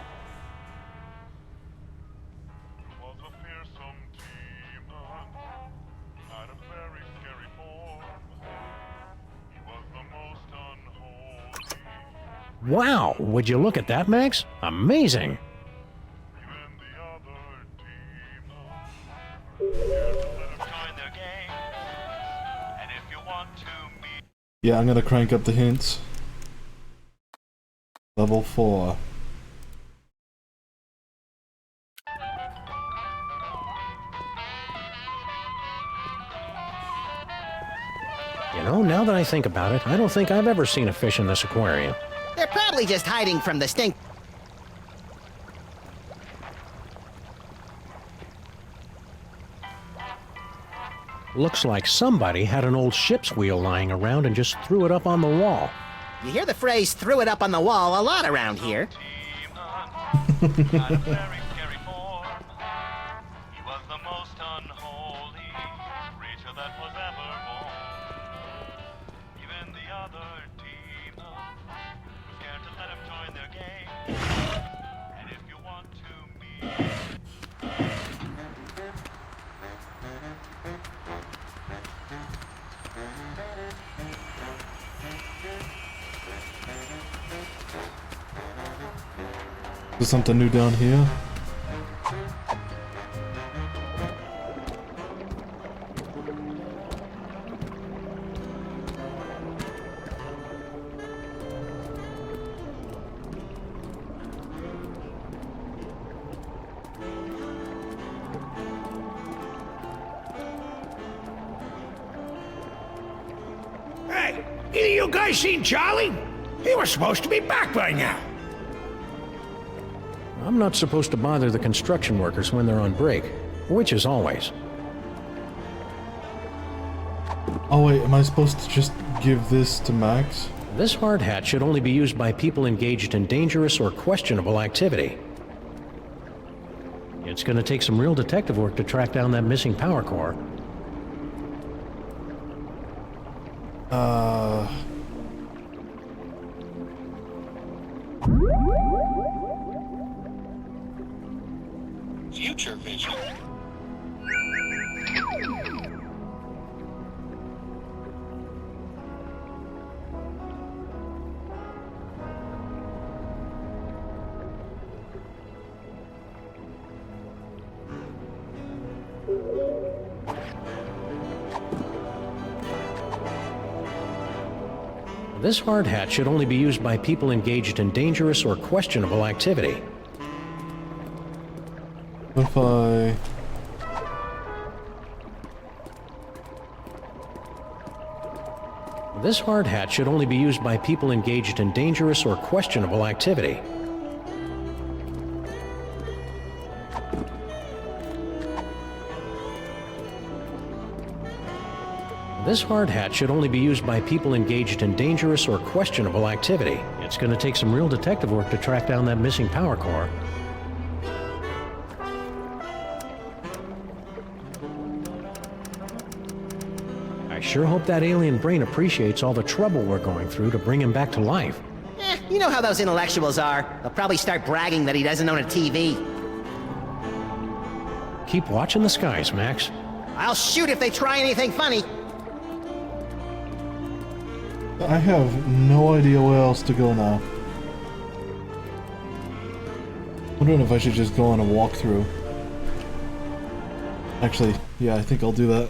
Wow, would you look at that, Max? Amazing! Yeah, I'm gonna crank up the hints. Level 4. You know, now that I think about it, I don't think I've ever seen a fish in this aquarium. They're probably just hiding from the stink. Looks like somebody had an old ship's wheel lying around and just threw it up on the wall. You hear the phrase "threw it up on the wall" a lot around here. There's something new down here. Hey, either you guys seen Charlie? He was supposed to be back by now. I'm not supposed to bother the construction workers when they're on break, which is always. Oh wait, am I supposed to just give this to Max? This hard hat should only be used by people engaged in dangerous or questionable activity. It's gonna take some real detective work to track down that missing power core. Future vision. This hard hat should only be used by people engaged in dangerous or questionable activity. What if I... This hard hat should only be used by people engaged in dangerous or questionable activity. This hard hat should only be used by people engaged in dangerous or questionable activity. It's going to take some real detective work to track down that missing power core. I sure hope that alien brain appreciates all the trouble we're going through to bring him back to life. You know how those intellectuals are. They'll probably start bragging that he doesn't own a TV. Keep watching the skies, Max. I'll shoot if they try anything funny. I have no idea where else to go now. Wondering if I should just go on a walkthrough. Actually, yeah, I think I'll do that.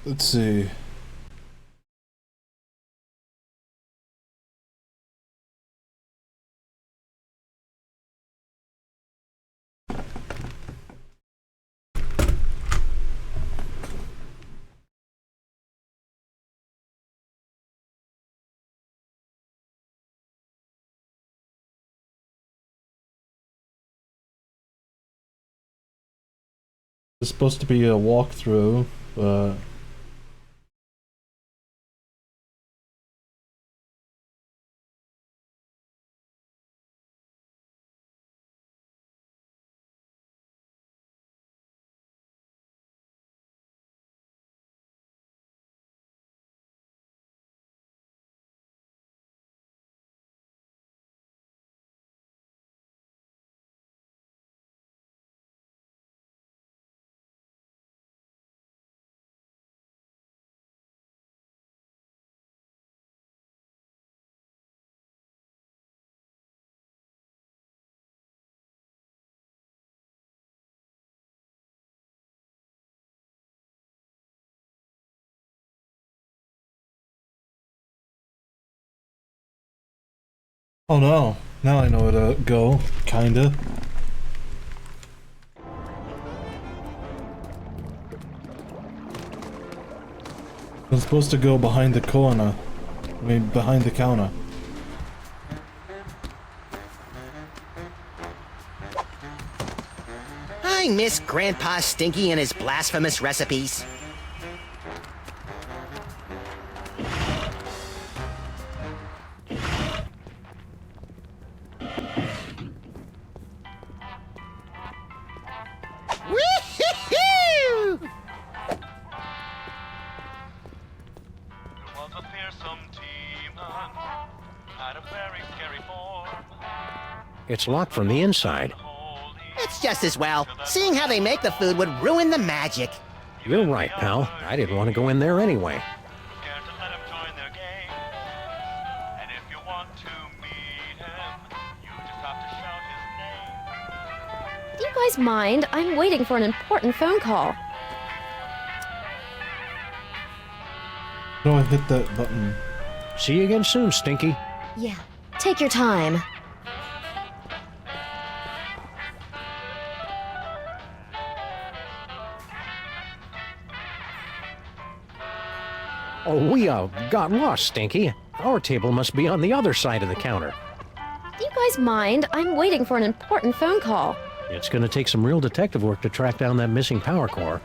Let's see. It's supposed to be a walkthrough, but oh no, now I know where to go, kinda. I'm supposed to go behind the corner. I mean, behind the counter. I miss Grandpa Stinky and his blasphemous recipes. Woo-hoo-hoo! It's locked from the inside. It's just as well. Seeing how they make the food would ruin the magic. You're right, pal. I didn't want to go in there anyway. Do you guys mind? I'm waiting for an important phone call. No, I hit that button. See you again soon, Stinky. Yeah, take your time. Oh, we got lost, Stinky. Our table must be on the other side of the counter. Do you guys mind? I'm waiting for an important phone call. It's gonna take some real detective work to track down that missing power core.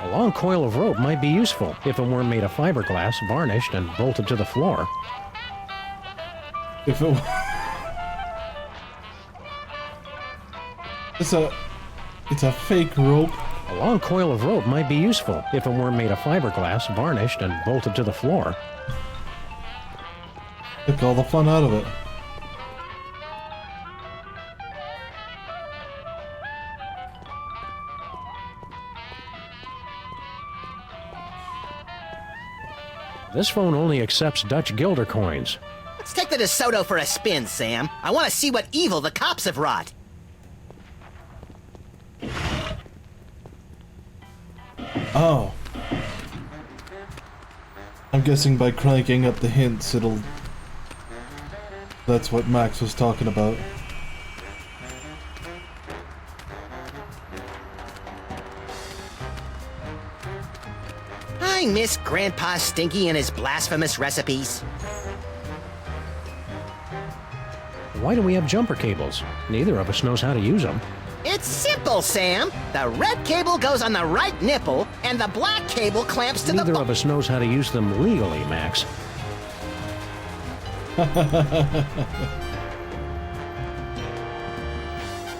A long coil of rope might be useful if it weren't made of fiberglass, varnished, and bolted to the floor. If it It's a fake rope. A long coil of rope might be useful if it weren't made of fiberglass, varnished, and bolted to the floor. Took all the fun out of it. This phone only accepts Dutch guilder coins. Let's take the DeSoto for a spin, Sam. I want to see what evil the cops have wrought. Oh. I'm guessing by cranking up the hints, it'll... That's what Max was talking about. I miss Grandpa Stinky and his blasphemous recipes. Why do we have jumper cables? Neither of us knows how to use them. It's simple, Sam. The red cable goes on the right nipple, and the black cable clamps to Neither of us knows how to use them legally, Max.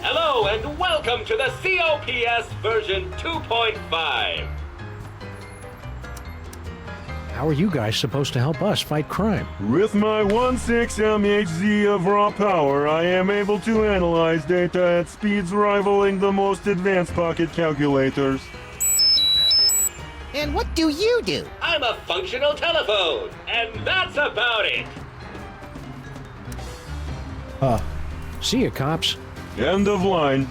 Hello and welcome to the COPS version 2.5. How are you guys supposed to help us fight crime? With my 1.6 MHz of raw power, I am able to analyze data at speeds rivaling the most advanced pocket calculators. And what do you do? I'm a functional telephone, and that's about it. Huh. See you, cops. End of line.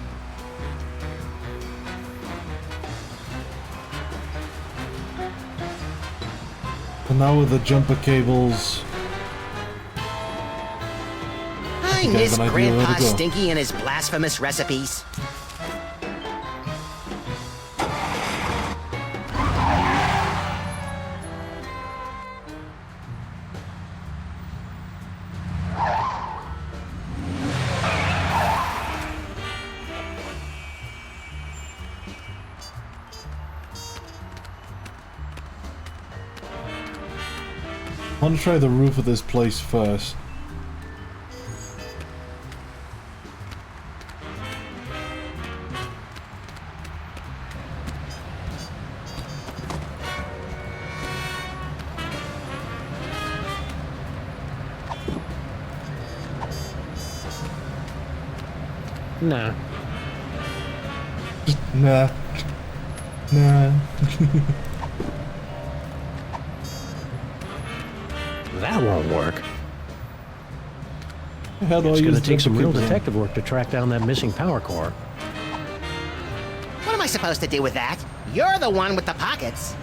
now with the jumper cables. I think I miss have an idea where to Grandpa go. Stinky and his blasphemous recipes. I want to try the roof of this place first. Nah. Nah. Nah. That won't work. How do I It's going use to take some real jumper cable? detective work to track down that missing power core. What am I supposed to do with that? You're the one with the pockets.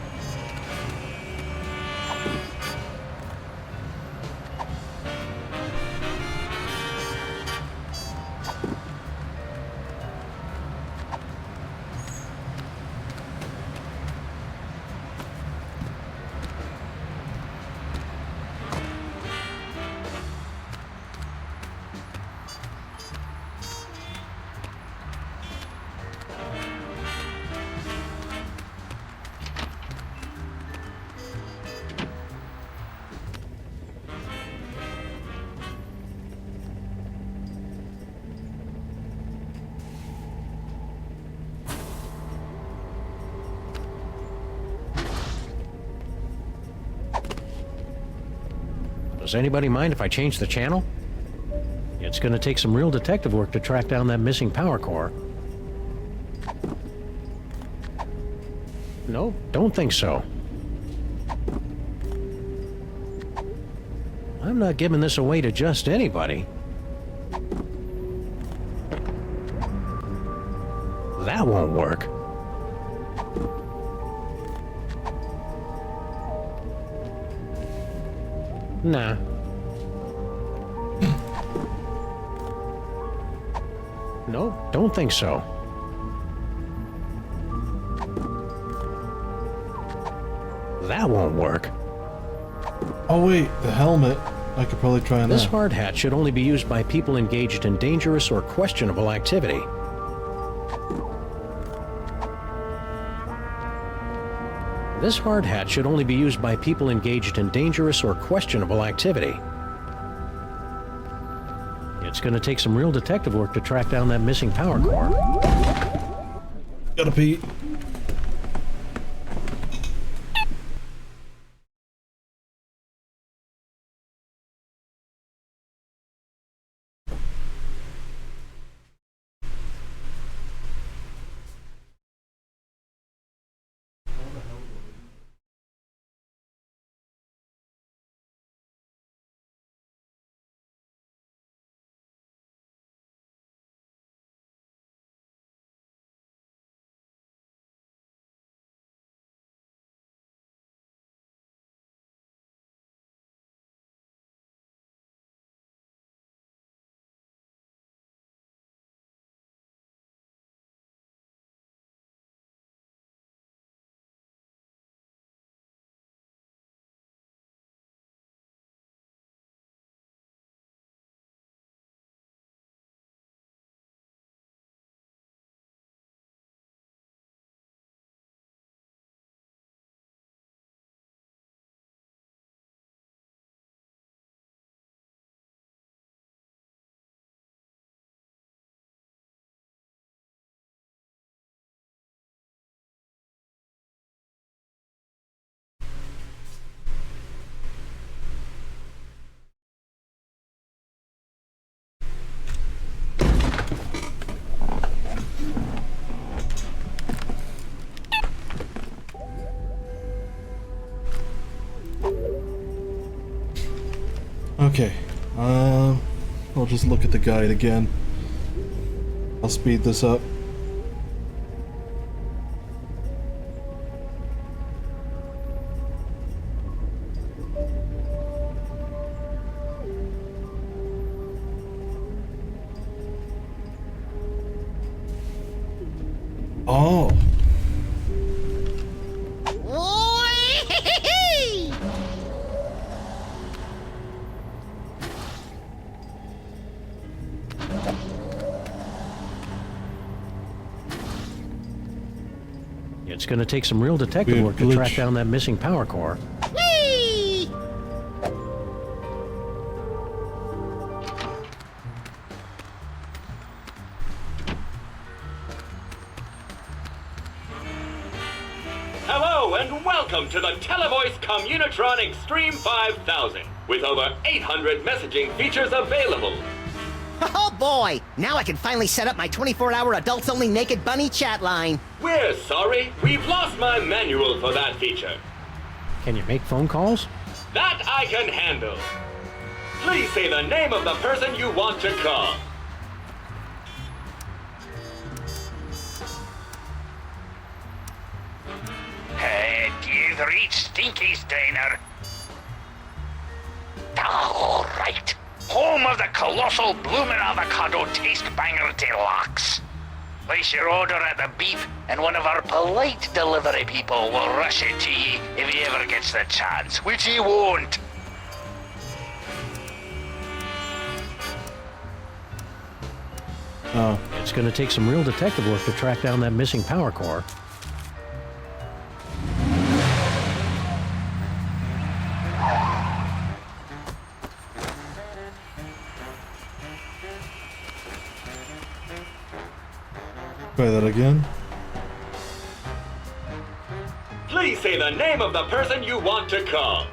Does anybody mind if I change the channel? It's going to take some real detective work to track down that missing power core. No, don't think so. I'm not giving this away to just anybody. That won't work. Nah. No, don't think so. That won't work. Oh wait, the helmet. I could probably try on This that. hard hat should only be used by people engaged in dangerous or questionable activity. This hard hat should only be used by people engaged in dangerous or questionable activity. It's going to take some real detective work to track down that missing power core. Gotta pee. Okay, I'll just look at the guide again. I'll speed this up. Oh. Whee! It's going to take some real detective Weird work to glitch. track down that missing power core. Whee! Hello and welcome to the Televoice Communitron Extreme 5000, with over 800 messaging features available. Oh boy! Now I can finally set up my 24-hour adults-only naked bunny chat line. We're sorry, we've lost my manual for that feature. Can you make phone calls? That I can handle. Please say the name of the person you want to call. You've reached Stinky's Diner. All right. Home of the colossal bloomin' avocado taste banger deluxe. Place your order at the beep, and one of our polite delivery people will rush it to ye if he ever gets the chance, which he won't. Oh. It's going to take some real detective work to track down that missing power core. Try that again. Please say the name of the person you want to call.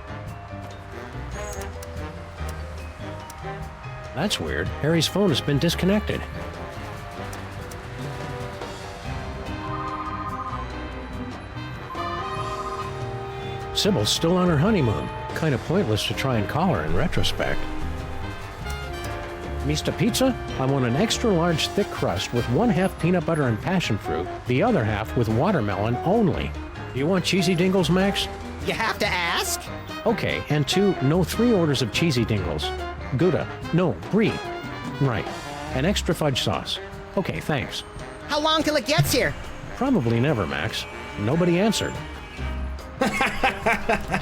That's weird. Harry's phone has been disconnected. Sybil's still on her honeymoon. Kind of pointless to try and call her in retrospect. Mr. Pizza, I want an extra large thick crust with 1/2 peanut butter and passion fruit, the other half with watermelon only. Do you want cheesy dingles, Max? You have to ask? Okay, and 3 orders of cheesy dingles. Gouda. No, brie. Right. An extra fudge sauce. Okay, thanks. How long till it gets here? Probably never, Max. Nobody answered.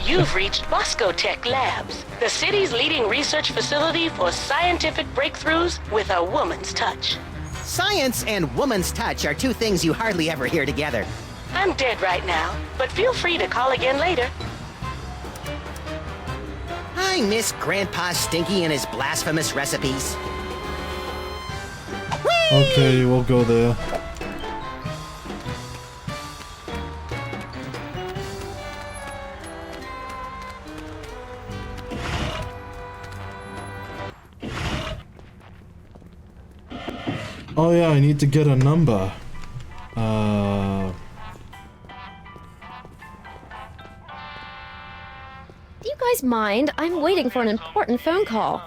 You've reached Bosco Tech Labs, the city's leading research facility for scientific breakthroughs with a woman's touch. Science and woman's touch are two things you hardly ever hear together. I'm dead right now, but feel free to call again later. I miss Grandpa Stinky and his blasphemous recipes. Okay, we'll go there. Oh yeah, I need to get a number. Do you guys mind? I'm waiting for an important phone call.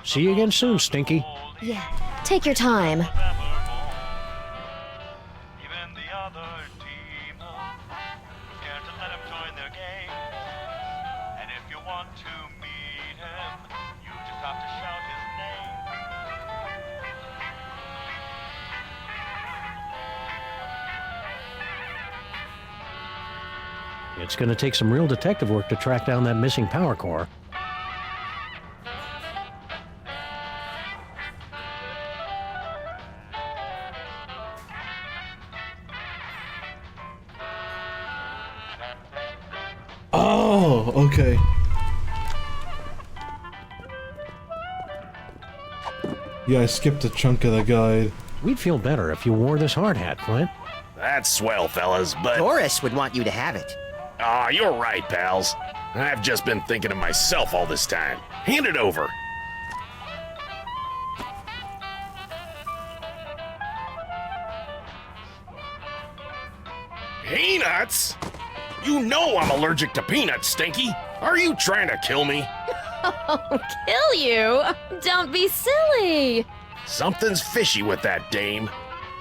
See you again soon, Stinky. Yeah, take your time. It's going to take some real detective work to track down that missing power core. Oh, okay. Yeah, I skipped a chunk of the guide. We'd feel better if you wore this hard hat, Clint. That's swell, fellas, but... Doris would want you to have it. Aw, you're right, pals. I've just been thinking of myself all this time. Hand it over. Peanuts? You know I'm allergic to peanuts, Stinky. Are you trying to kill me? Oh, kill you? Don't be silly. Something's fishy with that dame.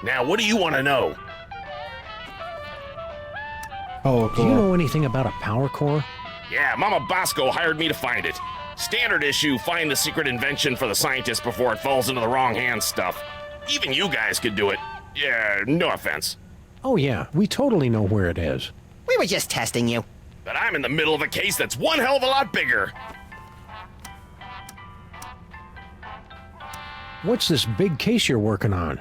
Now, what do you want to know? Oh, Do you know anything about a power core? Yeah, Mama Bosco hired me to find it. Standard issue, find the secret invention for the scientist before it falls into the wrong hands stuff. Even you guys could do it. Yeah, no offense. Oh yeah, we totally know where it is. We were just testing you. But I'm in the middle of a case that's one hell of a lot bigger. What's this big case you're working on?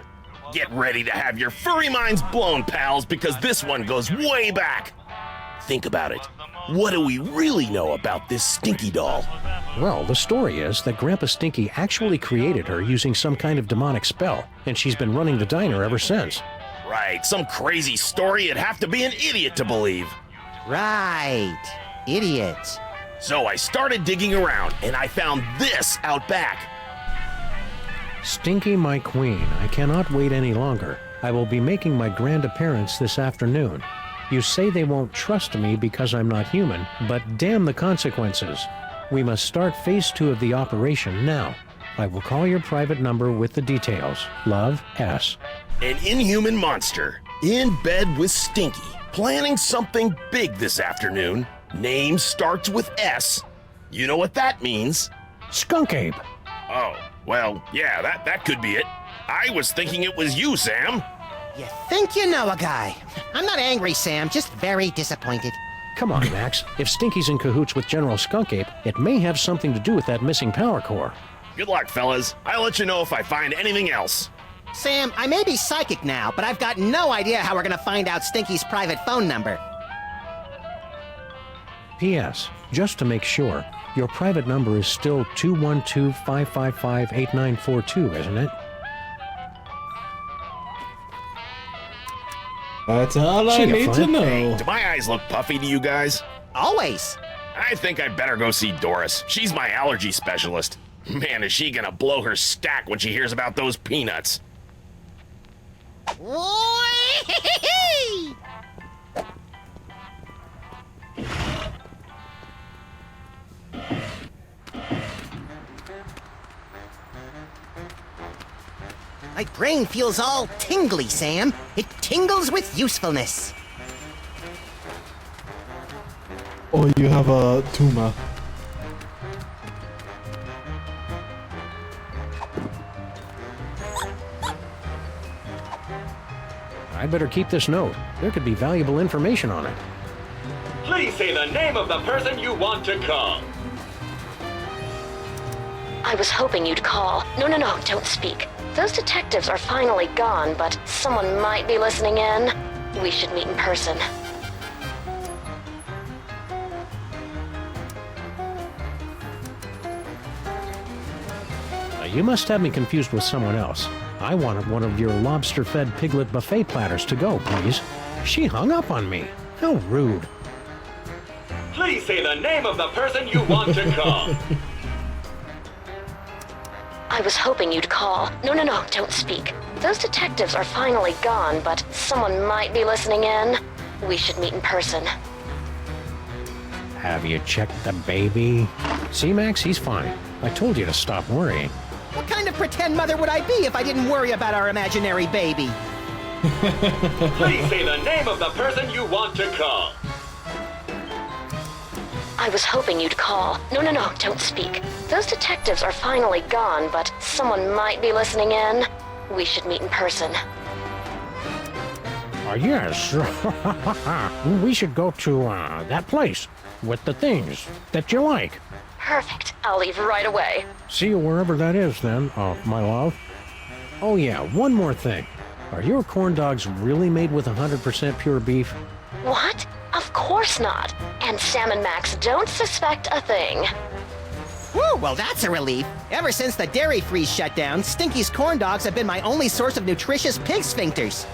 Get ready to have your furry minds blown, pals, because this one goes way back. Think about it. What do we really know about this Stinky doll? Well, the story is that Grandpa Stinky actually created her using some kind of demonic spell, and she's been running the diner ever since. Right, some crazy story you'd have to be an idiot to believe. Right. Idiot. So I started digging around, and I found this out back. Stinky, my queen, I cannot wait any longer. I will be making my grand appearance this afternoon. You say they won't trust me because I'm not human, but damn the consequences. We must start phase 2 of the operation now. I will call your private number with the details. Love, S. An inhuman monster, in bed with Stinky, planning something big this afternoon. Name starts with S. You know what that means? Skunk Ape. Oh, well, yeah, that could be it. I was thinking it was you, Sam. You think you know a guy. I'm not angry, Sam, just very disappointed. Come on, Max. If Stinky's in cahoots with General Skunk Ape, it may have something to do with that missing power core. Good luck, fellas. I'll let you know if I find anything else. Sam, I may be psychic now, but I've got no idea how we're gonna find out Stinky's private phone number. P.S. Just to make sure, your private number is still 212-555-8942, isn't it? That's all I need to know. Hey, do my eyes look puffy to you guys? Always. I think I'd better go see Doris. She's my allergy specialist. Man, is she gonna blow her stack when she hears about those peanuts. Whee! My brain feels all tingly, Sam. It tingles with usefulness. Oh, you have a tumor. I better keep this note. There could be valuable information on it. Please say the name of the person you want to call. I was hoping you'd call. No, don't speak. Those detectives are finally gone, but someone might be listening in. We should meet in person. You must have me confused with someone else. I wanted one of your lobster-fed piglet buffet platters to go, please. She hung up on me. How rude. Please say the name of the person you want to call. I was hoping you'd call. No, don't speak. Those detectives are finally gone, but someone might be listening in. We should meet in person. Have you checked the baby? See, Max, he's fine. I told you to stop worrying. What kind of pretend mother would I be if I didn't worry about our imaginary baby? Please say the name of the person you want to call. I was hoping you'd call. No, don't speak. Those detectives are finally gone, but someone might be listening in. We should meet in person. Yes. We should go to that place with the things that you like. Perfect. I'll leave right away. See you wherever that is, then, my love. Oh, yeah, one more thing. Are your corn dogs really made with 100% pure beef? What? Of course not. And Sam and Max don't suspect a thing. Whew, well, that's a relief. Ever since the dairy freeze shut down, Stinky's corn dogs have been my only source of nutritious pig sphincters.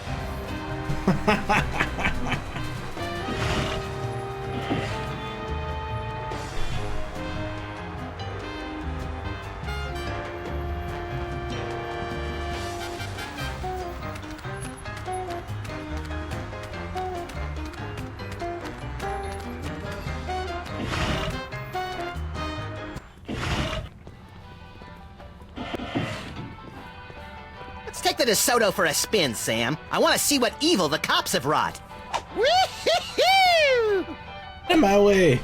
Let's take the DeSoto for a spin, Sam. I want to see what evil the cops have wrought. Woo-hoo-hoo! In my way.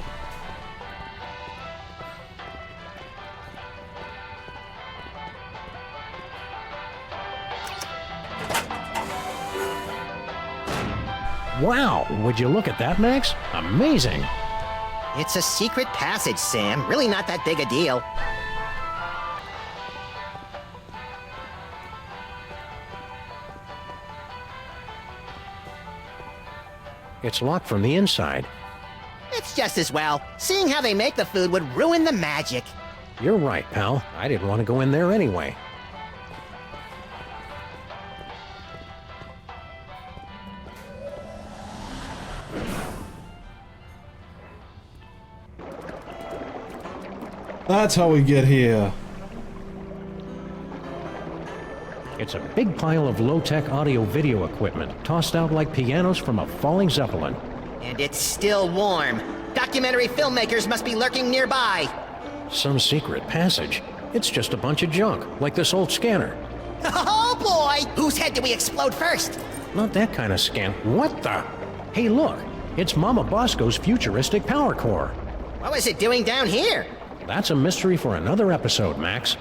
Wow, would you look at that, Max? Amazing. It's a secret passage, Sam. Really not that big a deal. It's locked from the inside. It's just as well. Seeing how they make the food would ruin the magic. You're right, pal. I didn't want to go in there anyway. That's how we get here. It's a big pile of low-tech audio-video equipment, tossed out like pianos from a falling Zeppelin. And it's still warm. Documentary filmmakers must be lurking nearby. Some secret passage. It's just a bunch of junk, like this old scanner. Oh boy! Whose head did we explode first? Not that kind of scan. What the? Hey, look. It's Mama Bosco's futuristic power core. What was it doing down here? That's a mystery for another episode, Max.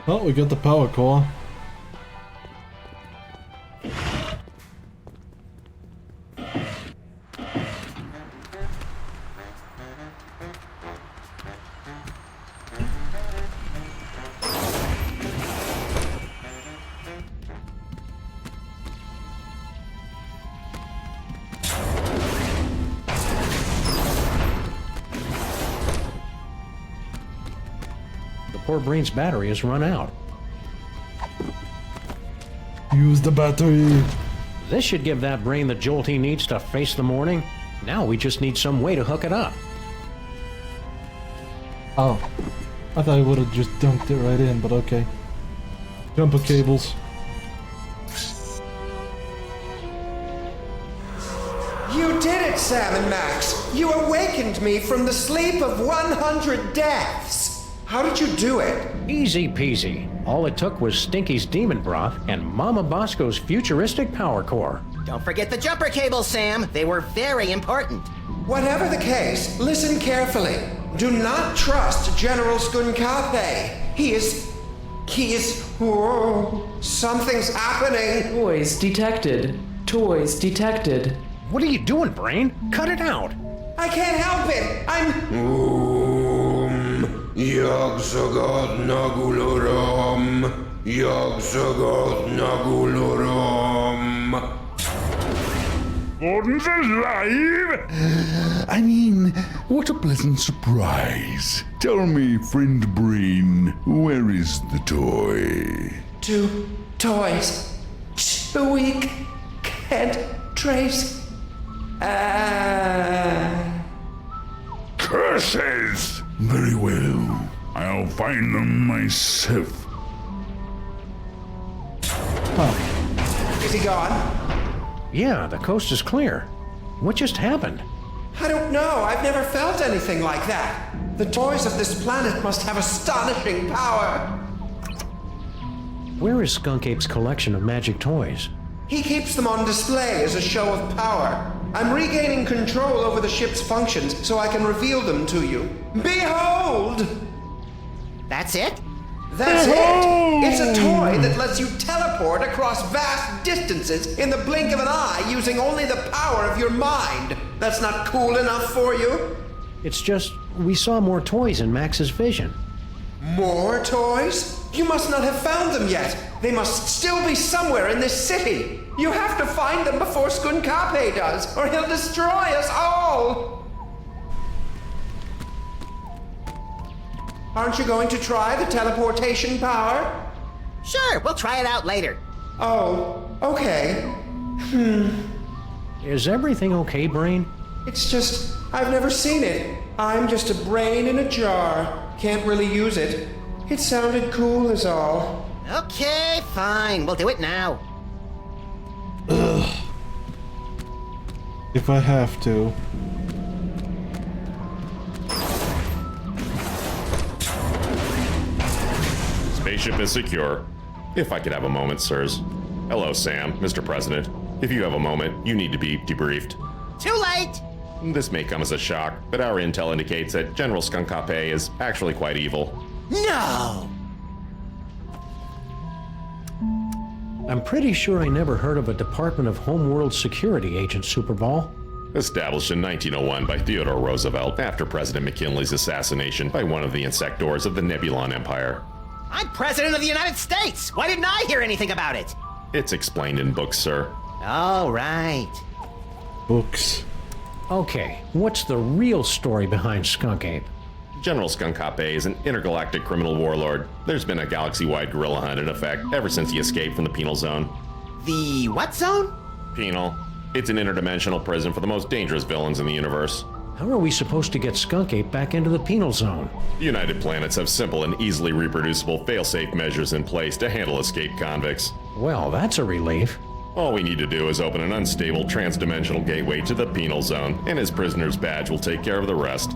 Oh, we got the power core. Poor Brain's battery has run out. Use the battery. This should give that brain the jolt he needs to face the morning. Now we just need some way to hook it up. Oh, I thought I would have just dunked it right in, but okay. Jumper cables. You did it, Sam and Max! You awakened me from the sleep of 100 deaths! How did you do it? Easy peasy. All it took was Stinky's demon broth and Mama Bosco's futuristic power core. Don't forget the jumper cables, Sam. They were very important. Whatever the case, listen carefully. Do not trust General Skunkape. He is... Whoa, something's happening. Toys detected. Toys detected. What are you doing, Brain? Cut it out. I can't help it. I'm... Yogsagot Nagulorum. Yogsagot Nagulorum. Gordon's alive? I mean, what a pleasant surprise. Tell me, friend Brain, where is the toy? 2 toys. 2 weak. Can't trace. Curses! Very well. I'll find them myself. Is he gone? Yeah, the coast is clear. What just happened? I don't know. I've never felt anything like that. The toys of this planet must have astonishing power. Where is Skunk Ape's collection of magic toys? He keeps them on display as a show of power. I'm regaining control over the ship's functions so I can reveal them to you. Behold! That's it? That's it! It's a toy that lets you teleport across vast distances in the blink of an eye using only the power of your mind. That's not cool enough for you? It's just, we saw more toys in Max's vision. More toys? You must not have found them yet. They must still be somewhere in this city. You have to find them before Skunkape does, or he'll destroy us all! Aren't you going to try the teleportation power? Sure, we'll try it out later. Oh, okay. Is everything okay, Brain? It's just, I've never seen it. I'm just a brain in a jar. Can't really use it. It sounded cool is all. Okay, fine. We'll do it now. Ugh. If I have to. Spaceship is secure. If I could have a moment, sirs. Hello, Sam, Mr. President. If you have a moment, you need to be debriefed. Too late! This may come as a shock, but our intel indicates that General Skunkape is actually quite evil. No! I'm pretty sure I never heard of a Department of Homeworld Security, Agent Superball. Established in 1901 by Theodore Roosevelt after President McKinley's assassination by one of the insectors of the Nebulon Empire. I'm President of the United States! Why didn't I hear anything about it? It's explained in books, sir. Oh, right. Books. Okay, what's the real story behind Skunk Ape? General Skunkape is an intergalactic criminal warlord. There's been a galaxy-wide gorilla hunt in effect ever since he escaped from the Penal Zone. The what zone? Penal. It's an interdimensional prison for the most dangerous villains in the universe. How are we supposed to get Skunk Ape back into the Penal Zone? The United Planets have simple and easily reproducible fail-safe measures in place to handle escaped convicts. Well, that's a relief. All we need to do is open an unstable trans-dimensional gateway to the Penal Zone, and his prisoner's badge will take care of the rest.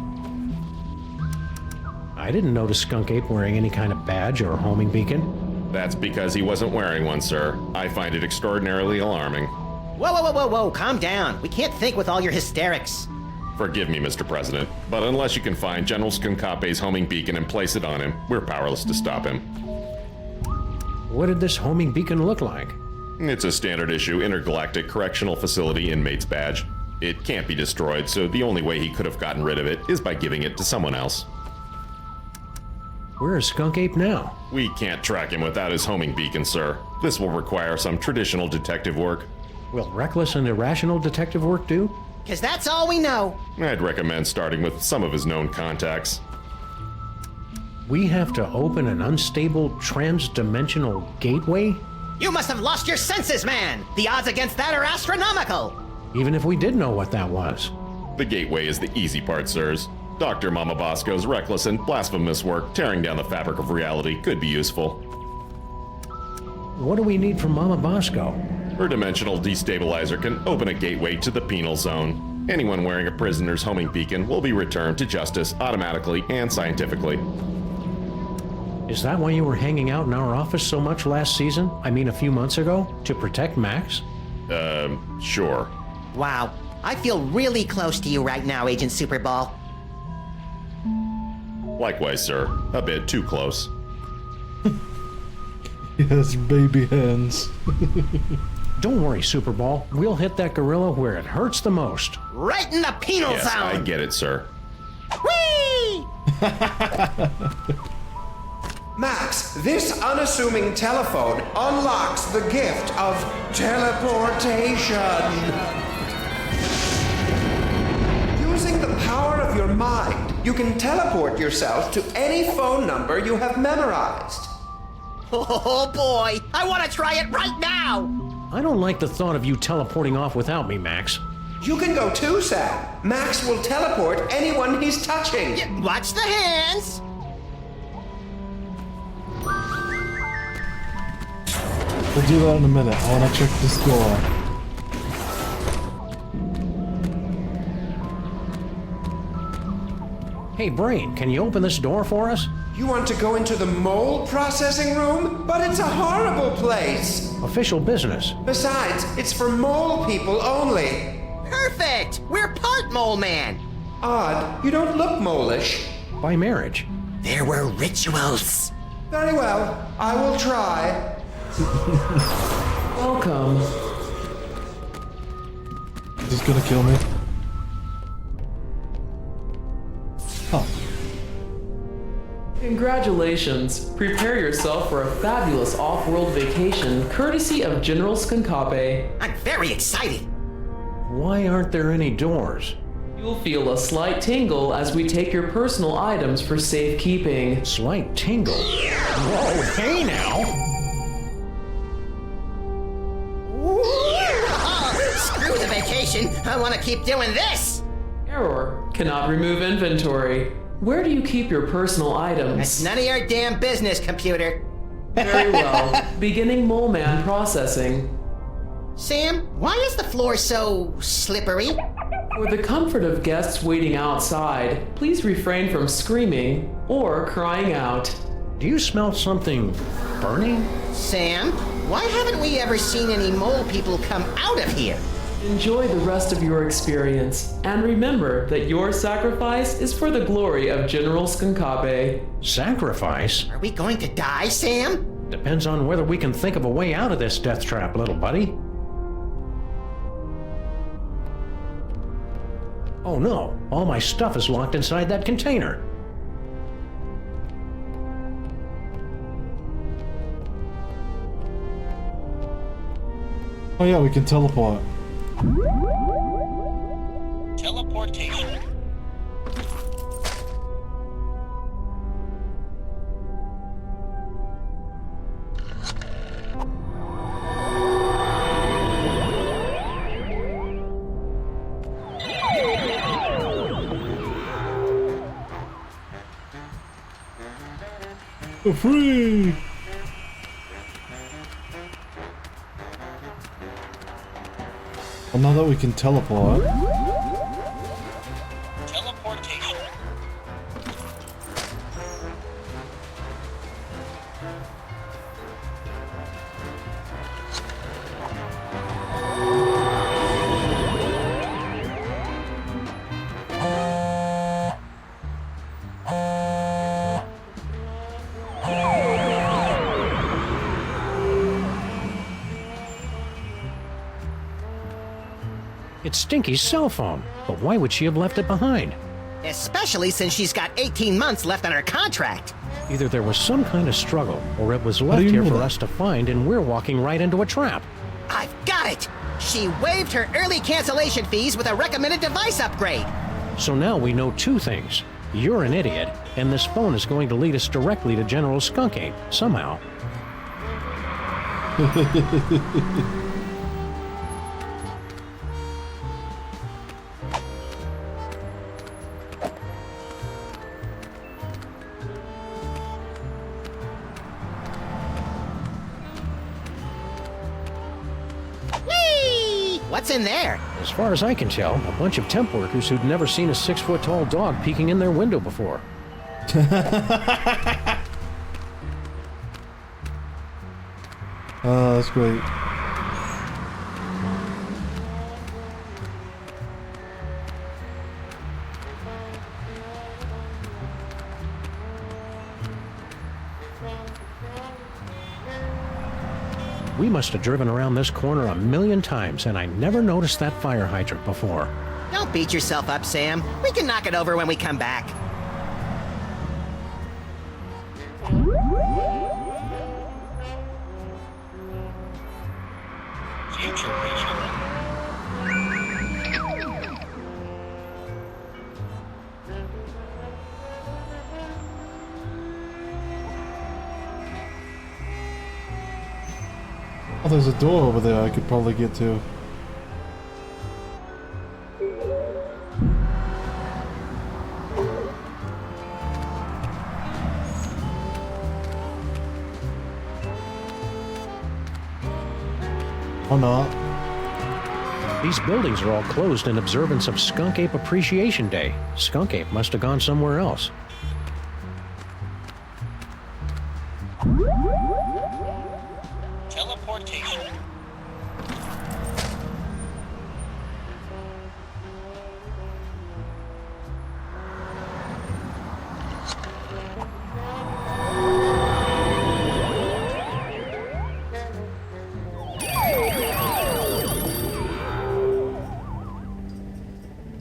I didn't notice Skunk Ape wearing any kind of badge or homing beacon. That's because he wasn't wearing one, sir. I find it extraordinarily alarming. Whoa, calm down. We can't think with all your hysterics. Forgive me, Mr. President, but unless you can find General Skunkape's homing beacon and place it on him, we're powerless to stop him. What did this homing beacon look like? It's a standard issue intergalactic correctional facility inmate's badge. It can't be destroyed, so the only way he could have gotten rid of it is by giving it to someone else. Where is Skunk Ape now? We can't track him without his homing beacon, sir. This will require some traditional detective work. Will reckless and irrational detective work do? 'Cause that's all we know. I'd recommend starting with some of his known contacts. We have to open an unstable trans-dimensional gateway? You must have lost your senses, man! The odds against that are astronomical! Even if we did know what that was. The gateway is the easy part, sirs. Dr. Mama Bosco's reckless and blasphemous work tearing down the fabric of reality could be useful. What do we need from Mama Bosco? Her dimensional destabilizer can open a gateway to the Penal Zone. Anyone wearing a prisoner's homing beacon will be returned to justice automatically and scientifically. Is that why you were hanging out in our office so much last season? I mean, a few months ago? To protect Max? Sure. Wow, I feel really close to you right now, Agent Superball. Likewise, sir. A bit too close. Yes, baby hands. Don't worry, Superball. We'll hit that gorilla where it hurts the most. Right in the penal Yes, zone! I get it, sir. Whee! Max, this unassuming telephone unlocks the gift of teleportation. Using the power of your mind, you can teleport yourself to any phone number you have memorized. Oh boy, I want to try it right now! I don't like the thought of you teleporting off without me, Max. You can go too, Sam. Max will teleport anyone he's touching. Watch the hands! We'll do that in a minute. I want to check this door. Hey, Brain, can you open this door for us? You want to go into the mole processing room? But it's a horrible place. Official business. Besides, it's for mole people only. Perfect! We're part mole man! Odd, you don't look mole-ish. By marriage. There were rituals. Very well, I will try. Welcome. Is this gonna kill me? Huh. Congratulations. Prepare yourself for a fabulous off-world vacation courtesy of General Skunkape. I'm very excited. Why aren't there any doors? You'll feel a slight tingle as we take your personal items for safekeeping. Slight tingle? Whoa, hey now! Screw the vacation. I want to keep doing this. Error. Cannot remove inventory. Where do you keep your personal items? That's none of your damn business, computer. Very well. Beginning Mole Man processing. Sam, why is the floor so slippery? For the comfort of guests waiting outside, please refrain from screaming or crying out. Do you smell something burning? Sam, Why haven't we ever seen any mole people come out of here? Enjoy the rest of your experience, and remember that your sacrifice is for the glory of General Skunkabe. Sacrifice? Are we going to die, Sam? Depends on whether we can think of a way out of this death trap, little buddy. Oh no, all my stuff is locked inside that container. Oh yeah, we can teleport. Teleportation. For free! Well, now that we can teleport. Teleportation. It's Stinky's cell phone, but why would she have left it behind? Especially since she's got 18 months left on her contract. Either there was some kind of struggle, or it was left here for us to find, and we're walking right into a trap. I've got it! She waived her early cancellation fees with a recommended device upgrade. So now we know two things. You're an idiot, and this phone is going to lead us directly to General Skunkape, somehow. What's in there? As far as I can tell, a bunch of temp workers who'd never seen a 6-foot-tall dog peeking in their window before. Oh, that's great. We must have driven around this corner 1,000,000 times, and I never noticed that fire hydrant before. Don't beat yourself up, Sam. We can knock it over when we come back. Future vision. Oh, there's a door over there I could probably get to. Or not. These buildings are all closed in observance of Skunkape Appreciation Day. Skunkape must have gone somewhere else. Teleportation.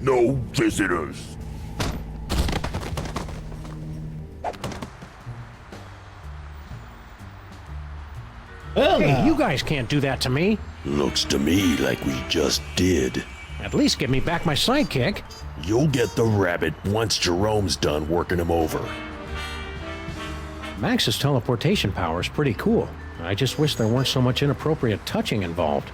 No visitors. Hey, you guys can't do that to me. Looks to me like we just did. At least give me back my sidekick. You'll get the rabbit once Jerome's done working him over. Max's teleportation power is pretty cool. I just wish there weren't so much inappropriate touching involved.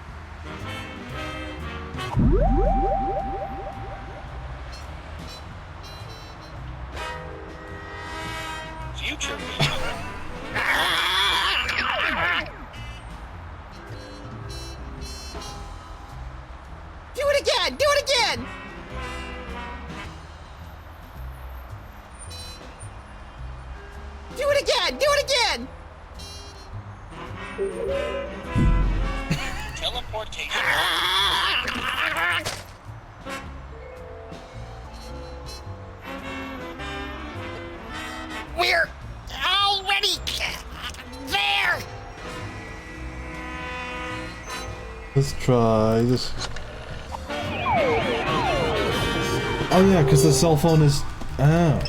Future vision. Do it again! Do it again! Do it again! Do it again! Teleportation. We're already there! Let's try this. Oh yeah, because the cell phone is... Oh.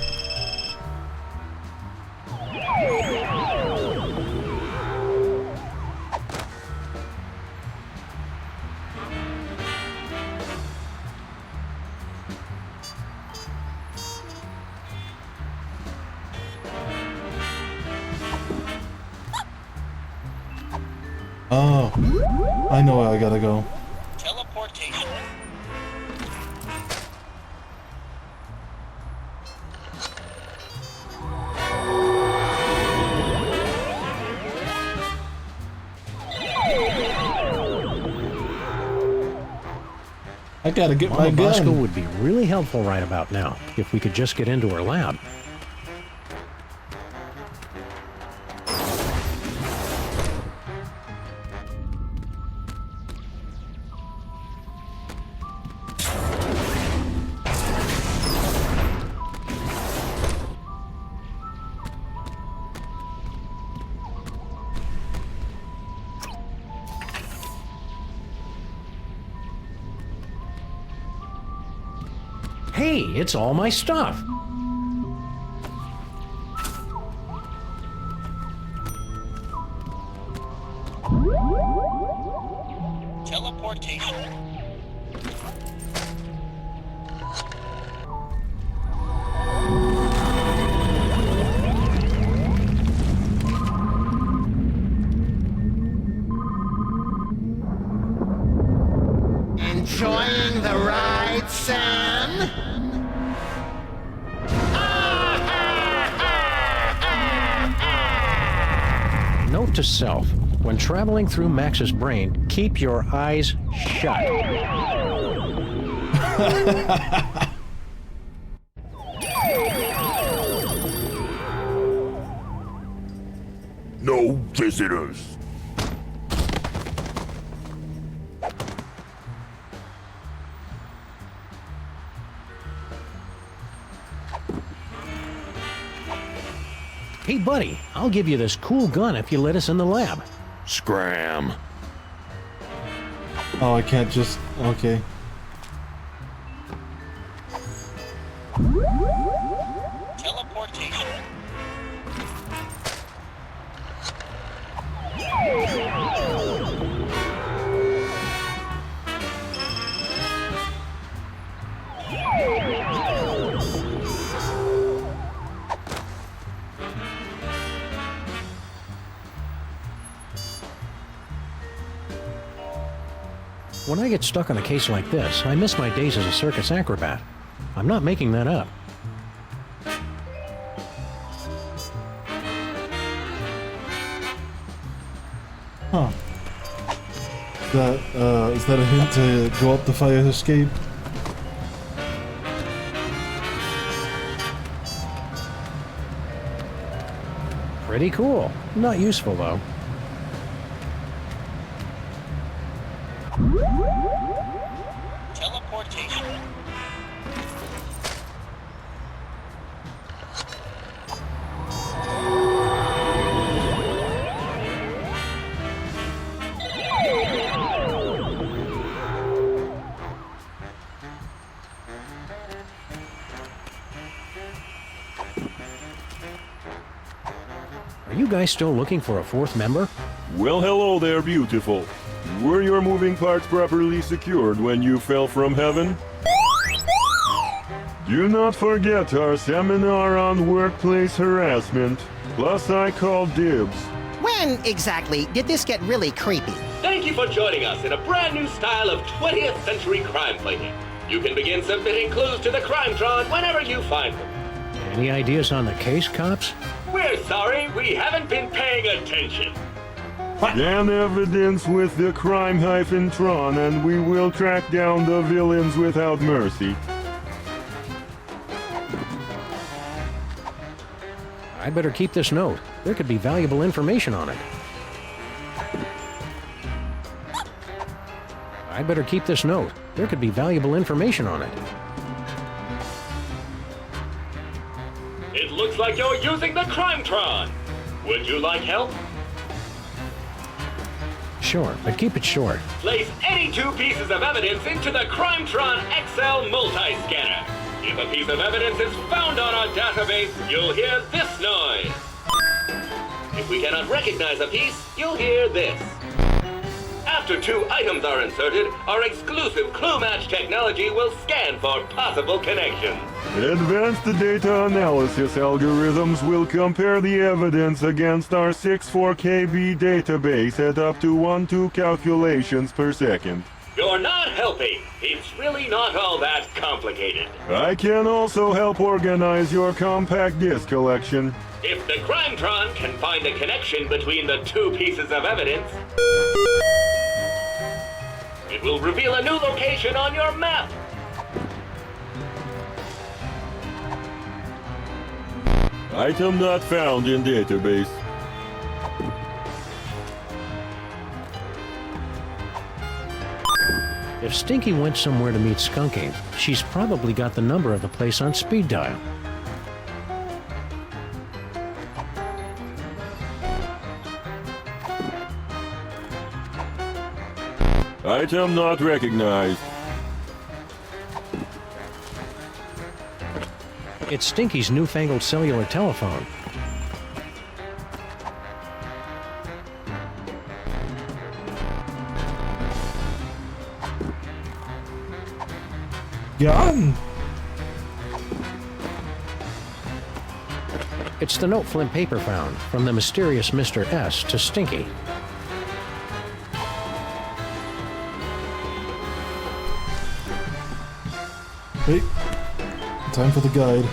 Oh, I know where I gotta go. Teleportation. I gotta get my Mama Bosco gun. would be really helpful right about now, if we could just get into her lab. Hey, it's all my stuff. Teleportation. Enjoying the ride, Sam? Note to self, when traveling through Max's brain, keep your eyes shut. No visitors. Hey, buddy, I'll give you this cool gun if you let us in the lab. Scram. Oh, I can't just... Okay. Teleportation. When I get stuck on a case like this, I miss my days as a circus acrobat. I'm not making that up. Huh. Is that a hint to go up the fire escape? Pretty cool. Not useful, though. Teleportation. Are you guys still looking for a fourth member? Well, hello there, beautiful. Were your moving parts properly secured when you fell from heaven? Do not forget our seminar on workplace harassment. Plus, I called dibs. When exactly did this get really creepy? Thank you for joining us in a brand new style of 20th century crime fighting. You can begin submitting clues to the Crimetron whenever you find them. Any ideas on the case, cops? We're sorry, we haven't been paying attention. Scan evidence with the crime-tron and we will track down the villains without mercy. I'd better keep this note. There could be valuable information on it. I'd better keep this note. There could be valuable information on it. It looks like you're using the Crimetron. Would you like help? Sure, but keep it short. Place any two pieces of evidence into the Crimetron XL multi-scanner. If a piece of evidence is found on our database, you'll hear this noise. If we cannot recognize a piece, you'll hear this. After two items are inserted, our exclusive clue match technology will scan for possible connections. Advanced data analysis algorithms will compare the evidence against our 64KB database at up to 1-2 calculations per second. You're not helping. It's really not all that complicated. I can also help organize your compact disc collection. If the Crimetron can find a connection between the two pieces of evidence, it will reveal a new location on your map. Item not found in database. If Stinky went somewhere to meet Skunky, she's probably got the number of the place on speed dial. Item not recognized. It's Stinky's newfangled cellular telephone. Gun! It's the note Flint Paper found from the mysterious Mr. S to Stinky. Wait. Time for the guide.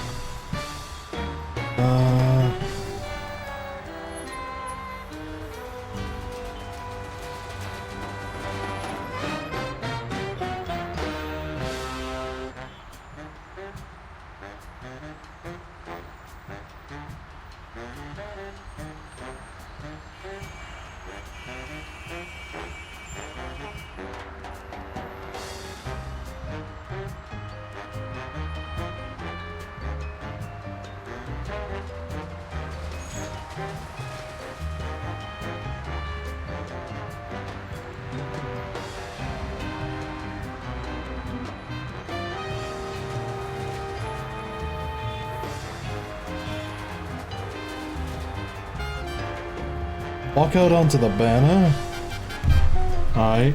Walk out onto the banner. Alright.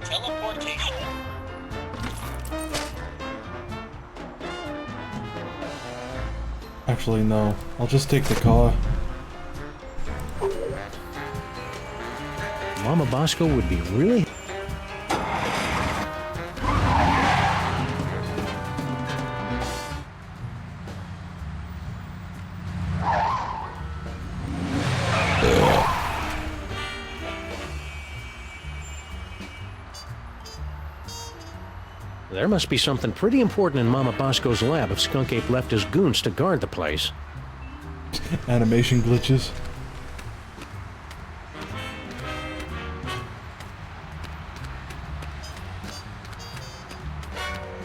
Teleportation. Actually, no. I'll just take the car. Mama Bosco would be really... There must be something pretty important in Mama Bosco's lab if Skunk Ape left his goons to guard the place. Animation glitches.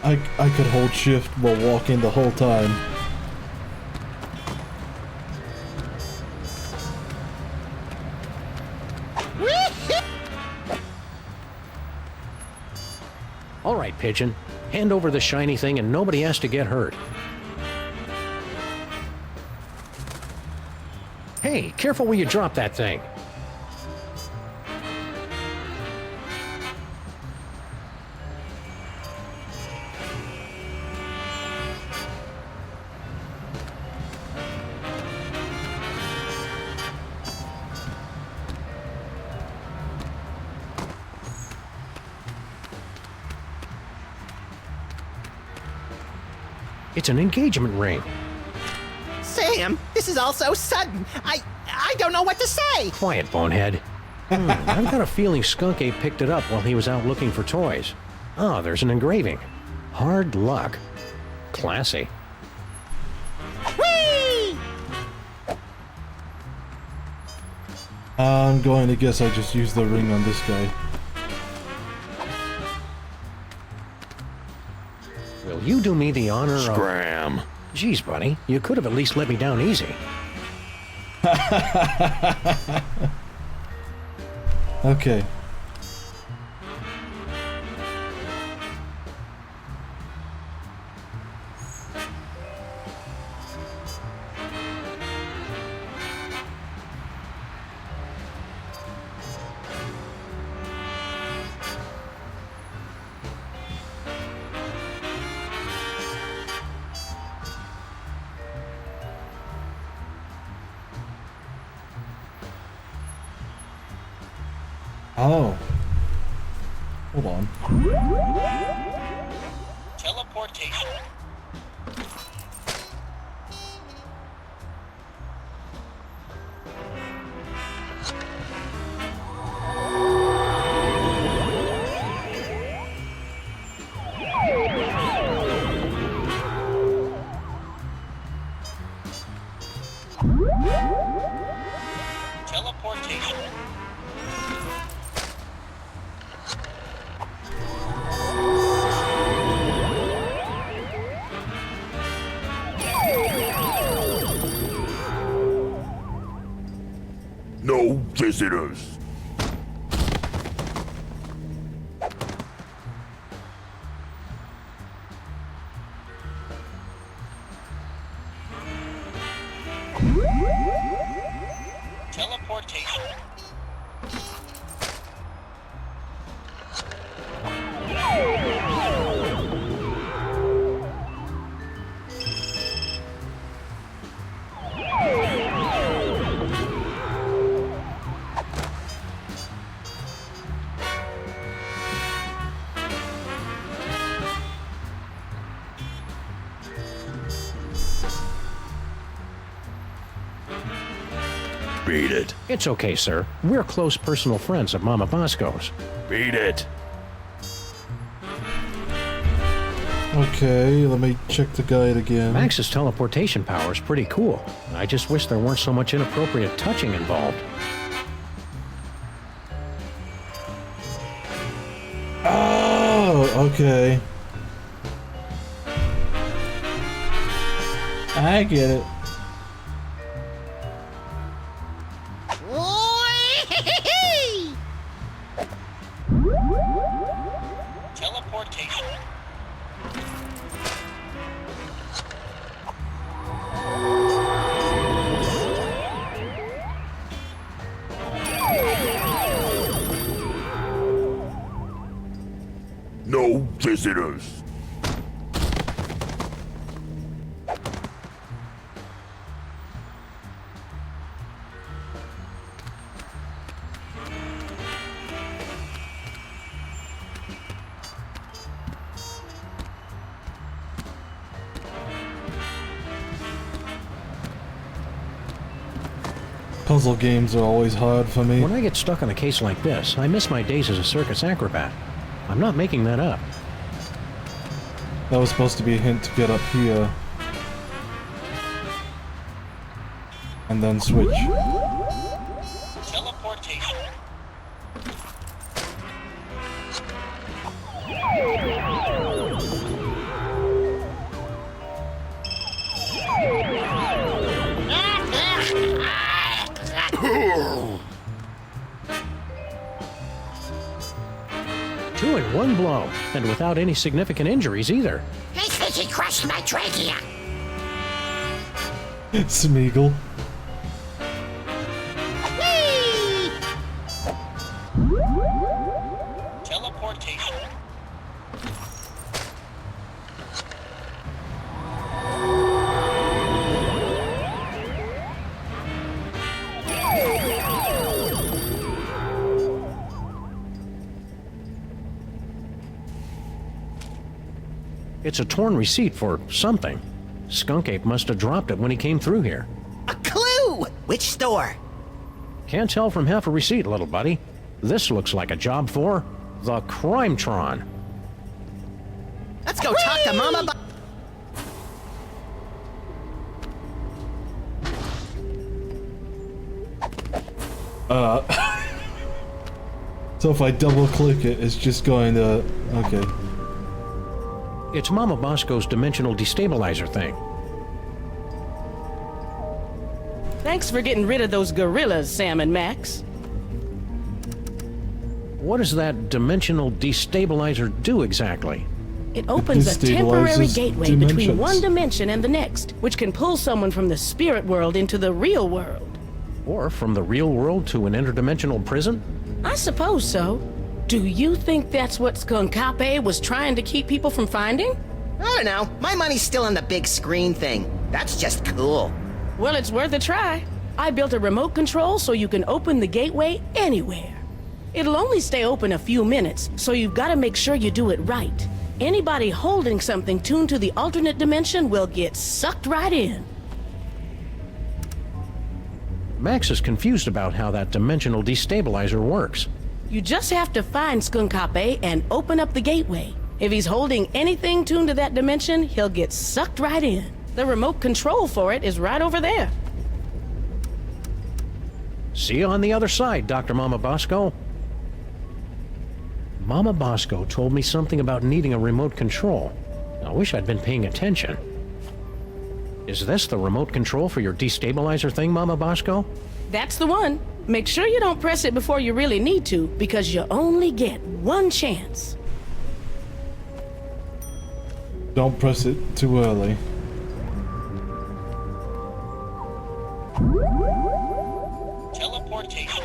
I could hold shift while walking the whole time. All right, Pigeon. Hand over the shiny thing and nobody has to get hurt. Hey, careful where you drop that thing. It's an engagement ring. Sam, this is all so sudden. I don't know what to say. Quiet, bonehead. I've got a feeling Skunk Ape picked it up while he was out looking for toys. Oh, there's an engraving. Hard luck. Classy. Whee! I'm going to guess I just used the ring on this guy. Will you do me the honor of... Scram. Geez, buddy, you could have at least let me down easy. Okay. Oh. Hold on. Teleportation. Teleportation. No visitors. Teleportation. Beat it. It's okay, sir. We're close personal friends of Mama Bosco's. Beat it. Okay, let me check the guide again. Max's teleportation power is pretty cool. I just wish there weren't so much inappropriate touching involved. Oh, okay. I get it. Teleportation. No visitors. Puzzle games are always hard for me. When I get stuck on a case like this, I miss my days as a circus acrobat. I'm not making that up. That was supposed to be a hint to get up here. And then switch. Teleportation. Two in one blow, and without any significant injuries either. I think he crushed my trachea. Smeagol. Teleportation. It's a torn receipt for something. Skunk Ape must have dropped it when he came through here. A clue! Which store? Can't tell from half a receipt, little buddy. This looks like a job for the Crimetron. Let's go talk to Mama So if I double click it, it's just going to... Okay. It's Mama Bosco's dimensional destabilizer thing. Thanks for getting rid of those gorillas, Sam and Max. What does that dimensional destabilizer do exactly? It opens a temporary gateway between dimensions. one dimension and the next, which can pull someone from the spirit world into the real world. Or from the real world to an interdimensional prison? I suppose so. Do you think that's what Skunkape was trying to keep people from finding? I don't know. My money's still on the big screen thing. That's just cool. Well, it's worth a try. I built a remote control so you can open the gateway anywhere. It'll only stay open a few minutes, so you've got to make sure you do it right. Anybody holding something tuned to the alternate dimension will get sucked right in. Max is confused about how that dimensional destabilizer works. You just have to find Skunkape and open up the gateway. If he's holding anything tuned to that dimension, he'll get sucked right in. The remote control for it is right over there. See you on the other side, Dr. Mama Bosco. Mama Bosco told me something about needing a remote control. I wish I'd been paying attention. Is this the remote control for your destabilizer thing, Mama Bosco? That's the one. Make sure you don't press it before you really need to, because you only get one chance. Don't press it too early. Teleportation.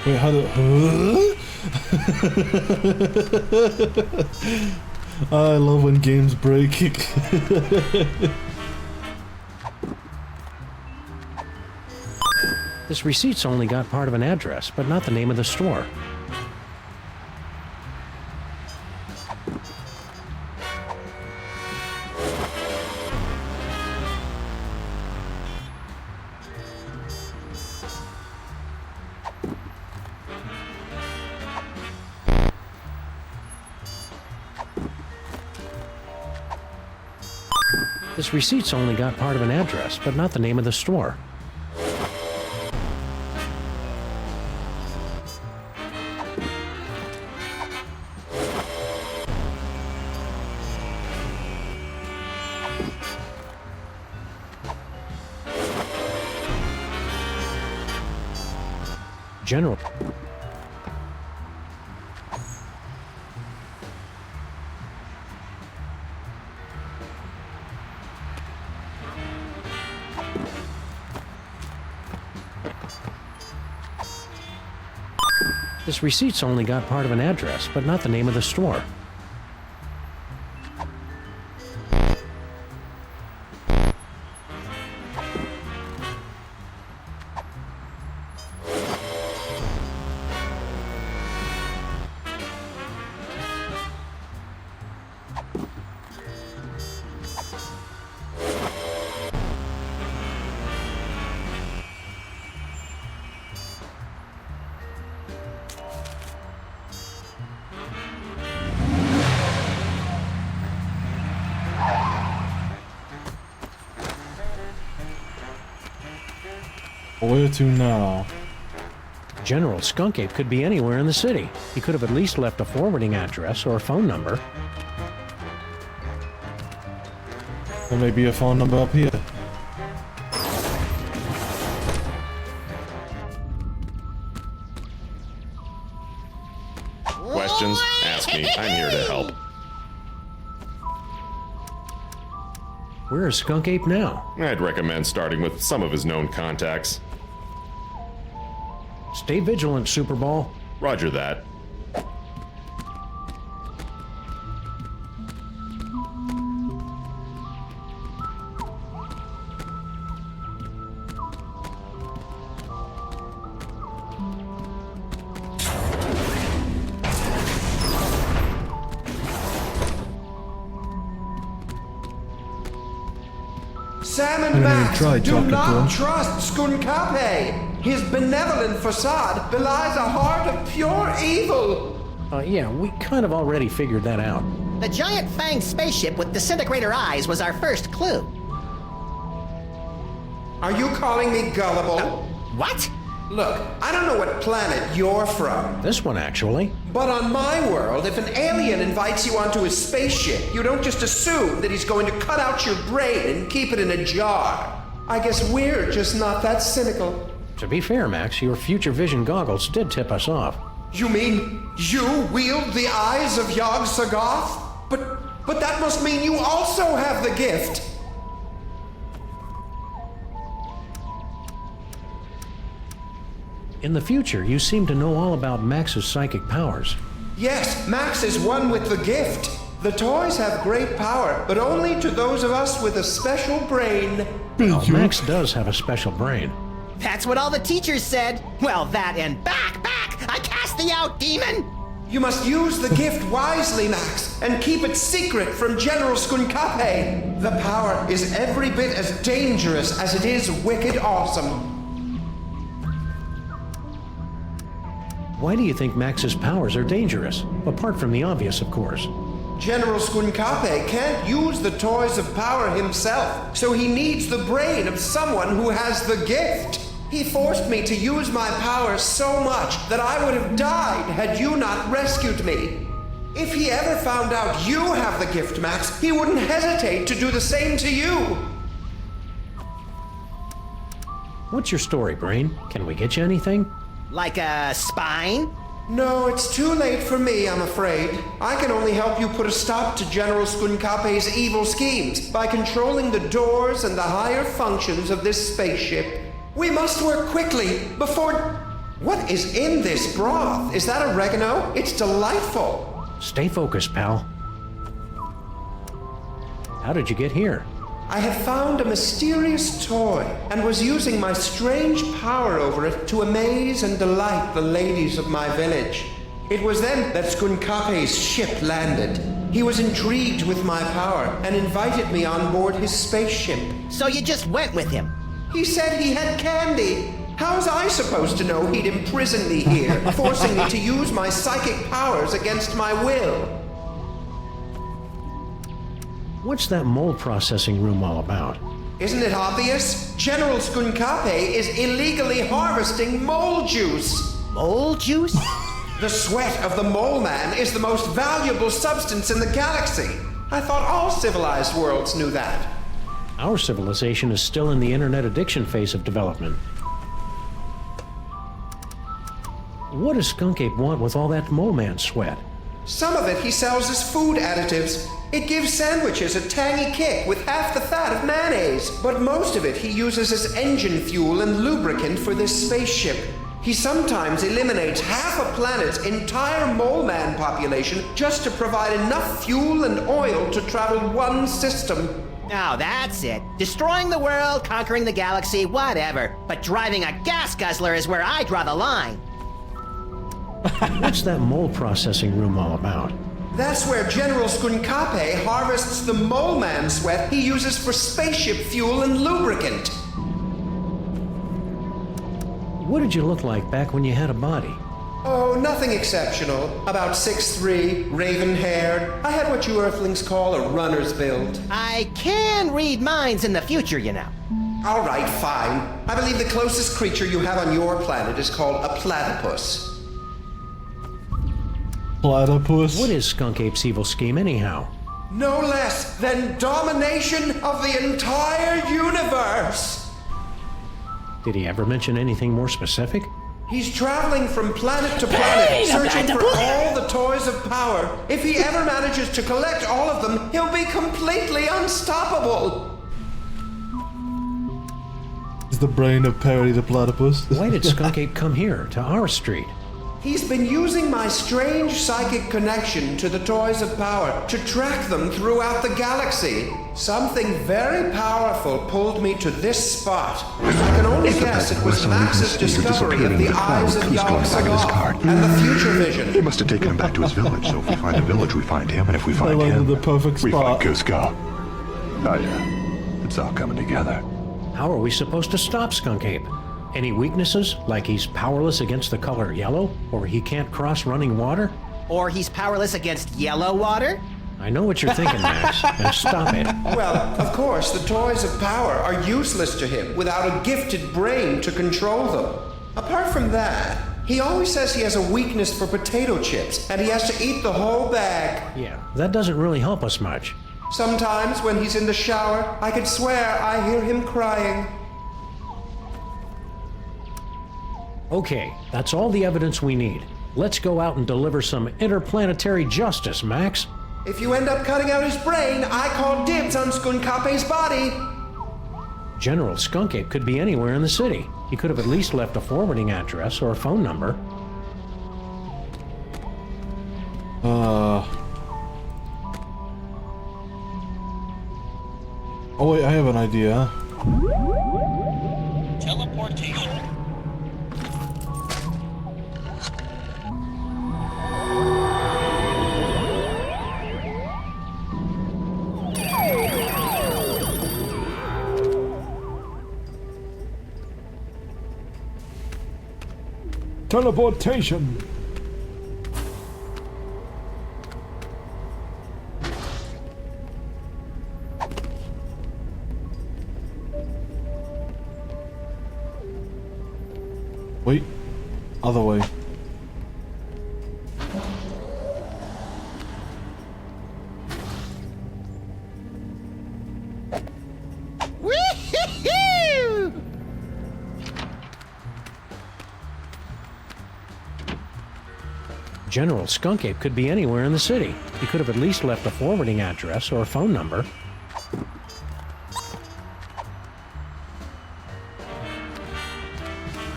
Wait, how do... I love when games break. This receipt's only got part of an address, but not the name of the store. This receipt's only got part of an address, but not the name of the store. General. This receipt's only got part of an address, but not the name of the store. Where to now? General Skunkape could be anywhere in the city. He could have at least left a forwarding address or a phone number. There may be a phone number up here. Questions? Ask me. I'm here to help. Where is Skunkape now? I'd recommend starting with some of his known contacts. Stay vigilant, Super Ball. Roger that. Sam I and didn't even Max try do talking to not him. trust Skunkape. His benevolent facade belies a heart of pure evil. Yeah, we kind of already figured that out. The giant fanged spaceship with disintegrator eyes was our first clue. Are you calling me gullible? What? Look, I don't know what planet you're from. This one, actually. But on my world, if an alien invites you onto his spaceship, you don't just assume that he's going to cut out your brain and keep it in a jar. I guess we're just not that cynical. To be fair, Max, your future vision goggles did tip us off. You mean you wield the eyes of Yog-Sothoth? But that must mean you also have the gift. In the future, you seem to know all about Max's psychic powers. Yes, Max is one with the gift. The toys have great power, but only to those of us with a special brain. Well, Max does have a special brain. That's what all the teachers said. Well, that and back! I cast thee out, demon! You must use the gift wisely, Max, and keep it secret from General Skunkape. The power is every bit as dangerous as it is wicked awesome. Why do you think Max's powers are dangerous? Apart from the obvious, of course. General Skunkape can't use the toys of power himself, so he needs the brain of someone who has the gift. He forced me to use my powers so much that I would have died had you not rescued me. If he ever found out you have the gift, Max, he wouldn't hesitate to do the same to you. What's your story, Brain? Can we get you anything? Like a spine? No, it's too late for me, I'm afraid. I can only help you put a stop to General Skunkape's evil schemes by controlling the doors and the higher functions of this spaceship. We must work quickly before... What is in this broth? Is that oregano? It's delightful. Stay focused, pal. How did you get here? I had found a mysterious toy and was using my strange power over it to amaze and delight the ladies of my village. It was then that Skunkape's ship landed. He was intrigued with my power and invited me on board his spaceship. So you just went with him? He said he had candy. How was I supposed to know he'd imprison me here, forcing me to use my psychic powers against my will? What's that mold processing room all about? Isn't it obvious? General Skunkape is illegally harvesting mole juice. Mole juice? The sweat of the mole man is the most valuable substance in the galaxy. I thought all civilized worlds knew that. Our civilization is still in the internet addiction phase of development. What does Skunkape want with all that mole man sweat? Some of it he sells as food additives. It gives sandwiches a tangy kick with half the fat of mayonnaise. But most of it he uses as engine fuel and lubricant for this spaceship. He sometimes eliminates half a planet's entire mole man population just to provide enough fuel and oil to travel one system. Now that's it. Destroying the world, conquering the galaxy, whatever. But driving a gas guzzler is where I draw the line. What's that mold processing room all about? That's where General Skunkape harvests the mole man sweat he uses for spaceship fuel and lubricant. What did you look like back when you had a body? Oh, nothing exceptional. About 6'3", raven-haired. I had what you Earthlings call a runner's build. I can read minds in the future, you know. All right, fine. I believe the closest creature you have on your planet is called a platypus. Platypus? What is Skunkape's evil scheme, anyhow? No less than domination of the entire universe! Did he ever mention anything more specific? He's traveling from planet to planet, searching for all the toys of power. If he ever manages to collect all of them, he'll be completely unstoppable. Is the brain of Perry the Platypus? Why did Skunkape come here, to our street? He's been using my strange psychic connection to the toys of power to track them throughout the galaxy. Something very powerful pulled me to this spot. I can only guess it was Max's discovery of the eyes of Yog-Sothoth and the future vision. He must have taken him back to his village, so if we find the village, we find him, and if we find him, the perfect we find spot. Cusco. Oh yeah. It's all coming together. How are we supposed to stop Skunk Ape? Any weaknesses, like he's powerless against the color yellow, or he can't cross running water? Or he's powerless against yellow water? I know what you're thinking, Max, and stop it. Well, of course, the toys of power are useless to him without a gifted brain to control them. Apart from that, he always says he has a weakness for potato chips, and he has to eat the whole bag. Yeah, that doesn't really help us much. Sometimes when he's in the shower, I could swear I hear him crying. Okay, that's all the evidence we need. Let's go out and deliver some interplanetary justice, Max. If you end up cutting out his brain, I call dibs on Skunkape's body. General Skunk Ape could be anywhere in the city. He could have at least left a forwarding address or a phone number. Oh wait, I have an idea. Teleportation. Teleportation. Wait, other way. Woo-hoo-hoo! General Skunk Ape could be anywhere in the city. He could have at least left a forwarding address or a phone number.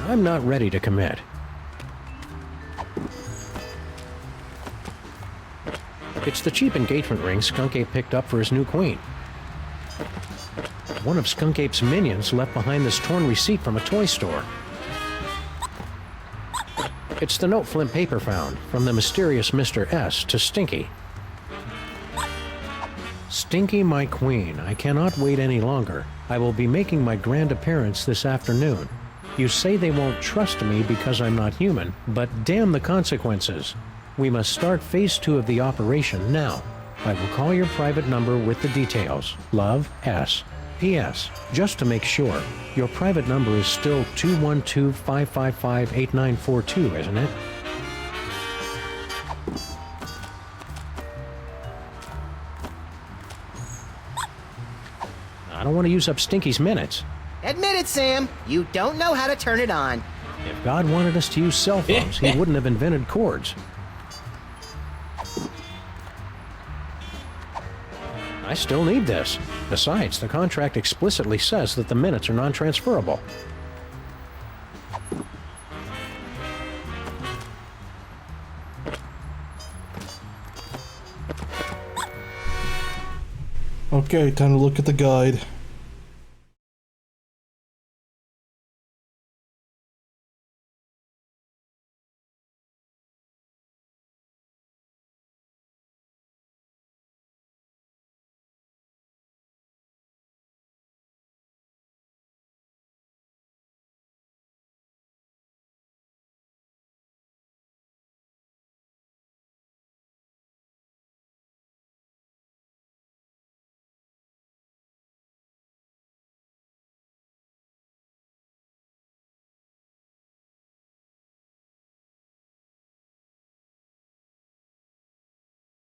I'm not ready to commit. It's the cheap engagement ring Skunk Ape picked up for his new queen. One of Skunk Ape's minions left behind this torn receipt from a toy store. It's the note Flint Paper found from the mysterious Mr. S to Stinky. Stinky, my queen, I cannot wait any longer. I will be making my grand appearance this afternoon. You say they won't trust me because I'm not human, but damn the consequences. We must start phase 2 of the operation now. I will call your private number with the details. Love, S. P.S. Just to make sure, your private number is still 212-555-8942, isn't it? I don't want to use up Stinky's minutes. Admit it, Sam. You don't know how to turn it on. If God wanted us to use cell phones, he wouldn't have invented cords. I still need this. Besides, the contract explicitly says that the minutes are non-transferable. Okay, time to look at the guide.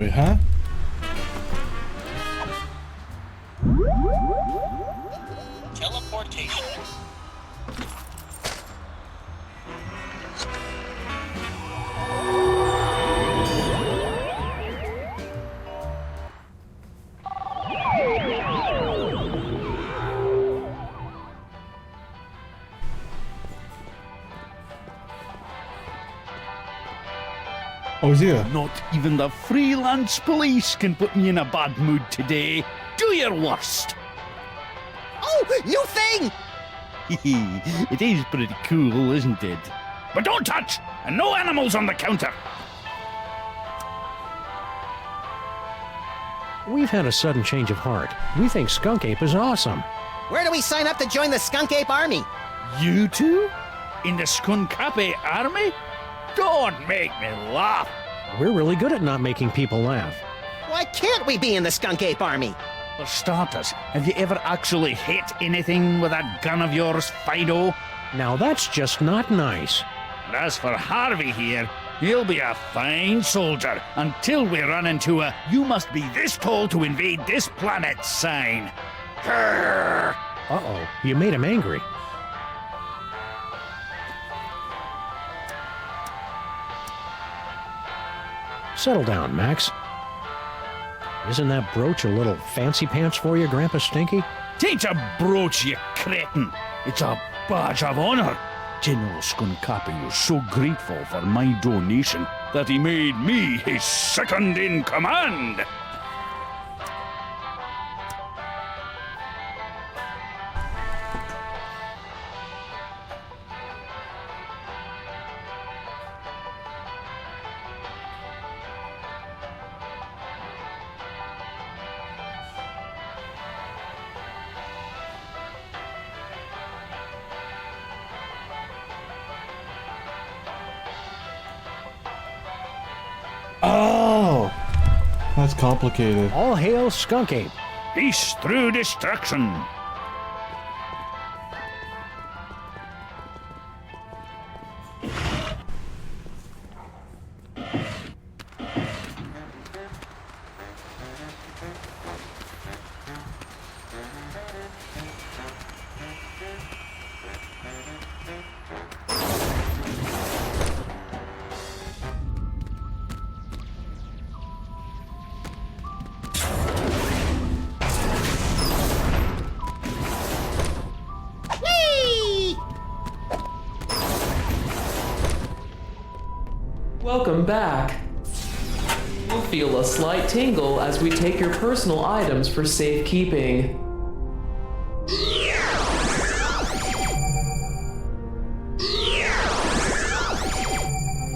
Wait, huh? Teleportation. Oh, he's here. Not even the freelance police can put me in a bad mood today. Do your worst. Oh, new thing! It is pretty cool, isn't it? But don't touch! And no animals on the counter! We've had a sudden change of heart. We think Skunk Ape is awesome. Where do we sign up to join the Skunk Ape Army? You two? In the Skunkape army? Don't make me laugh. We're really good at not making people laugh. Why can't we be in the Skunk Ape Army? For starters, have you ever actually hit anything with that gun of yours, Fido? Now that's just not nice. And as for Harvey here, he'll be a fine soldier until we run into a "you must be this tall to invade this planet" sign. Grrr. Uh-oh, you made him angry. Settle down, Max. Isn't that brooch a little fancy pants for you, Grandpa Stinky? Tain't a brooch, you cretin. It's a badge of honor. General Skunkapi was so grateful for my donation that he made me his second in command. Oh! That's complicated. All hail Skunk Ape. Peace through destruction. Welcome back. You'll feel a slight tingle as we take your personal items for safekeeping.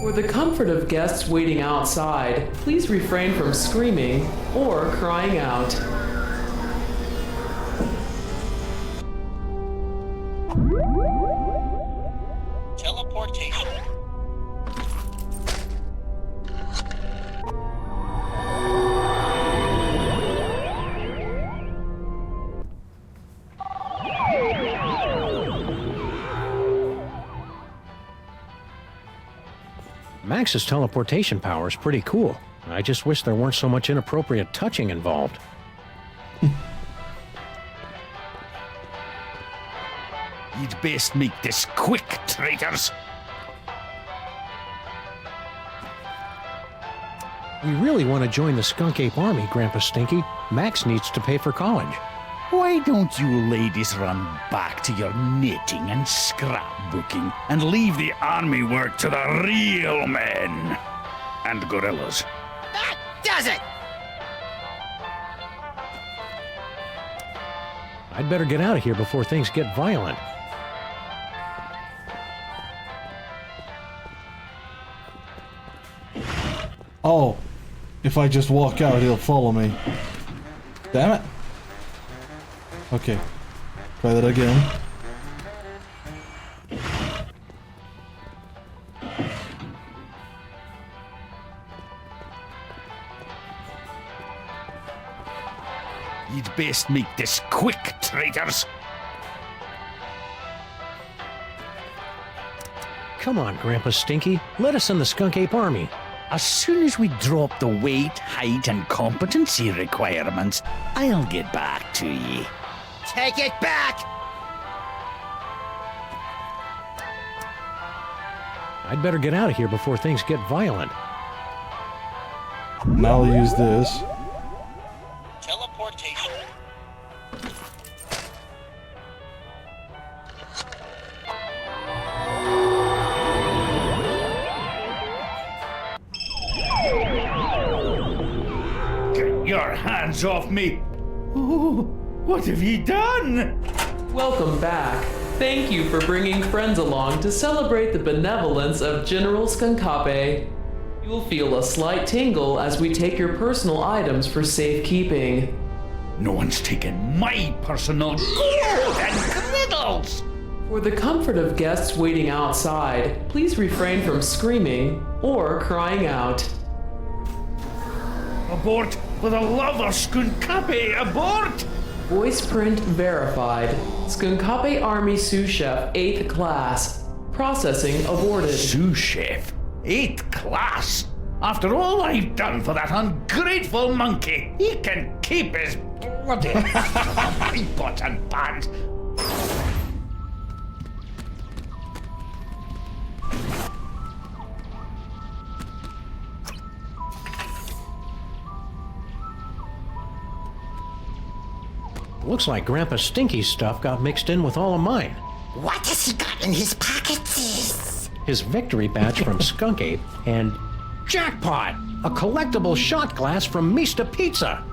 For the comfort of guests waiting outside, please refrain from screaming or crying out. Teleportation. Max's teleportation power is pretty cool. I just wish there weren't so much inappropriate touching involved. You'd best make this quick, traitors. We really want to join the Skunk Ape Army, Grandpa Stinky. Max needs to pay for college. Why don't you ladies run back to your knitting and scrapbooking and leave the army work to the real men and gorillas? That does it! I'd better get out of here before things get violent. Oh, if I just walk out, he'll follow me. Damn it. Okay, try that again. You'd best make this quick, traitors. Come on, Grandpa Stinky. Let us in the Skunk Ape Army. As soon as we drop the weight, height, and competency requirements, I'll get back to ye. Take it back! I'd better get out of here before things get violent. Now I'll use this. Teleportation. Get your hands off me! Oh, what have ye done? Welcome back. Thank you for bringing friends along to celebrate the benevolence of General Skunkape. You'll feel a slight tingle as we take your personal items for safekeeping. No one's taken my personal gold and griddles! For the comfort of guests waiting outside, please refrain from screaming or crying out. Abort! For the love of Skunkapi, abort! Voice print verified. Skunkapi Army Sous Chef 8th Class. Processing aborted. Sous Chef? 8th Class? After all I've done for that ungrateful monkey, he can keep his bloody pots and pans. Looks like Grandpa Stinky's stuff got mixed in with all of mine. What has he got in his pockets? His victory badge from Skunk Ape and jackpot! A collectible shot glass from Mista Pizza!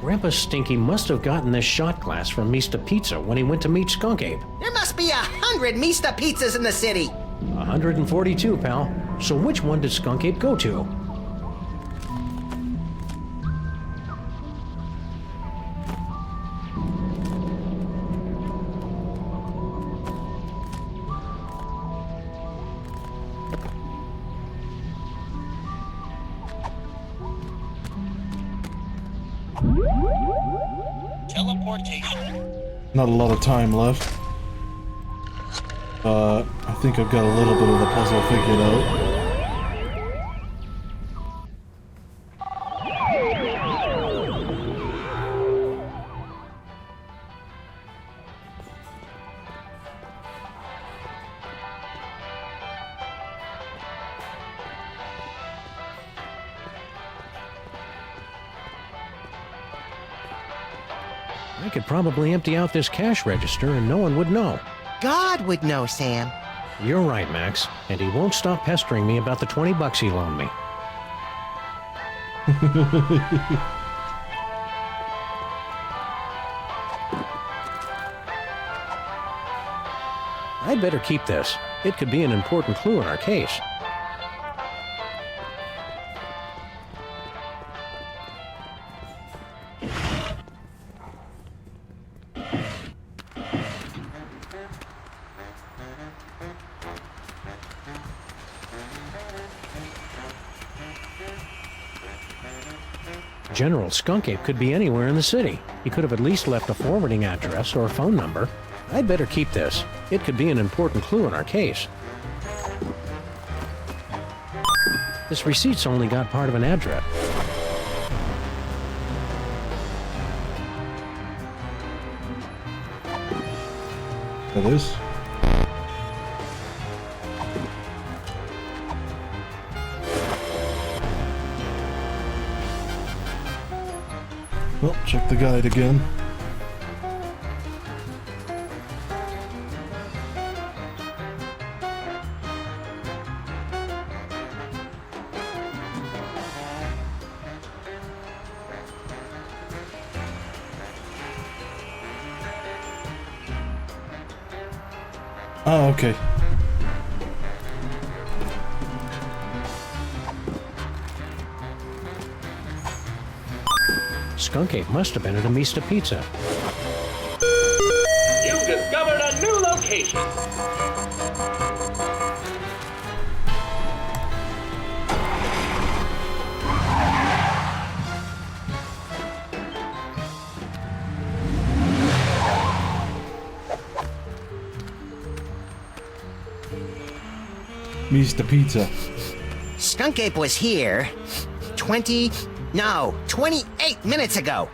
Grandpa Stinky must have gotten this shot glass from Mista Pizza when he went to meet Skunk Ape. There must be 100 Mista pizzas in the city. 142, pal. So which one did Skunk Ape go to? Teleportation. Not a lot of time left. I think I've got a little bit of the puzzle figured out. I could probably empty out this cash register and no one would know. God would know, Sam. You're right, Max. And he won't stop pestering me about the 20 bucks he loaned me. I'd better keep this. It could be an important clue in our case. General Skunk Ape could be anywhere in the city. He could have at least left a forwarding address or a phone number. I'd better keep this. It could be an important clue in our case. This receipt's only got part of an address. It is. Well, check the guide again. Oh, okay. Skunk Ape must have been at a Mista Pizza. You've discovered a new location. Mista Pizza. Skunk Ape was here 28 minutes ago.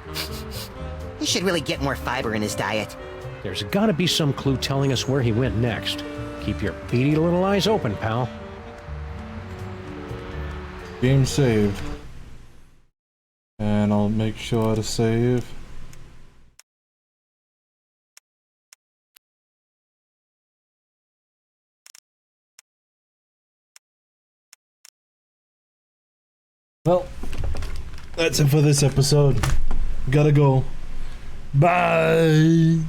He should really get more fiber in his diet. There's gotta be some clue telling us where he went next. Keep your beady little eyes open, pal. Game saved. And I'll make sure to save. Well, that's it for this episode. Gotta go. Bye.